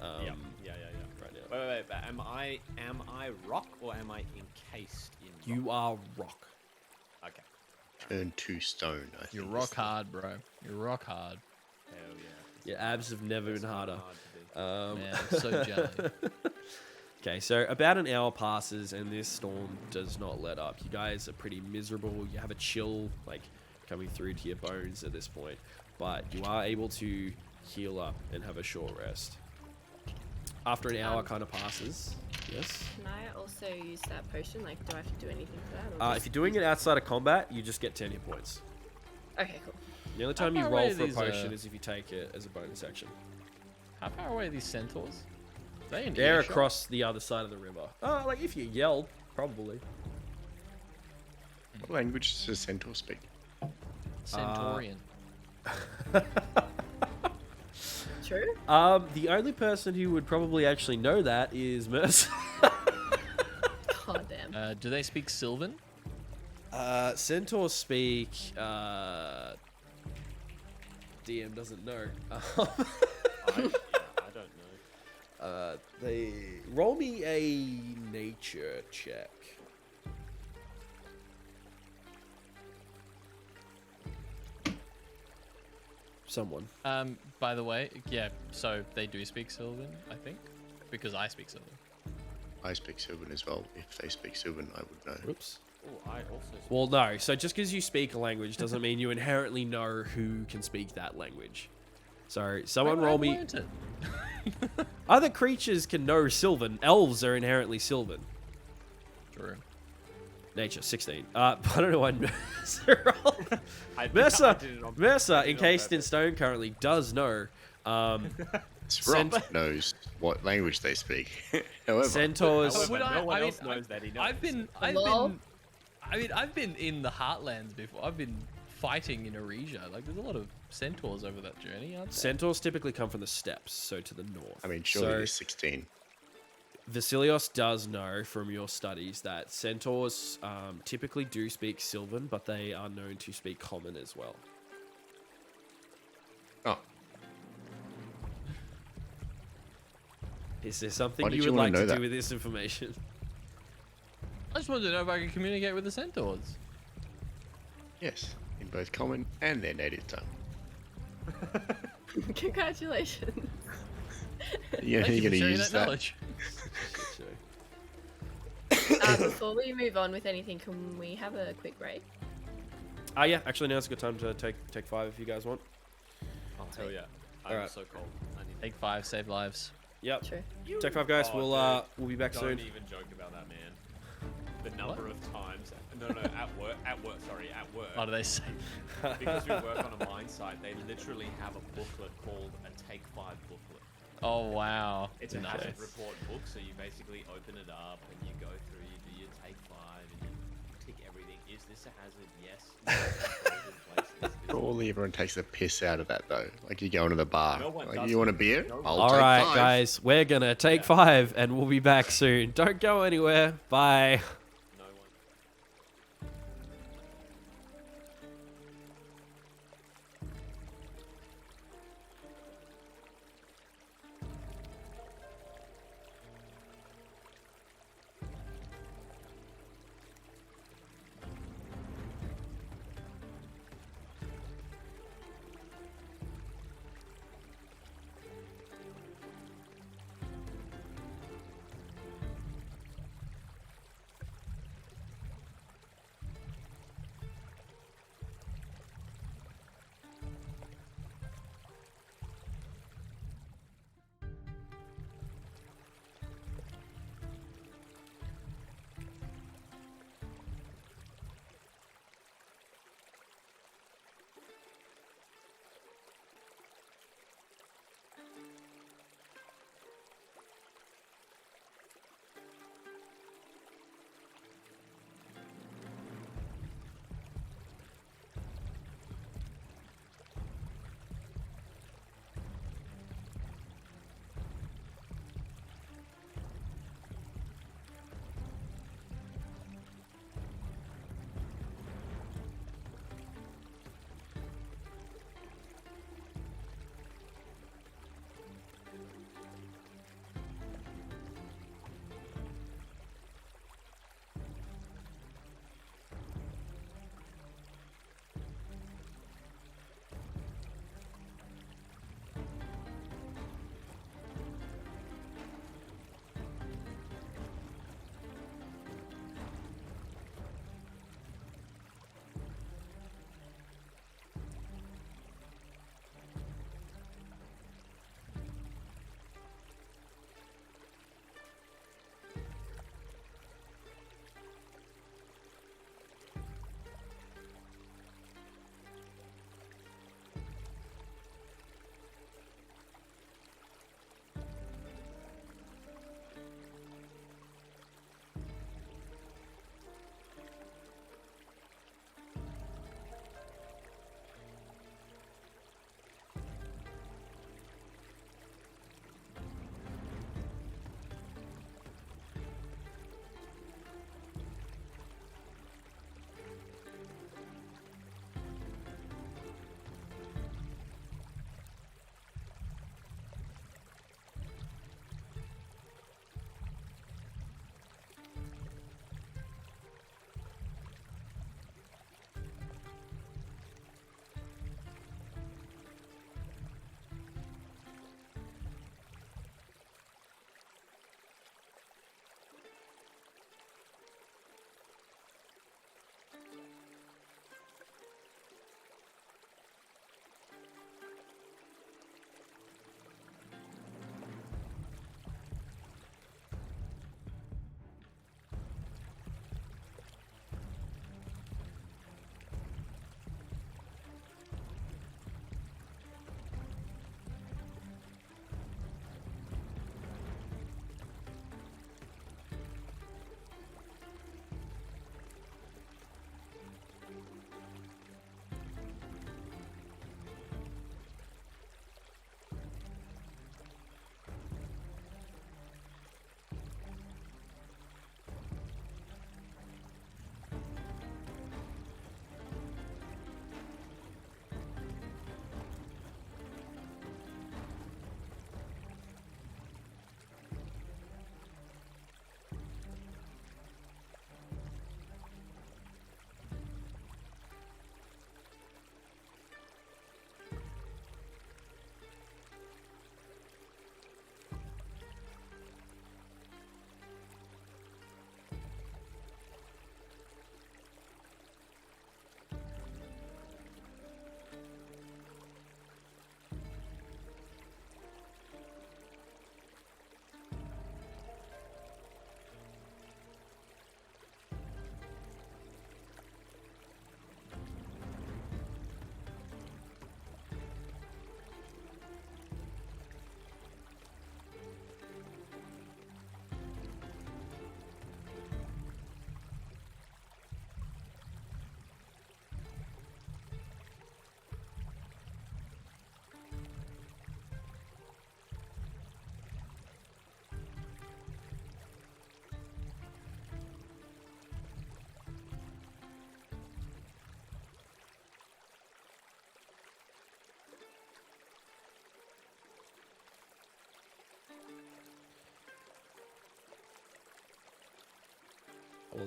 Yeah. right now. Wait. But am I rock or am I encased in? Rock? You are rock. Okay. Turn to stone. I think You're is rock the- hard, bro. You're rock hard. Hell yeah. Your abs have never It's been kinda harder. hard to be. Man, I'm so jelly. Okay, so about an hour passes and this storm does not let up. You guys are pretty miserable. You have a chill like coming through to your bones at this point, but you are able to heal up and have a short rest. After an hour kind of passes. Yes. Can I also use that potion? Like, do I have to do anything for that? Or If you're doing it outside of combat, you just get 10 hit points. Okay, cool. The only time you far roll away for a these, potion is if you take it as a bonus action. How far away are these centaurs? Are they in They're earshot? across the other side of the river. Like if you yelled, probably. What language does a centaur speak? Centaurian. True. The only person who would probably actually know that is Mercer. God damn. Do they speak Sylvan? Centaurs speak. DM doesn't know. I don't know. They roll me a nature check. Someone. By the way, yeah, so they do speak Sylvan, I think, because I speak Sylvan. I speak Sylvan as well. If they speak Sylvan, I would know. Whoops. Oh, I also. Well, no. So just because you speak a language doesn't mean you inherently know who can speak that language. So someone Wait, roll I me. learnt it. Other creatures can know Sylvan. Elves are inherently Sylvan. True. Nature 16. I don't know why Mercer rolled. I Mercer, did it on- Mercer, I did it on encased in purpose. stone, currently does know. Rock knows what language they speak. However, Centaurs. However, Would I- no one I mean, else knows that he knows. I've been in the Heartlands before. I've been fighting in Aresia. Like, there's a lot of centaurs over that journey, aren't there? Centaurs typically come from the steppes, so to the north. I mean, surely So, there's 16. Vassilios does know from your studies that centaurs typically do speak Sylvan, but they are known to speak Common as well. Oh, Is there something Why did you you would wanna like to know do that? with this information? I just wanted to know if I could communicate with the centaurs. yes. In both common and their native tongue. Congratulations. Yeah, Thank you you're for going to sharing use that that. knowledge. Before we move on with anything, can we have a quick break? Yeah, actually now's a good time to take 5 if you guys want. Oh, hell yeah. I'm Alright. so cold. I need Take 5, save lives. Yep. True. Take 5 guys. Oh, We'll be back Don't soon. even joke about that, man. The number of times. No, at work. What do they say? Because we work on a mine site, they literally have a booklet called a Take 5 booklet. Oh, wow. It's a Nice. hazard report book, so you basically open it up and you go through, you do your Take 5, and you tick everything. Is this a hazard? Yes. Surely everyone takes the piss out of that, though. Like, you go into the bar. No one Like, does. you want a beer? No one I'll All take right, 5. guys, we're gonna take 5, and we'll be back soon. Don't go anywhere. Bye. No one.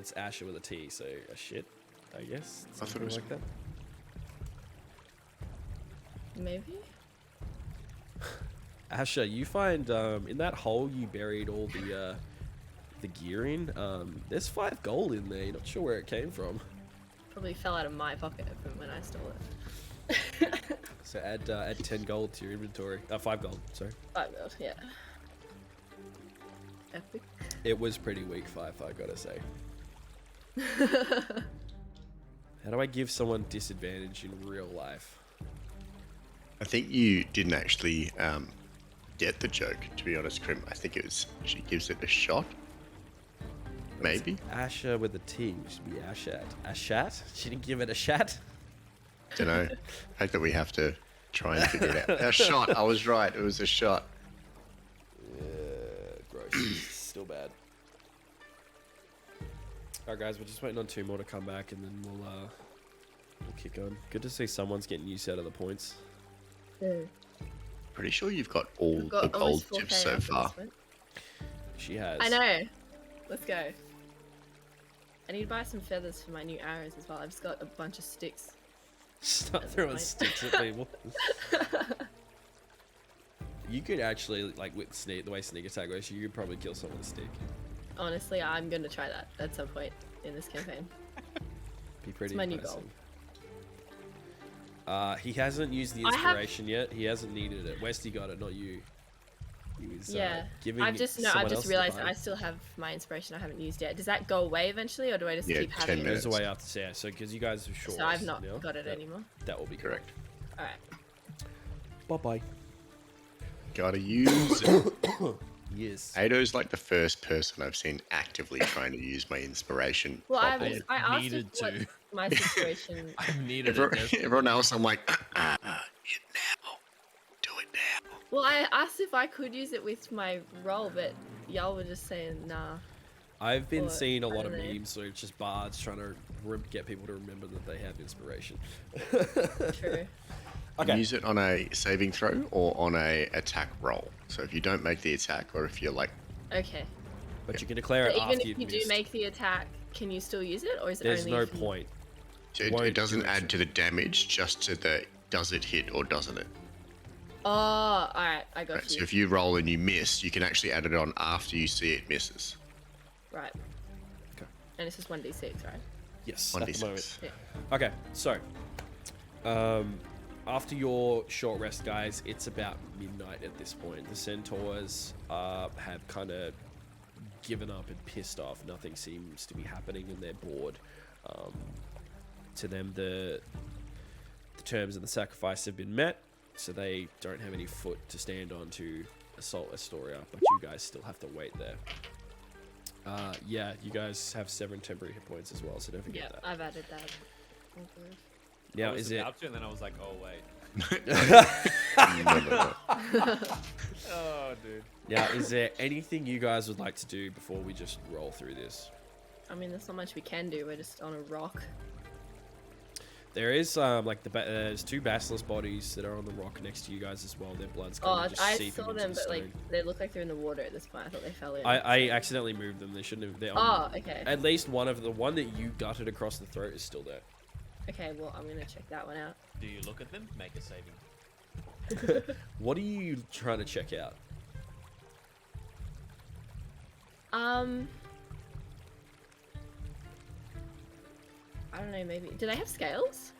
it's Asha with a T, so a shit, I guess. I thought it Something was- like that. Maybe. Asha, you find in that hole you buried all the gear in. There's 5 gold in there. You're not sure where it came from. Probably fell out of my pocket from when I stole it. So add 10 gold to your inventory. 5 gold, sorry. 5 gold, yeah. Epic. It was pretty weak 5, I gotta say. How do I give someone disadvantage in real life? I think you didn't actually get the joke, to be honest, Crim. I think it was she gives it a shot. Maybe. Asha with a T, which should be Ashat. Ashat? She didn't give it a shat? Don't know. The fact that we have to try and figure it out. A shot. I was right. It was a shot. Gross. Still bad. Alright guys, we're just waiting on 2 more to come back and then we'll kick on. Good to see someone's getting use out of the points. Pretty sure you've got all We've got the gold almost 4K tips so after this far. one. She has. I know. Let's go. I need to buy some feathers for my new arrows as well. I've just got a bunch of sticks. Stop That's throwing fine. sticks at people. You could actually, like with the way sneak attack works, you could probably kill someone with a stick. Honestly, I'm gonna try that at some point in this campaign. Be pretty my new impressive. He hasn't used the I have- inspiration yet. He hasn't needed it. Westy got it, not you. He was Yeah. giving I've just someone else the realized party. I still have my inspiration I haven't used yet. Does that go away eventually, or do I just Yeah, keep 10 having it? minutes. Goes away after yeah. So because you guys are short, So I've not now, got it that, anymore. That will be Correct. All right. Bye bye. Gotta use it. Yes. Ado's like the first person I've seen actively trying to use my inspiration. Well, properly. I asked needed what to. my situation. I needed Everyone, it. everyone else, I'm like, hit now. Do it now. Well, I asked if I could use it with my roll, but y'all were just saying nah. I've been Or- seeing a I lot of don't know. memes, so it's just bards trying to get people to remember that they have inspiration. True. Okay. Use it on a saving throw or on a attack roll. So if you don't make the attack, or if you're like, Okay. But you can declare But it even after if you've you do missed. make the attack, can you still use it, or is it There's only? no if you- point. so it, Won't it doesn't do add it. to the damage, just to the does it hit or doesn't it. Oh, all right. I got Right, so you. if you roll and you miss, you can actually add it on after you see it misses. Right. Okay. And it's just 1d6, right? Yes, at the moment. 1d6. Yeah. Okay, so after your short rest, guys, it's about midnight at this point. The centaurs have kind of given up and pissed off. Nothing seems to be happening, and they're bored. To them, the terms of the sacrifice have been met, so they don't have any foot to stand on to assault Astoria, but you guys still have to wait there. Yeah, you guys have 7 temporary hit points as well, so don't forget Yeah, that. I've added that. Oh, good. Now, I was is it... about to, and then I was like, oh wait. No. Oh, dude. Now, is there anything you guys would like to do before we just roll through this? I mean, there's not much we can do. We're just on a rock. There is like there's 2 basilisk bodies that are on the rock next to you guys as well. Their blood's kind Oh, of just I seeping saw into them, the but like stone. they look like they're in the water at this point. I thought they fell in. I accidentally moved them. They shouldn't have. They're on, Oh, okay. At least one of the one that you gutted across the throat is still there. Okay, well, I'm gonna check that one out. Do you look at them? Make a saving. What are you trying to check out? I don't know. Maybe do they have scales?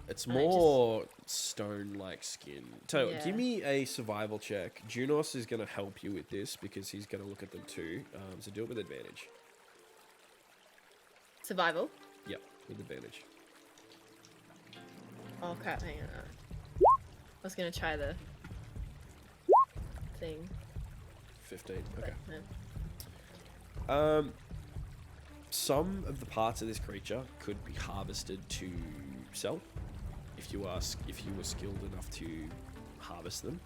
It's I just- more stone-like skin. So, Yeah. give me a survival check. Junos is going to help you with this because he's going to look at them too. So do it with advantage. Survival. Yep, with advantage. Oh crap! Hang on. I was gonna try the thing. 15. But Okay. no. Some of the parts of this creature could be harvested to sell. If you were skilled enough to harvest them,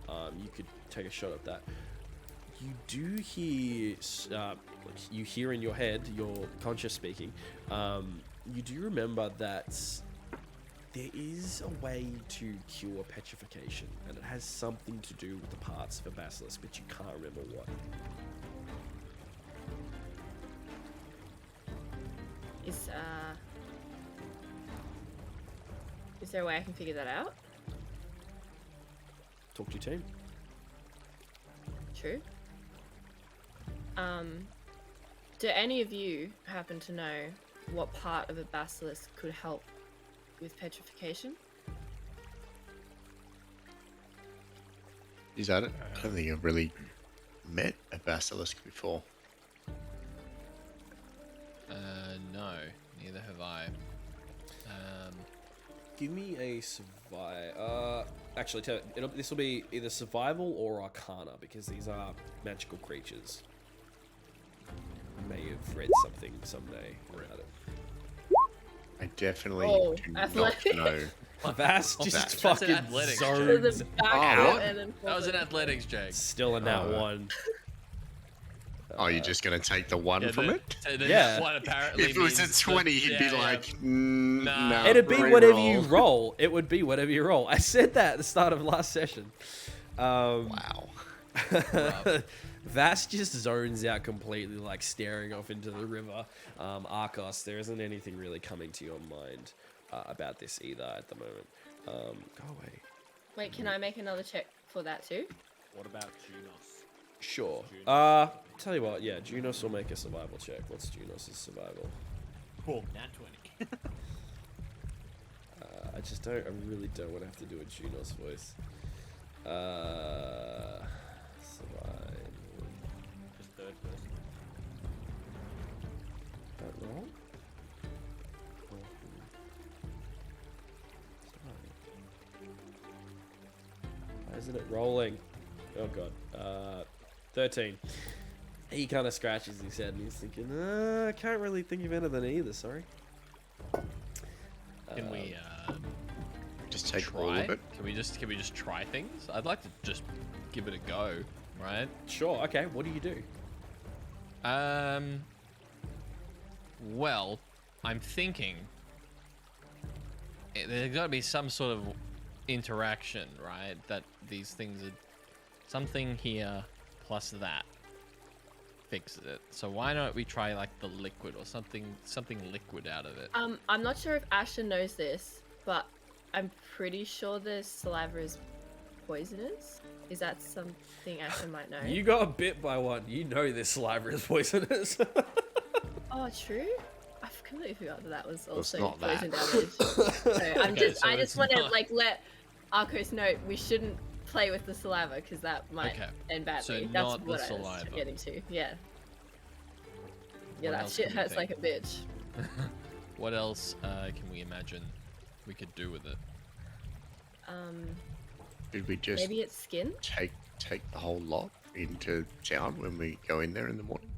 you could take a shot at that. You do hear, you hear in your head, your conscious speaking. You do remember that there is a way to cure petrification, and it has something to do with the parts of a basilisk, but you can't remember what. Is there a way I can figure that out? Talk to your team. True. Do any of you happen to know what part of a basilisk could help with petrification? Is that it? I don't think I've really met a basilisk before. No, neither have I. Give me a survival. Actually, this will be either survival or arcana because these are magical creatures. I may have read something someday about it. I definitely do not athletic. know. Vass just That's an fucking athletics So zones. the back Oh. foot and then That was an forward. athletics check. Still in that Oh. one. Oh, you're just going to take the one from it? Yeah. One apparently If it was a means 20, that- he'd be yeah, yeah. like, Nah. no. It'd be whatever re-roll." you roll. It would be whatever you roll. I said that at the start of last session. Wow. Vass just zones out completely, like staring off into the river. Arcos, there isn't anything really coming to your mind about this either at the moment. Go away. Wait, can I make another check for that too? What about Junos? Sure. Junos. Tell you what, yeah, Junos will make a survival check. What's Junos' survival? Cool. Nat 20. I really don't want to have to do a Junos voice. Survival. Just third person. Don't roll? Why isn't it rolling? Oh god. 13. He kind of scratches his head and he's thinking, I can't really think of anything either, sorry. Can we Just take all try? of it. Can we just try things? I'd like to just give it a go, right? Sure, okay, what do you do? Well, I'm thinking there's got to be some sort of interaction, right? That these things are something here plus that fixes it. So why don't we try like the liquid or something liquid out of it? I'm not sure if Asha knows this, but I'm pretty sure the saliva is poisonous. Is that something Asha might know? You got bit by one. You know this saliva is poisonous. Oh, true. I completely forgot that was also not that. poison damage. So I so just it's want to not- like let Arcos know we shouldn't play with the saliva because that might Okay, end badly. so That's not the what I was saliva. getting to. Yeah. Yeah, What that else shit can we hurts like a think? bitch. What else can we imagine we could do with it? Did we just Maybe it's skin. take the whole lot into town when we go in there in the morning?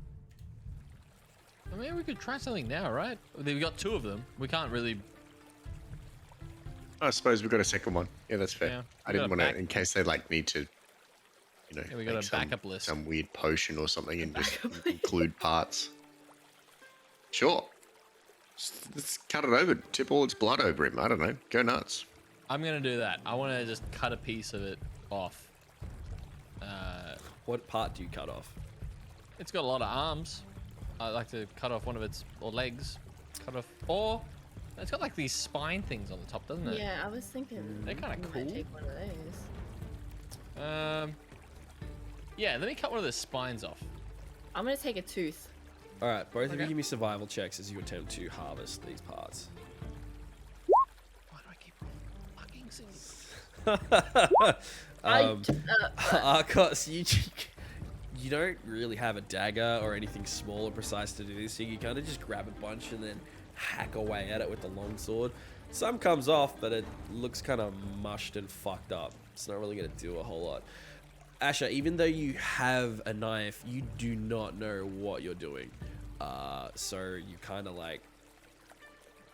I mean, we could try something now, right? We've got two of them. We can't really. I suppose we've got a second one. Yeah, that's fair. Yeah, I we didn't got a want to, back- in case they like need to, you know, Yeah, we got make a backup list. some weird potion or something and just backup list. include parts. Sure. Let's cut it over. Tip all its blood over him. I don't know. Go nuts. I'm gonna do that. I want to just cut a piece of it off. What part do you cut off? It's got a lot of arms. I'd like to cut off one of its or legs. Cut off, or it's got like these spine things on the top, doesn't it? Yeah, I was thinking. They're kinda we might cool. Take one of those. Yeah. Let me cut one of the spines off. I'm gonna take a tooth. All right, both of you Okay. give me survival checks as you attempt to harvest these parts. Why do I keep rolling fucking singles? Arcos, you don't really have a dagger or anything small or precise to do this, so you kind of just grab a bunch and then hack away at it with the longsword. Some comes off, but it looks kind of mushed and fucked up. It's not really going to do a whole lot. Asha, even though you have a knife, you do not know what you're doing. So you kind of like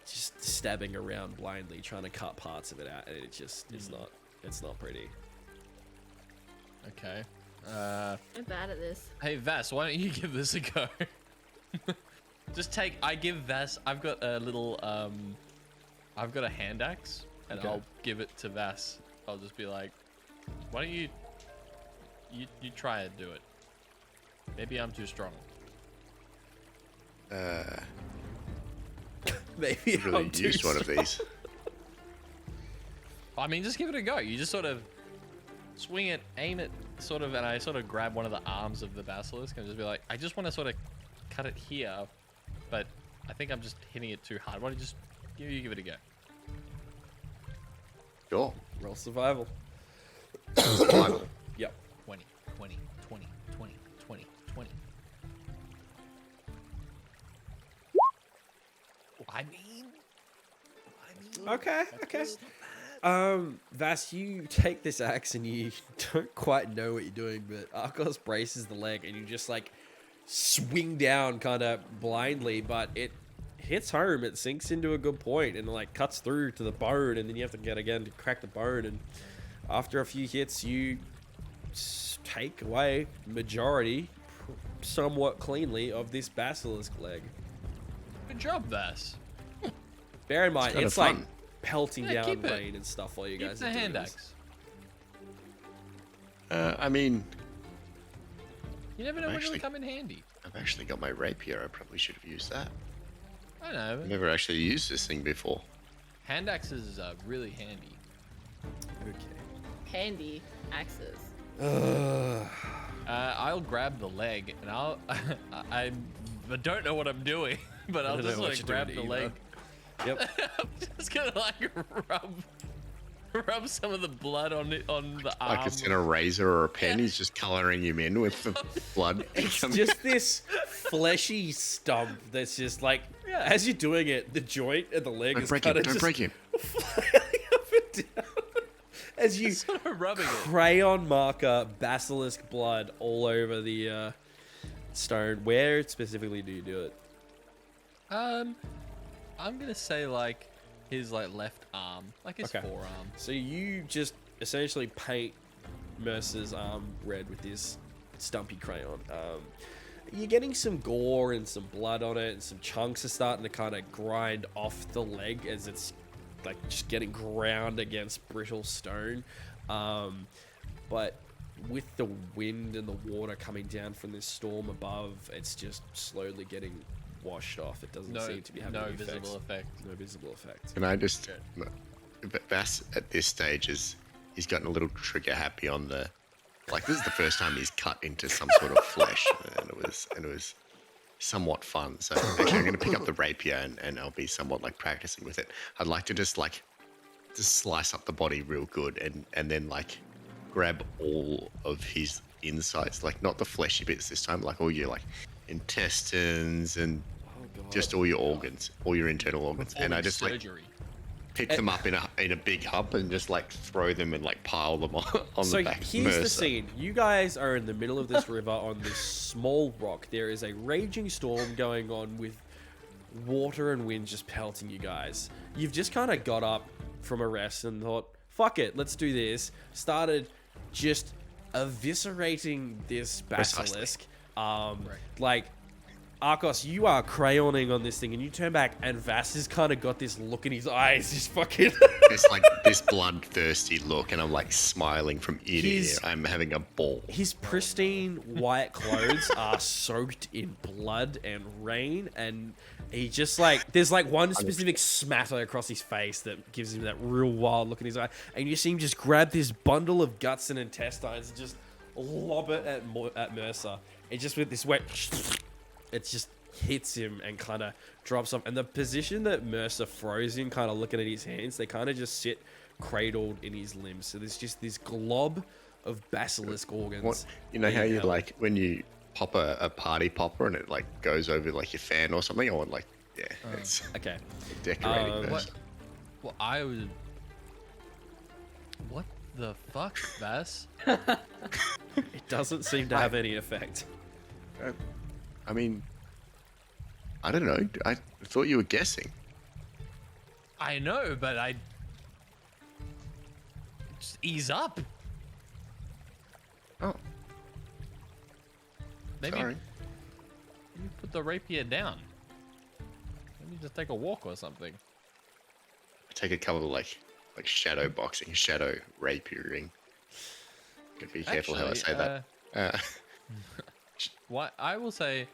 just stabbing around blindly, trying to cut parts of it out, and it just it's not pretty. Okay. I'm bad at this. Hey Vass, why don't you give this a go? Just take. I give Vass. I've got a little. I've got a hand axe, and Okay. I'll give it to Vass. I'll just be like, why don't you try and do it? Maybe I'm too strong. Maybe I've really I'm too used one of strong. these. I mean, just give it a go. You just sort of swing it, aim it, sort of, and I sort of grab one of the arms of the basilisk and just be like, I just want to sort of cut it here, but I think I'm just hitting it too hard. Why don't you give it a go? Sure. Roll survival. Survival. Yep. 20, 20, 20, 20, 20, 20. I mean, Okay. Okay. Vass, you take this axe and you don't quite know what you're doing, but Arcos braces the leg and you just like swing down kind of blindly, but it hits home. It sinks into a good point and like cuts through to the bone, and then you have to get again to crack the bone. And after a few hits, you take away majority, somewhat cleanly, of this basilisk leg. good job, Vass. Bear in mind, kinda it's like fun. pelting Yeah, down keep it. rain and stuff while you Keep guys the are doing hand this. axe. I mean, You never know when Actually- it'll come in handy. I've actually got my rapier. I probably should have used that. I know. I've never actually used this thing before. Hand axes are really handy. Okay. Handy axes. I'll grab the leg and I don't know what I'm doing, but I'll don't just know what like you're grab doing the either. leg. Yep. I'm just gonna like rub some of the blood on the arm. Like it's in a razor or a pen. He's just coloring him in with the blood. It's coming- just this fleshy stump that's just like, Yeah. as you're doing it, the joint and the leg Don't is break kind him. of Don't just break him. flailing up and down as you sort of rubbing it. crayon marker basilisk blood all over the stone. Where specifically do you do it? I'm gonna say like his like left arm, like his Okay. forearm. So you just essentially paint Mercer's arm red with this stumpy crayon. You're getting some gore and some blood on it, and some chunks are starting to kind of grind off the leg as it's like just getting ground against brittle stone. But with the wind and the water coming down from this storm above, it's just slowly getting washed off. It doesn't seem to be having no any visible effects. effect. No visible effect. Can I just? Bass at this stage he's gotten a little trigger happy on the. Like this is the first time he's cut into some sort of flesh, and it was somewhat fun. So actually, I'm going to pick up the rapier and I'll be somewhat like practicing with it. I'd like to just slice up the body real good and then like grab all of his insides, like not the fleshy bits this time, like all your like intestines and just all your organs, all your internal organs, and I just like surgery. pick them up in a big hump and just like throw them and like pile them on So the back. here's Mercer. the scene. You guys are in the middle of this river on this small rock. There is a raging storm going on with water and wind just pelting you guys. You've just kind of got up from a rest and thought, fuck it, let's do this. Started just eviscerating this basilisk. Like, Arcos, you are crayoning on this thing, and you turn back, and Vass has kind of got this look in his eyes, just fucking... It's like this bloodthirsty look, and I'm like smiling from ear to ear. He's- I'm having a ball. His pristine white clothes are soaked in blood and rain, and he just like there's like one specific smatter across his face that gives him that real wild look in his eye, and you see him just grab this bundle of guts and intestines and just lob it at Mercer. It just with this wet, it just hits him and kind of drops off. And the position that Mercer froze in, kind of looking at his hands, they kind of just sit cradled in his limbs. So there's just this glob of basilisk organs. What you know how being you held. like when you pop a party popper and it like goes over like your fan or something? I want like it's Okay. decorating Um, this. What? Well, I would. What the fuck, Vass? It doesn't seem to have any effect. I mean, I don't know. I thought you were guessing. I know, but I. Just ease up. Oh, Maybe sorry. you put the rapier down. Maybe just take a walk or something. Take a couple of like shadow boxing, shadow rapiering. Gotta be careful how I say that. What I will say,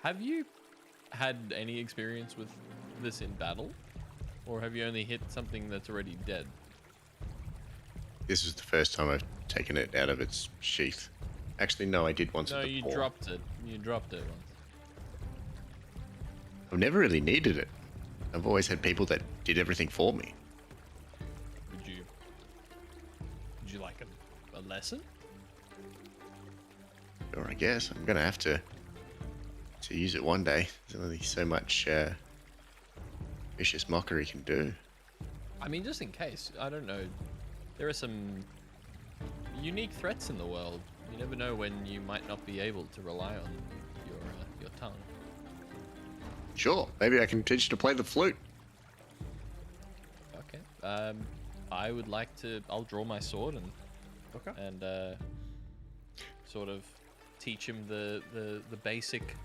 have you had any experience with this in battle, or have you only hit something that's already dead? This is the first time I've taken it out of its sheath. Actually, no, I did once No, with the you paw. dropped it. You dropped it once. I've never really needed it. I've always had people that did everything for me. Would you like a lesson? Or I guess I'm gonna have to use it one day. There's only so much vicious mockery can do. I mean, just in case. I don't know. There are some unique threats in the world. You never know when you might not be able to rely on your tongue. Sure, maybe I can teach you to play the flute. Okay. I would like to. I'll draw my sword and sort of teach him the basic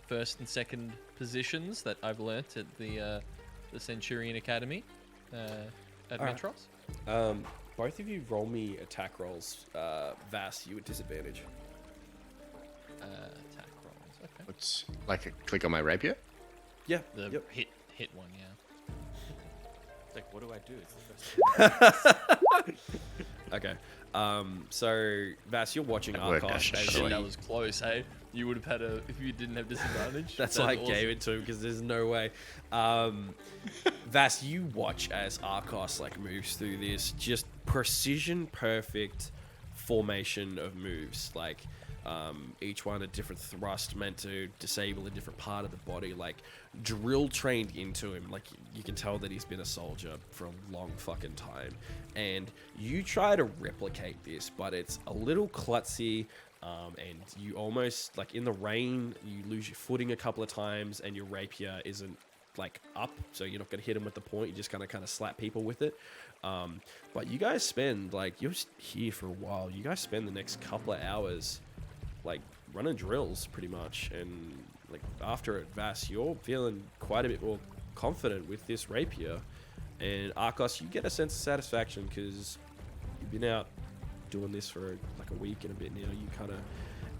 first and second positions that I've learnt at the Centurion Academy at Alright. Metros. Both of you roll me attack rolls. Vass, you at disadvantage. Attack rolls. Okay. What's like a click on my rapier? Yeah. The Yep. hit one, yeah. It's like, what do I do? It's the first Okay. So Vass, you're watching That worked, Arcos actually. as Shit, he- that was close, hey? You would have had if you didn't have disadvantage. That's That'd why I be awesome. gave it to him because there's no way. Vass, you watch as Arcos like moves through this just precision perfect formation of moves. Like each one a different thrust meant to disable a different part of the body. Like drill trained into him. Like you can tell that he's been a soldier for a long fucking time. And you try to replicate this, but it's a little klutzy. And you almost like in the rain, you lose your footing a couple of times, and your rapier isn't like up, so you're not gonna hit him with the point. You just kind of slap people with it. But you guys spend like you're here for a while. You guys spend the next couple of hours like running drills pretty much, and like after it, Vass, you're feeling quite a bit more confident with this rapier. And Arcos, you get a sense of satisfaction because you've been out doing this for like a week and a bit now. You kind of,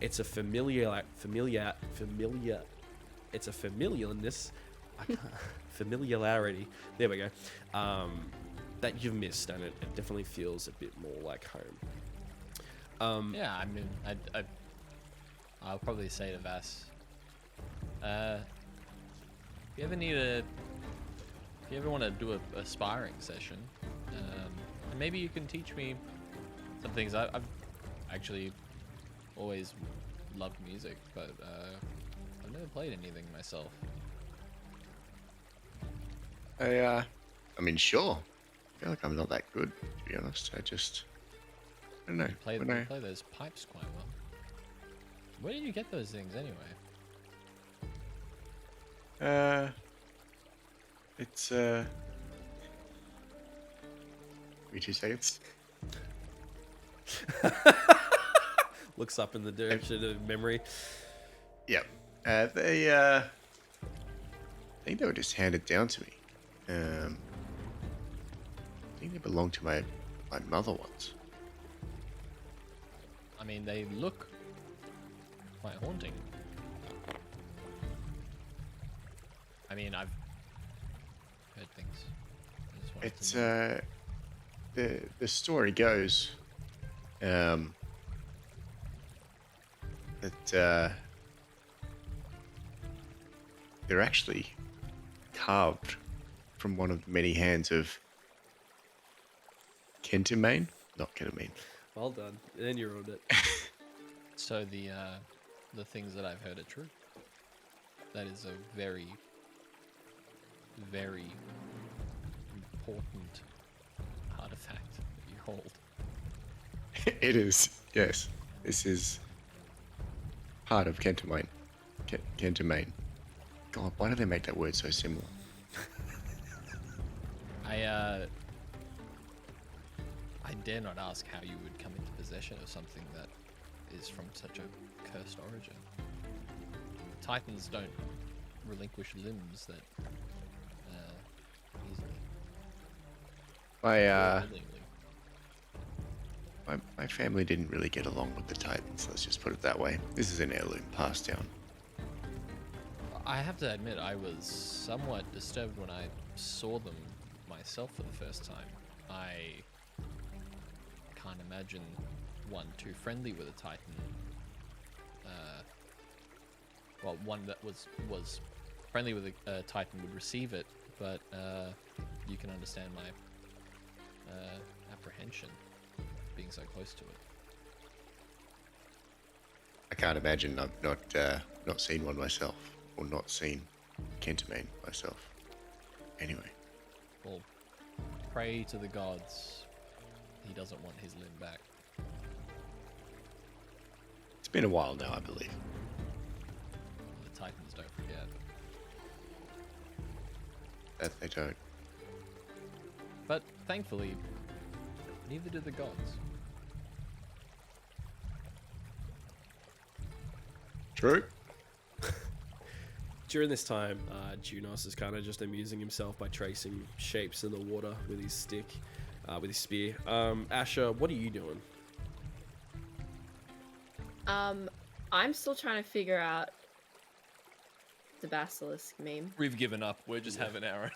it's a familiarness. It's a familiarity. There we go. That you've missed, and it definitely feels a bit more like home. Yeah, I mean, I'll probably say to Vass, if you ever want to do a sparring session, maybe you can teach me some things. I've actually always loved music, but I've never played anything myself. I mean, sure. I feel like I'm not that good, to be honest. I don't know. You play When I- those pipes quite well. Where did you get those things anyway? It's Give me 2 seconds. Looks up in the direction of memory. Yep. They I think they were just handed down to me. I think they belonged to my mother once. I mean, they look quite haunting. I mean, I've heard things. I just wanted It's to know. the story goes that they're actually carved from one of the many hands of Kentimane, not Kentimane. Well done. Then you ruined it. So the things that I've heard are true. That is a very, very important artifact that you hold. It is, yes. This is part of Kentimane. Kentimane. God, why do they make that word so similar? I dare not ask how you would come into possession of something that is from such a cursed origin. Titans don't relinquish limbs that easily. or willingly. My family didn't really get along with the Titans, let's just put it that way. This is an heirloom passed down. I have to admit, I was somewhat disturbed when I saw them myself for the first time. I can't imagine one too friendly with a Titan. Well, one that was friendly with a Titan would receive it, but you can understand my apprehension being so close to it. I can't imagine. I've not seen one myself, or not seen Kentamane myself. Anyway, Well, pray to the gods. He doesn't want his limb back. it's been a while now, I believe. The Titans don't forget. That they don't. But thankfully, neither do the gods. True. During this time, Junos is kind of just amusing himself by tracing shapes in the water with his stick, with his spear. Asha, what are you doing? I'm still trying to figure out the basilisk meme. We've given up. We're just having our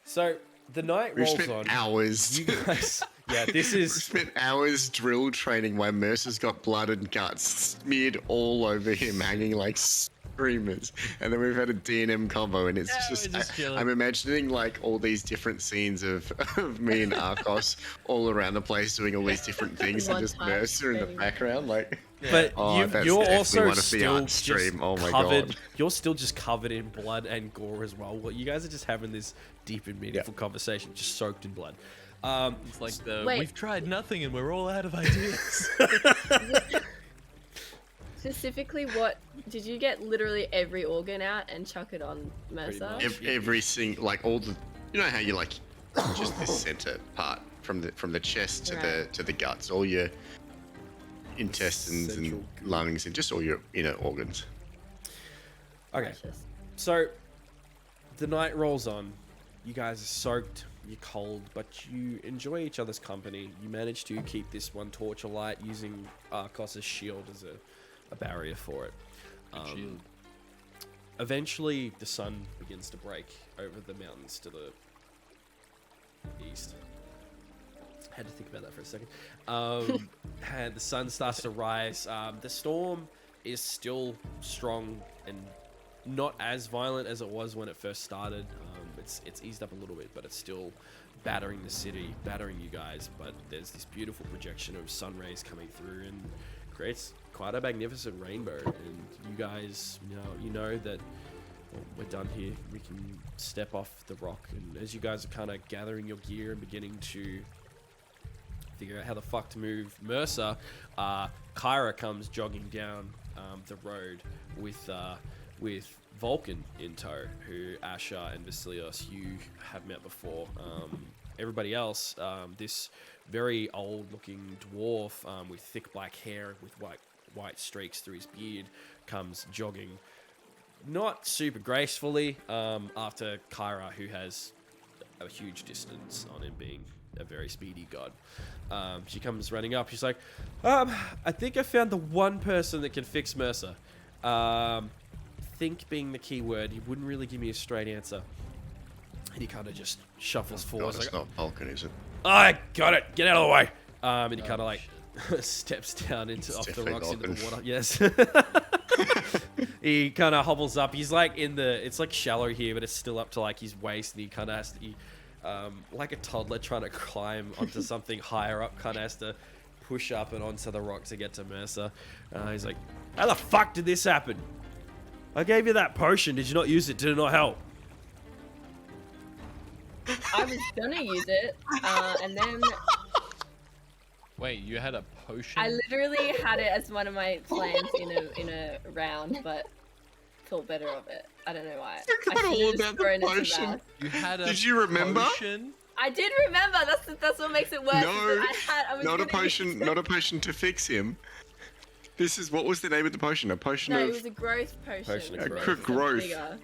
So the night We've rolls spent on. hours. You guys, yeah, this We've is spent hours drill training while Mercer's got blood and guts smeared all over him, hanging like screamers. And then we've had a D&M combo, and it's Yeah, just, we're just chilling. I'm imagining like all these different scenes of me and Arcos all around the place doing all these different things, and One just time, Mercer in the maybe. background, like. But Oh, that's you're definitely also one of the still art just stream. Oh my covered. God. You're still just covered in blood and gore as well. Well, you guys are just having this deep and meaningful conversation, just soaked in blood. It's like the Wait. we've tried nothing and we're all out of ideas. Specifically, what did you get? Literally every organ out and chuck it on Mercer? much. Every single, like all the, you know how you like just this center part from the chest to Right. the guts, all your intestines Central and goo. lungs and just all your inner organs. Okay, Precious. so the night rolls on. You guys are soaked. You're cold, but you enjoy each other's company. You manage to keep this one torch alight using Arcos' shield as a barrier for it. Shield. Eventually, the sun begins to break over the mountains to the east. Had to think about that for a second. And the sun starts to rise. The storm is still strong and not as violent as it was when it first started. It's eased up a little bit, but it's still battering the city, battering you guys. But there's this beautiful projection of sun rays coming through and creates quite a magnificent rainbow. And you guys, you know that well, we're done here. We can step off the rock. And as you guys are kind of gathering your gear and beginning to figure out how the fuck to move Mercer, Kyra comes jogging down the road with Vulcan in tow, who Asha and Vassilios you have met before. Everybody else, this very old-looking dwarf with thick black hair with white streaks through his beard comes jogging, not super gracefully, after Kyra, who has a huge distance on him being a very speedy god. She comes running up. She's like, I think I found the one person that can fix Mercer. Think being the key word. He wouldn't really give me a straight answer. And he kind of just shuffles forward. God, He's it's like, not Vulcan, is it? I got it. Get out of the way. And he Oh, kind of like steps down into off the definitely rocks into the Vulcan. water. Yes. He kind of hobbles up. He's like it's like shallow here, but it's still up to like his waist, and he kind of has to, like a toddler trying to climb onto something higher up, kind of has to push up and onto the rock to get to Mercer. He's like, how the fuck did this happen? I gave you that potion. Did you not use it? Did it not help? I was gonna use it, and then Wait, you had a potion? I literally had it as one of my plans in a round, but thought better of it. I don't know why. Forgot I all should've about the thrown it to potion. Val. You had a Did you remember? potion? I did remember. That's what makes it worse. is No, that I was not a gonna use potion. it. Not a potion to fix him. This is what was the name of the potion? A potion No, of it was a growth potion. Potion of to growth. make yourself Growth. bigger.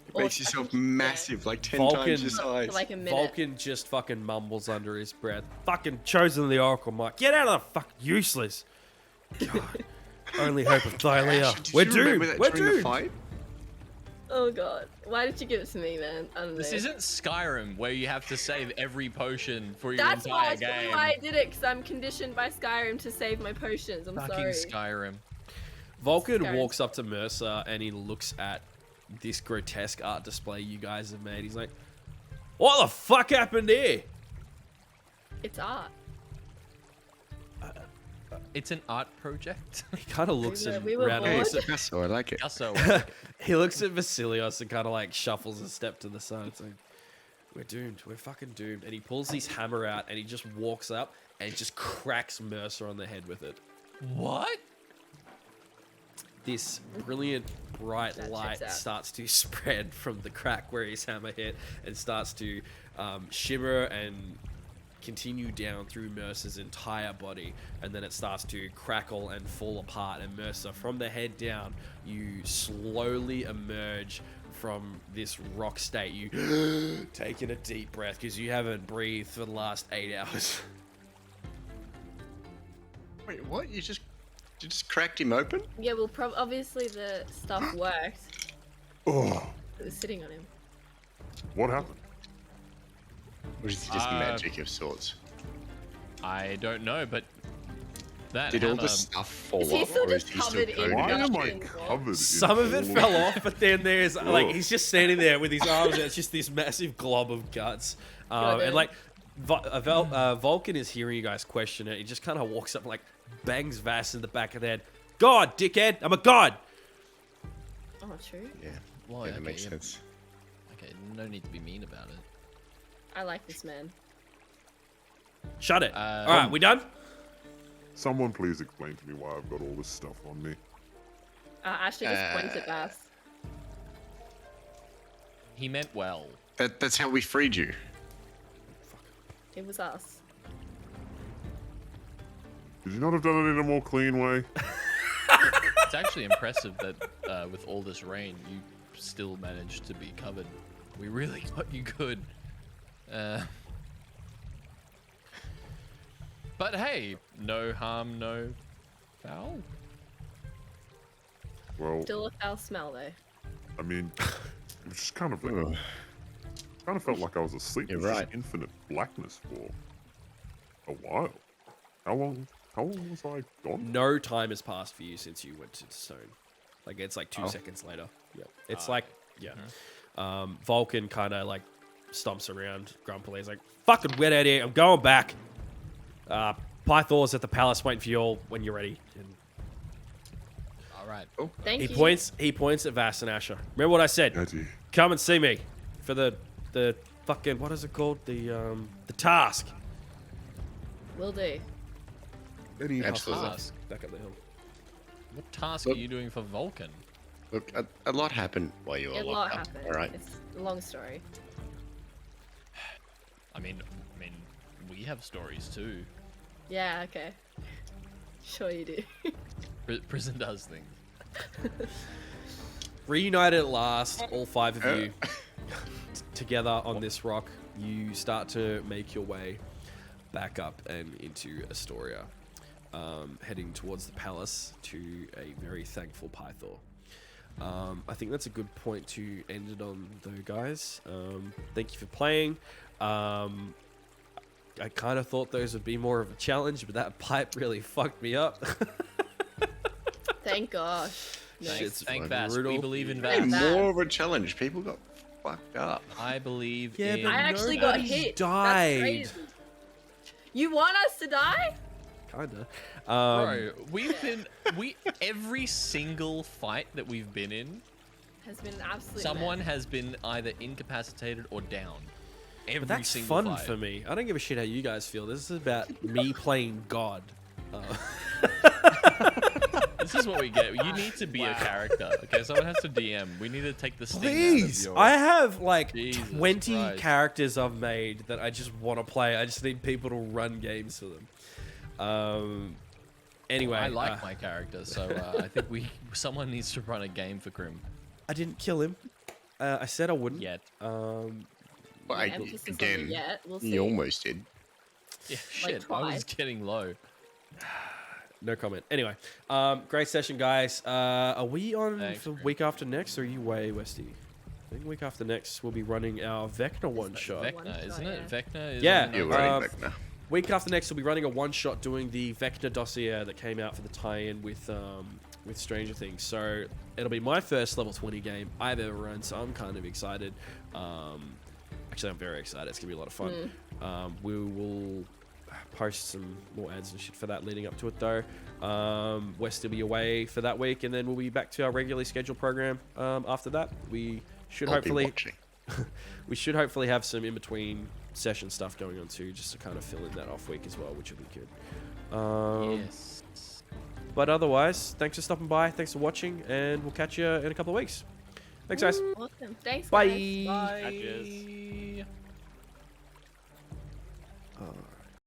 It Or makes I yourself think- yeah, massive, like 10 Vulcan- times your for size. like a minute. Vulcan just fucking mumbles under his breath. Fucking chosen the Oracle Mark. Get out of the fuck. Useless. God. Only hope of Thylea. Did We're you remember doomed. that We're during the doomed. fight? Oh god. Why did you give it to me, man? I don't This know. isn't Skyrim where you have to save every potion for your That's why entire game. I did it, because I'm conditioned by Skyrim to save my potions. I'm Fucking sorry. Skyrim. Vulcan Scared. walks up to Mercer and he looks at this grotesque art display you guys have made. He's like, "What the fuck happened here?" It's art. It's an art project. He kind of looks We were around and bored. looks at Picasso, I like it. Also, he looks at Vassilios and kind of like shuffles a step to the side. It's like, "We're doomed. We're fucking doomed." And he pulls his hammer out and he just walks up and just cracks Mercer on the head with it. what? This brilliant bright That light checks out. starts to spread from the crack where his hammer hit and starts to shimmer and continue down through Mercer's entire body, and then it starts to crackle and fall apart. And Mercer, from the head down, you slowly emerge from this rock state. You taking a deep breath because you haven't breathed for the last 8 hours. Wait, what? You just cracked him open? Yeah, well, obviously the stuff worked. Oh, It was sitting on him. what happened? Or is it just magic of sorts? I don't know, but that Did all hammer, the stuff fall Is he off, still or is just he still covered in coated Why in am I shit? covered in Some of it all fell off, but then there's like Ugh. he's just standing there with his arms out. It's just this massive glob of guts, Got and it. like Vulcan is hearing you guys question it. He just kind of walks up and like bangs Vass in the back of the head. "God, dickhead! I'm a god." Oh, true. Yeah, Well, yeah, that okay, makes yeah. sense. Okay, no need to be mean about it. I like this man. Shut it. Uh, All right, we done? Someone please explain to me why I've got all this stuff on me. Ashley just points at Bass. He meant well. That's how we freed you. It was us. Could you not have done it in a more clean way? It's actually impressive that with all this rain, you still managed to be covered. We really got you good. But hey, no harm, no foul. Well, Still a foul smell, though. I mean, it was just kind of like, Ugh. kind of felt like I was asleep. You're It was just right. infinite blackness for a while. How long was I gone? No time has passed for you since you went to Stone. Like it's like 2 Oh. seconds later. Yeah, it's like Vulcan kind of like stomps around grumpily. He's like, "Fucking wet out here. I'm going back. Pythor's at the palace waiting for you all when you're ready." And All right. Thank he you. points at Vass and Asha. "Remember what I said? Daddy. Come and see me for the fucking, what is it called? The task." Will do. Eddie Absolutely. hustles back up the hill. What task Look- are you doing for Vulcan? Look, a lot happened while you were A lot locked up. happened. All right. It's a long story. I mean, we have stories too. Yeah, okay. Sure you do. Prison does things. Reunited at last, all 5 of you together on this rock. You start to make your way back up and into Astoria, heading towards the palace to a very thankful Pythor. I think that's a good point to end it on, though, guys. Thank you for playing. I kind of thought those would be more of a challenge, but that pipe really fucked me up. Thank gosh. No. Shit's Thank fucking Vass. We brutal. believe in Thank Vass. Vass. More of a challenge. People got fucked up. I believe Yeah, in. but I actually got Nobody's hit. died. That's crazy. You want us to die? Kinda. Bro, every single fight that we've been in, Has been an absolute someone mess. has been either incapacitated or down. Every But that's single fun fight. for me. I don't give a shit how you guys feel. This is about me playing God. This is what we get. You need to be a character. Okay, someone has to DM. We need to take the sting Please, out of your... I have like Jesus 20 Christ. characters I've made that I just want to play. I just need people to run games for them. Anyway, I like my character, so I think someone needs to run a game for Grim. I didn't kill him. I said I wouldn't. Yet. Well, Yeah, emphasis on the again, yet. We'll see. you almost did. Yeah, Like shit. I was twice. getting low. No comment. Anyway, great session, guys. Are we on Thanks, for Greg. week after next, or are you way westy? think week after next we'll be running our Vecna one shot. Vecna, isn't it? yeah. Vecna is Yeah, on- You're running back now. Week after next, we'll be running a one-shot doing the Vecna dossier that came out for the tie-in with Stranger Things. So it'll be my first level 20 game I've ever run, so I'm kind of excited. Actually, I'm very excited. It's gonna be a lot of fun. We will post some more ads and shit for that leading up to it, though. We'll still be away for that week, and then we'll be back to our regularly scheduled program after that. We should I'll be hopefully watching. we should hopefully have some in-between session stuff going on too, just to kind of fill in that off week as well, which will be good. Yes. But otherwise, thanks for stopping by, thanks for watching, and we'll catch you in a couple of weeks. Thanks, guys. Awesome. Thanks, Bye. guys. Catches.